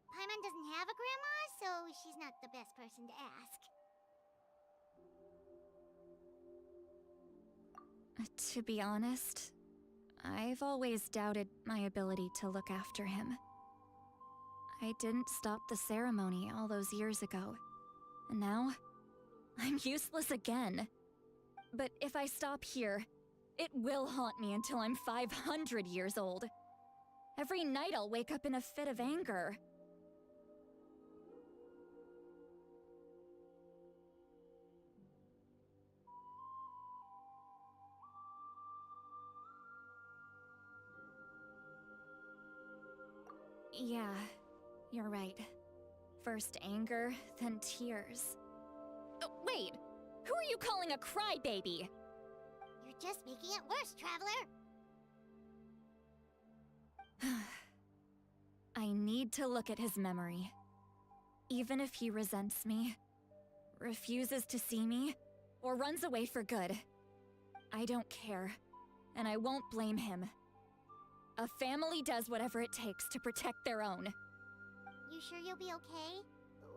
Paimon doesn't have a grandma, so she's not the best person to ask. To be honest, I've always doubted my ability to look after him. I didn't stop the ceremony all those years ago, and now I'm useless again. But if I stop here, it will haunt me until I'm 500 years old. Every night I'll wake up in a fit of anger. Yeah, you're right. First anger, then tears. Oh, wait! Who are you calling a crybaby? You're just making it worse, Traveler! I need to look at his memory. Even if he resents me, refuses to see me, or runs away for good, I don't care, and I won't blame him. A family does whatever it takes to protect their own. You sure you'll be okay?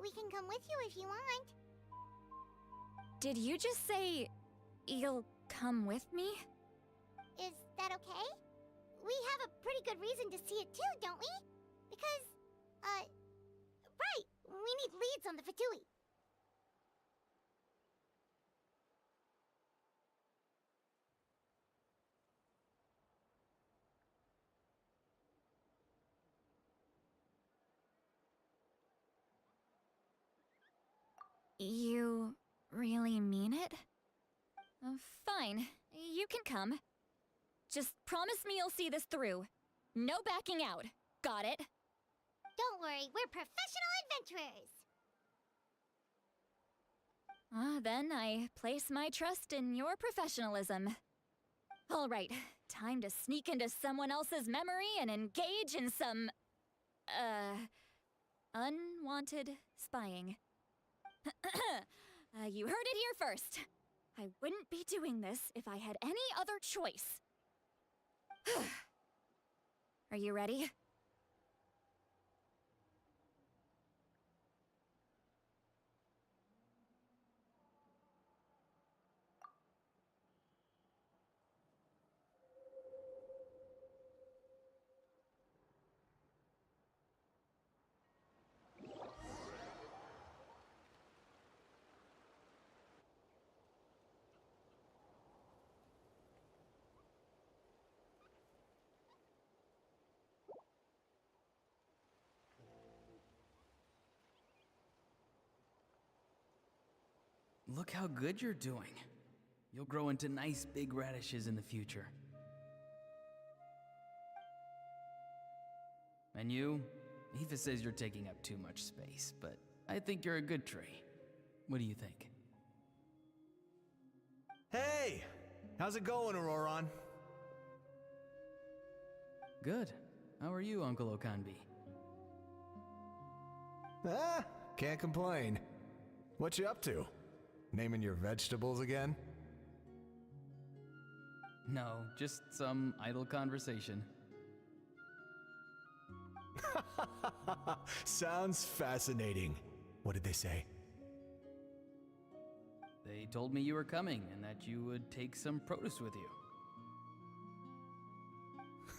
We can come with you if you want. Did you just say you'll come with me? Is that okay? We have a pretty good reason to see it too, don't we? Because, right, we need leads on the Fatui. You really mean it? Fine, you can come. Just promise me you'll see this through. No backing out. Got it? Don't worry, we're professional adventurers! Then I place my trust in your professionalism. All right, time to sneak into someone else's memory and engage in some, unwanted spying. You heard it here first. I wouldn't be doing this if I had any other choice. Are you ready? Look how good you're doing. You'll grow into nice big radishes in the future. And you? Aoife says you're taking up too much space, but I think you're a good tree. What do you think? Hey! How's it going, Auroran? Good. How are you, Uncle Okanbi? Can't complain. What you up to? Naming your vegetables again? No, just some idle conversation. Sounds fascinating. What did they say? They told me you were coming and that you would take some produce with you.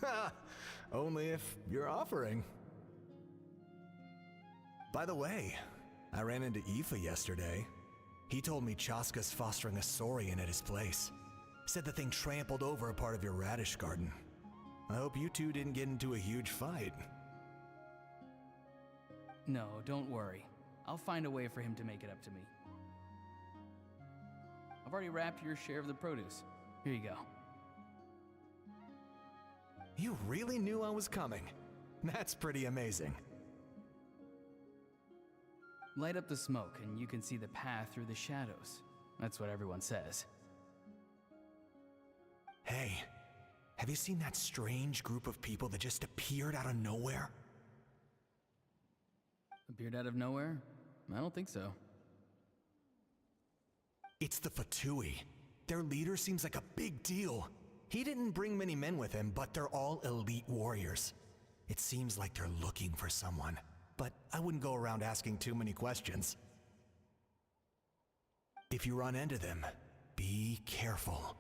Ha! Only if you're offering. By the way, I ran into Aoife yesterday. He told me Chaska's fostering a saurian at his place. Said the thing trampled over a part of your radish garden. I hope you two didn't get into a huge fight. No, don't worry. I'll find a way for him to make it up to me. I've already wrapped your share of the produce. Here you go. You really knew I was coming. That's pretty amazing. Light up the smoke and you can see the path through the shadows. That's what everyone says. Hey, have you seen that strange group of people that just appeared out of nowhere? Appeared out of nowhere? I don't think so. It's the Fatui. Their leader seems like a big deal. He didn't bring many men with him, but they're all elite warriors. It seems like they're looking for someone, but I wouldn't go around asking too many questions. If you run into them, be careful.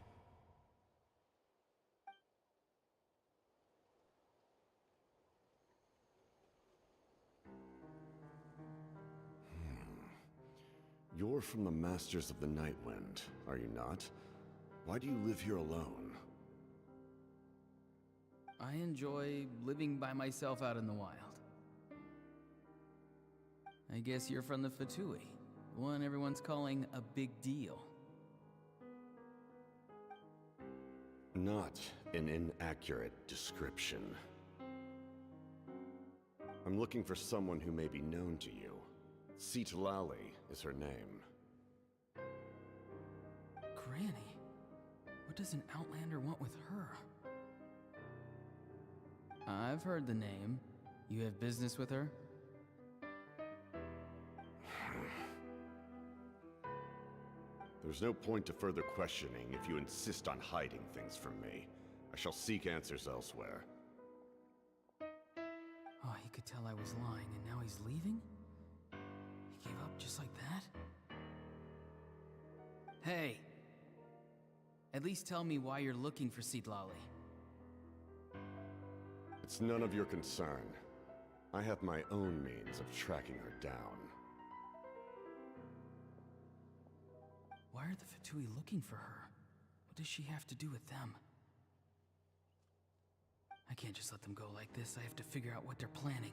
You're from the Masters of the Night Wind, are you not? Why do you live here alone? I enjoy living by myself out in the wild. I guess you're from the Fatui, the one everyone's calling a big deal. Not an inaccurate description. I'm looking for someone who may be known to you. Citlali is her name. Granny? What does an Outlander want with her? I've heard the name. You have business with her? There's no point to further questioning if you insist on hiding things from me. I shall seek answers elsewhere. Oh, he could tell I was lying, and now he's leaving? He gave up just like that? Hey! At least tell me why you're looking for Citlali. It's none of your concern. I have my own means of tracking her down. Why are the Fatui looking for her? What does she have to do with them? I can't just let them go like this. I have to figure out what they're planning.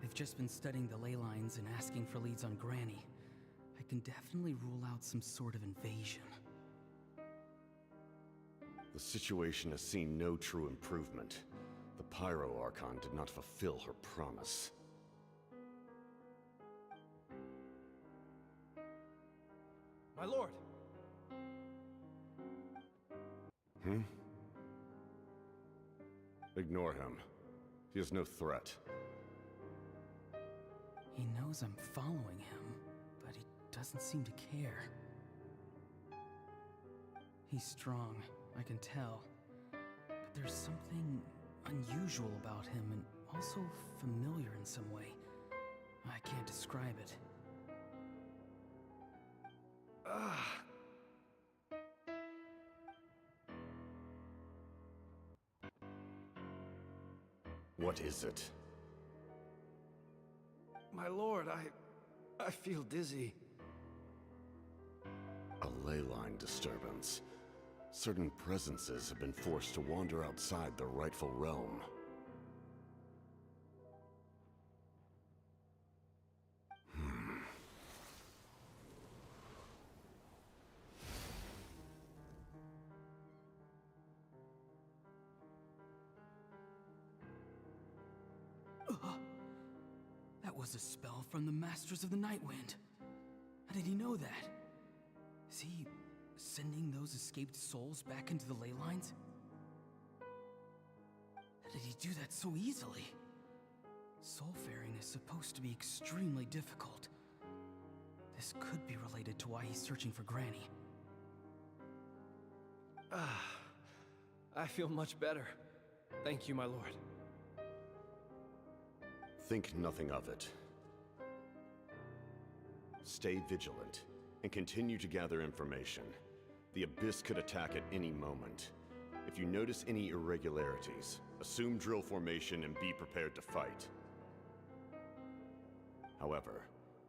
They've just been studying the ley lines and asking for leads on Granny. I can definitely rule out some sort of invasion. The situation has seen no true improvement. The Pyro Archon did not fulfill her promise. My lord! Ignore him. He is no threat. He knows I'm following him, but he doesn't seem to care. He's strong, I can tell. But there's something unusual about him and also familiar in some way. I can't describe it. What is it? My lord, I feel dizzy. A ley line disturbance. Certain presences have been forced to wander outside their rightful realm. That was a spell from the Masters of the Night Wind. How did he know that? Is he sending those escaped souls back into the ley lines? How did he do that so easily? Soulfaring is supposed to be extremely difficult. This could be related to why he's searching for Granny. I feel much better. Thank you, my lord. Think nothing of it. Stay vigilant and continue to gather information. The Abyss could attack at any moment. If you notice any irregularities, assume drill formation and be prepared to fight. However,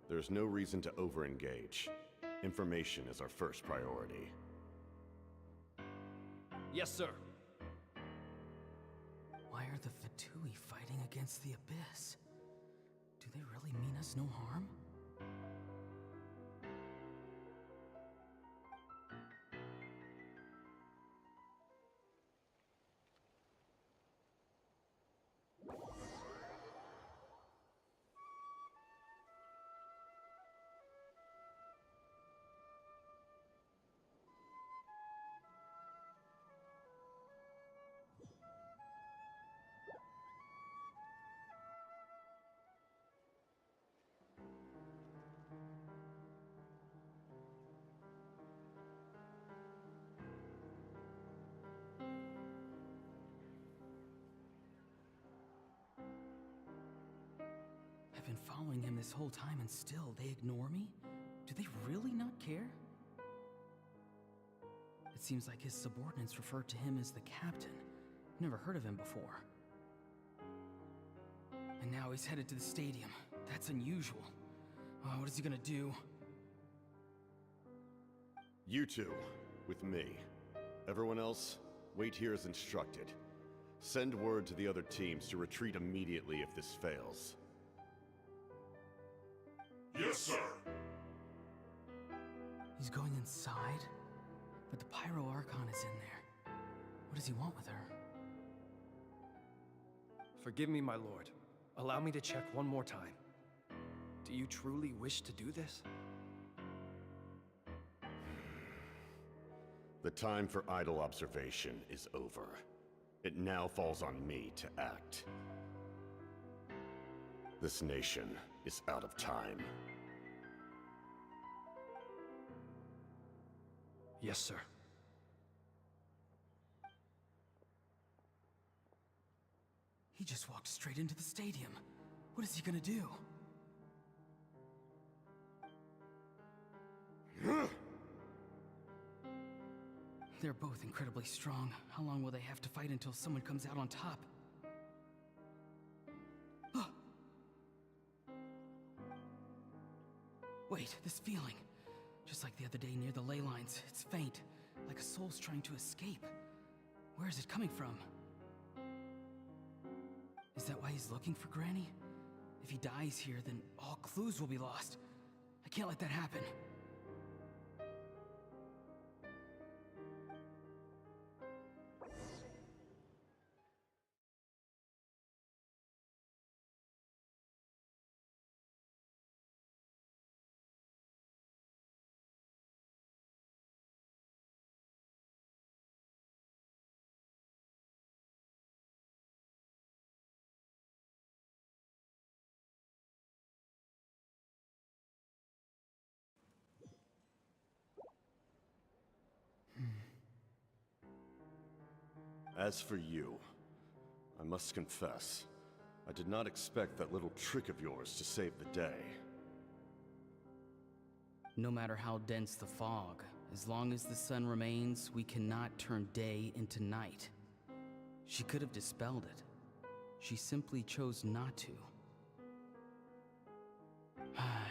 there's no reason to over-engage. Information is our first priority. Yes, sir. Why are the Fatui fighting against the Abyss? Do they really mean us no harm? I've been following him this whole time and still they ignore me? Do they really not care? It seems like his subordinates refer to him as the captain. Never heard of him before. And now he's headed to the stadium. That's unusual. Oh, what is he gonna do? You two, with me. Everyone else, wait here as instructed. Send word to the other teams to retreat immediately if this fails. Yes, sir. He's going inside? But the Pyro Archon is in there. What does he want with her? Forgive me, my lord. Allow me to check one more time. Do you truly wish to do this? The time for idle observation is over. It now falls on me to act. This nation is out of time. Yes, sir. He just walked straight into the stadium. What is he gonna do? They're both incredibly strong. How long will they have to fight until someone comes out on top? Wait, this feeling. Just like the other day near the ley lines, it's faint, like a soul's trying to escape. Where is it coming from? Is that why he's looking for Granny? If he dies here, then all clues will be lost. I can't let that happen. As for you, I must confess, I did not expect that little trick of yours to save the day. No matter how dense the fog, as long as the sun remains, we cannot turn day into night. She could have dispelled it. She simply chose not to.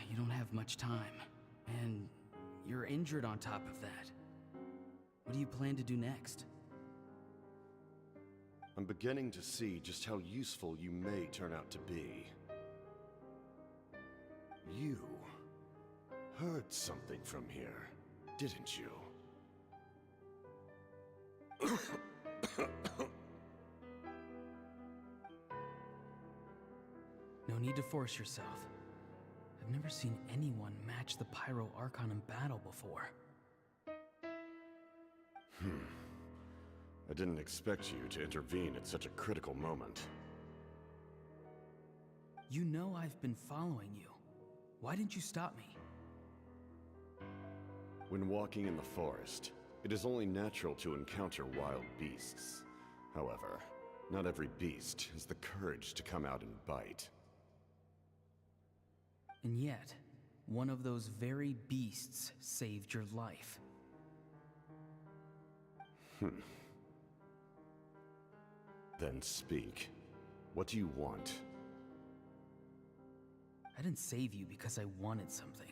You don't have much time, and you're injured on top of that. What do you plan to do next? I'm beginning to see just how useful you may turn out to be. You heard something from here, didn't you? No need to force yourself. I've never seen anyone match the Pyro Archon in battle before. I didn't expect you to intervene at such a critical moment. You know I've been following you. Why didn't you stop me? When walking in the forest, it is only natural to encounter wild beasts. However, not every beast has the courage to come out and bite. And yet, one of those very beasts saved your life. Then speak. What do you want? I didn't save you because I wanted something.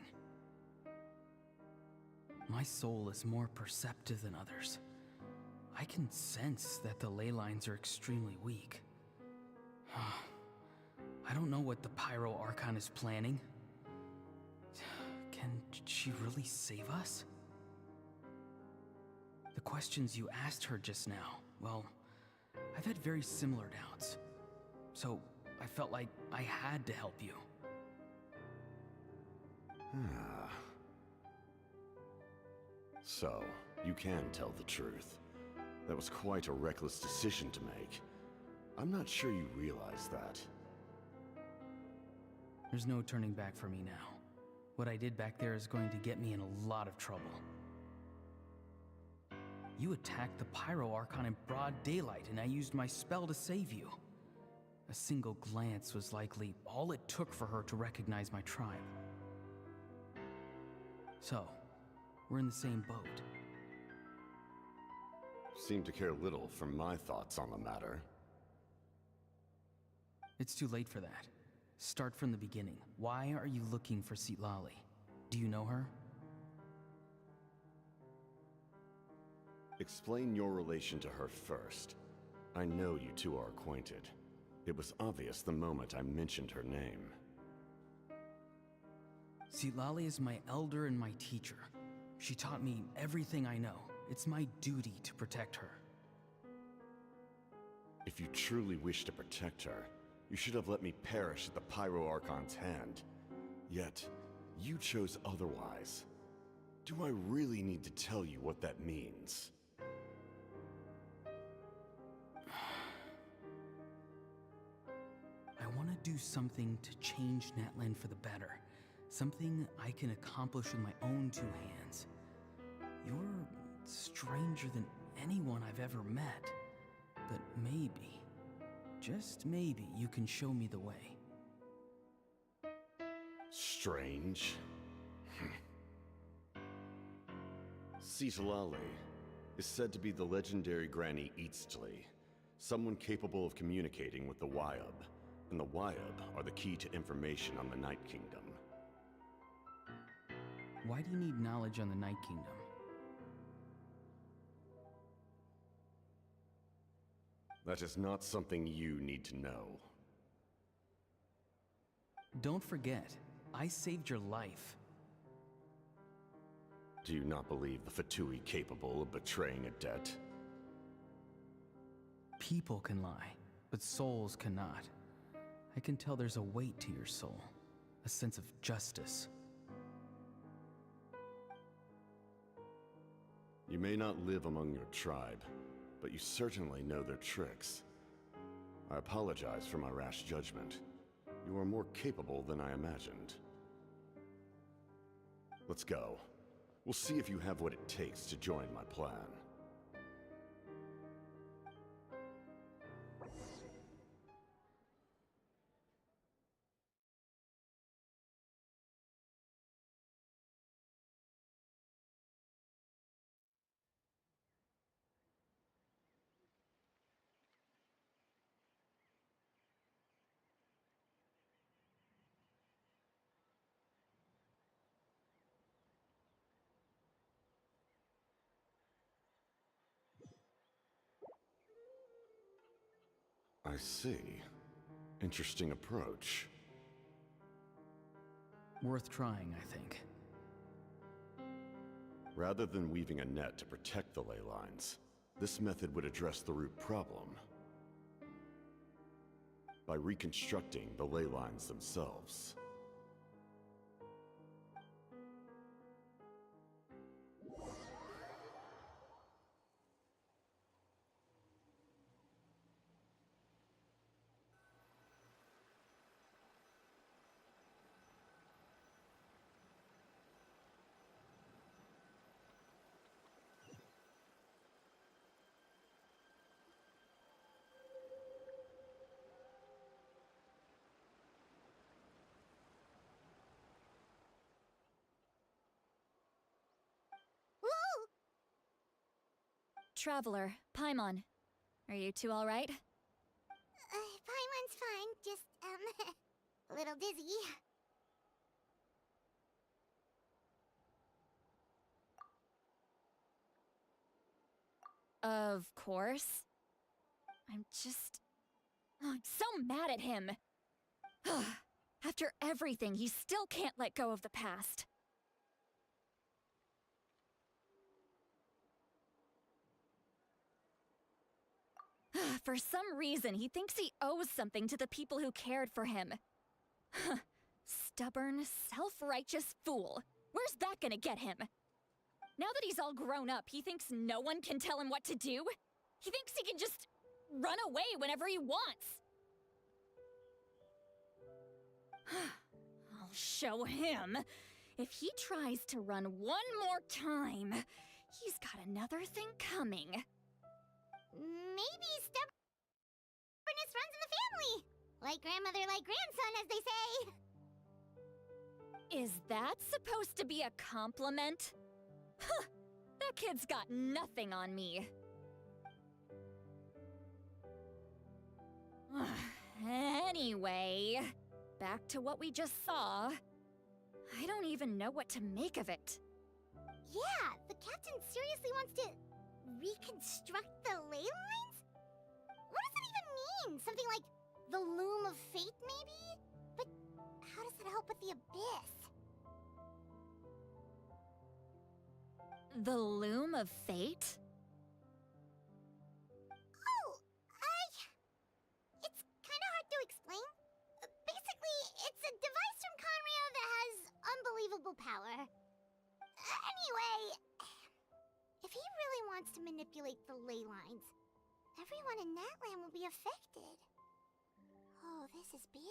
My soul is more perceptive than others. I can sense that the ley lines are extremely weak. I don't know what the Pyro Archon is planning. Can she really save us? The questions you asked her just now, well, I've had very similar doubts. So I felt like I had to help you. So, you can tell the truth. That was quite a reckless decision to make. I'm not sure you realize that. There's no turning back for me now. What I did back there is going to get me in a lot of trouble. You attacked the Pyro Archon in broad daylight, and I used my spell to save you. A single glance was likely all it took for her to recognize my tribe. So, we're in the same boat. Seem to care little for my thoughts on the matter. It's too late for that. Start from the beginning. Why are you looking for Citlali? Do you know her? Explain your relation to her first. I know you two are acquainted. It was obvious the moment I mentioned her name. Citlali is my elder and my teacher. She taught me everything I know. It's my duty to protect her. If you truly wish to protect her, you should have let me perish at the Pyro Archon's hand. Yet, you chose otherwise. Do I really need to tell you what that means? I want to do something to change Natlan for the better. Something I can accomplish with my own two hands. You're stranger than anyone I've ever met. But maybe, just maybe, you can show me the way. Strange? Citlali is said to be the legendary Granny Eastly, someone capable of communicating with the Wyab, and the Wyab are the key to information on the Night Kingdom. Why do you need knowledge on the Night Kingdom? That is not something you need to know. Don't forget, I saved your life. Do you not believe the Fatui capable of betraying a debt? People can lie, but souls cannot. I can tell there's a weight to your soul, a sense of justice. You may not live among your tribe, but you certainly know their tricks. I apologize for my rash judgment. You are more capable than I imagined. Let's go. We'll see if you have what it takes to join my plan. I see. Interesting approach. Worth trying, I think. Rather than weaving a net to protect the ley lines, this method would address the root problem by reconstructing the ley lines themselves. Traveler, Paimon. Are you two alright? Paimon's fine, just, a little dizzy. Of course. I'm just... Oh, I'm so mad at him. After everything, he still can't let go of the past. For some reason, he thinks he owes something to the people who cared for him. Stubborn, self-righteous fool. Where's that gonna get him? Now that he's all grown up, he thinks no one can tell him what to do? He thinks he can just run away whenever he wants. I'll show him. If he tries to run one more time, he's got another thing coming. Maybe stubbornness runs in the family. Like grandmother, like grandson, as they say. Is that supposed to be a compliment? Huh, that kid's got nothing on me. Anyway, back to what we just saw. I don't even know what to make of it. Yeah, the captain seriously wants to reconstruct the ley lines? What does that even mean? Something like the loom of fate, maybe? But how does that help with the abyss? The loom of fate? Oh, it's kind of hard to explain. Basically, it's a device from Conrio that has unbelievable power. Anyway, if he really wants to manipulate the ley lines, everyone in Natlan will be affected. Oh, this is big.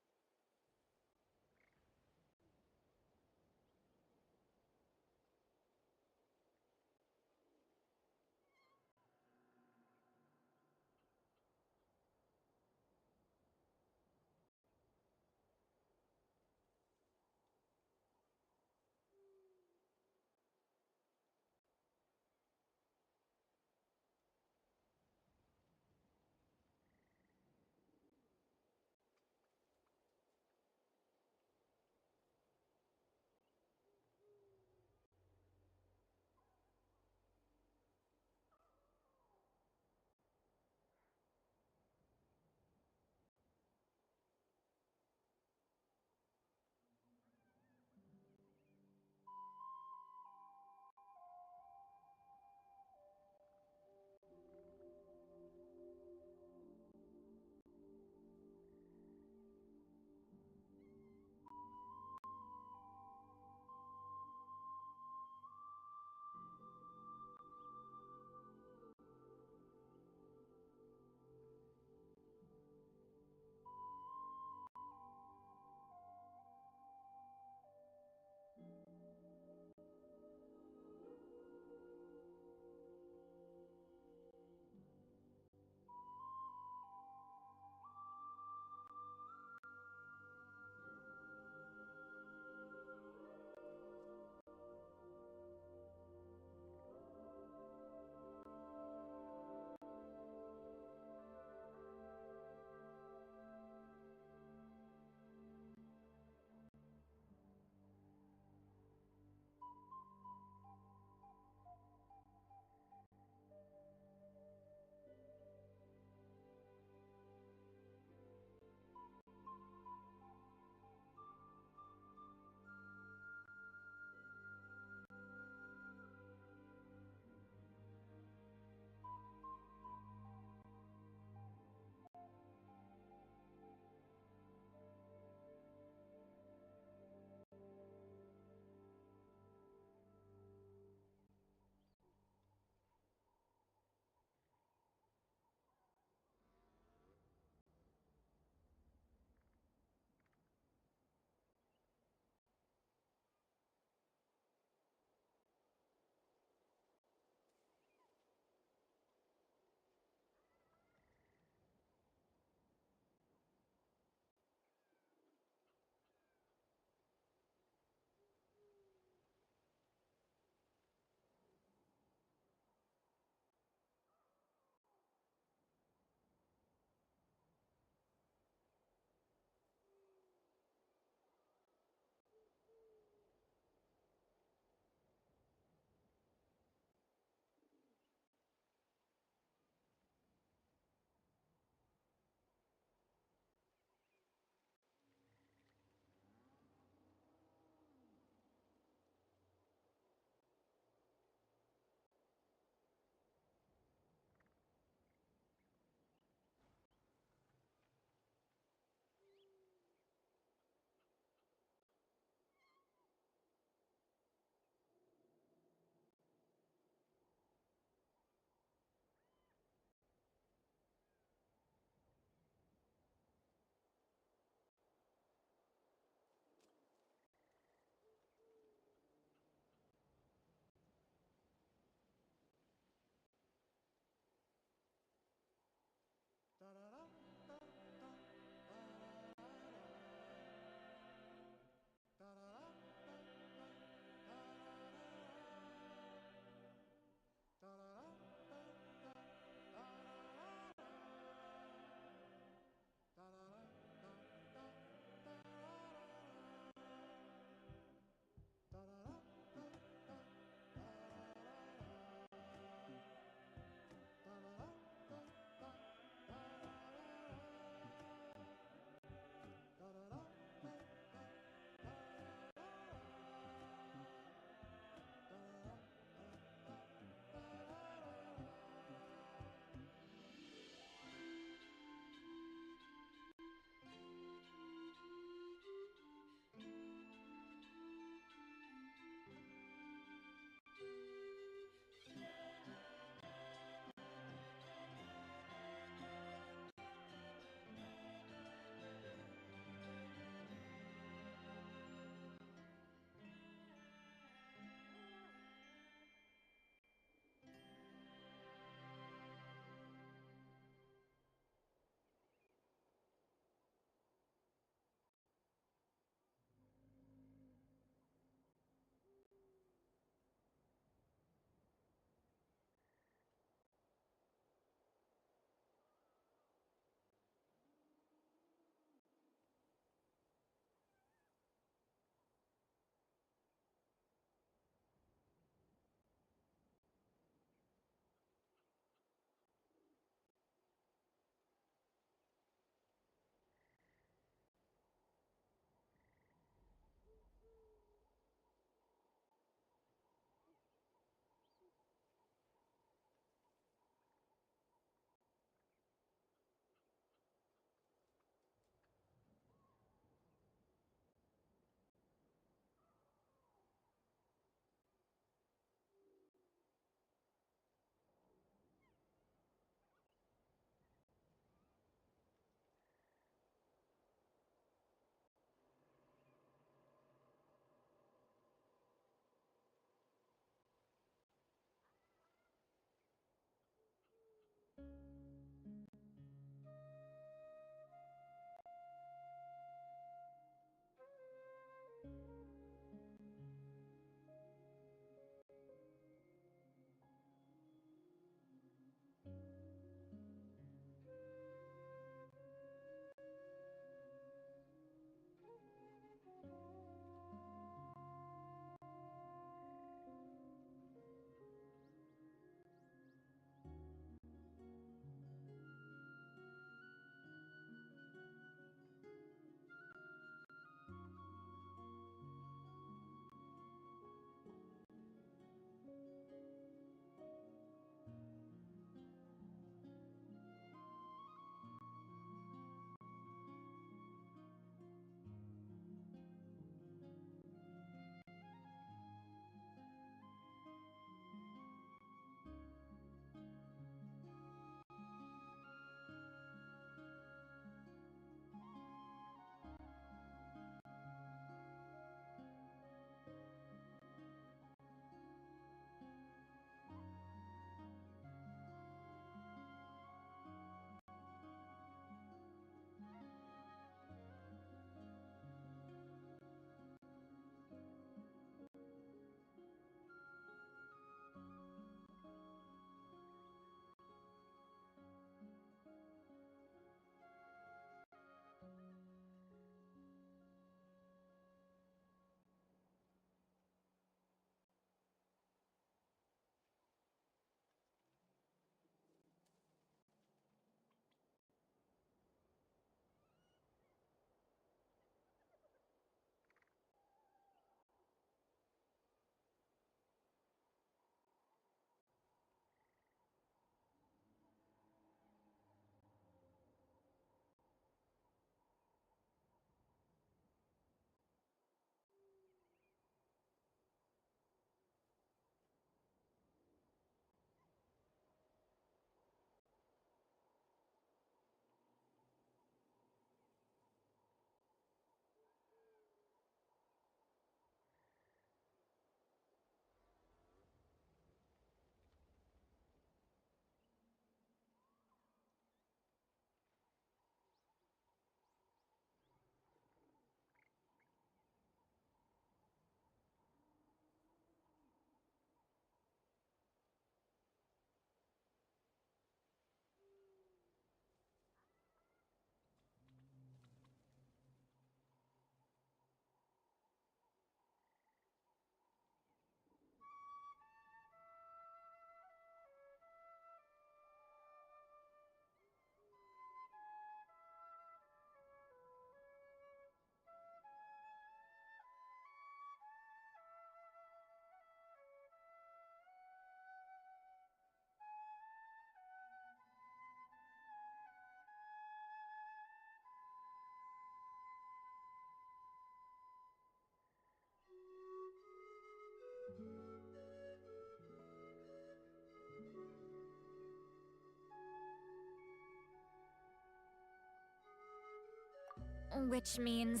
Which means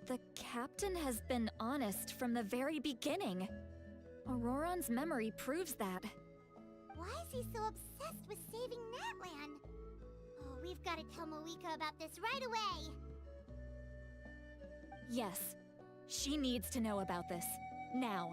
the captain has been honest from the very beginning. Auroran's memory proves that. Why is he so obsessed with saving Natlan? Oh, we've got to tell Moeka about this right away. Yes, she needs to know about this. Now.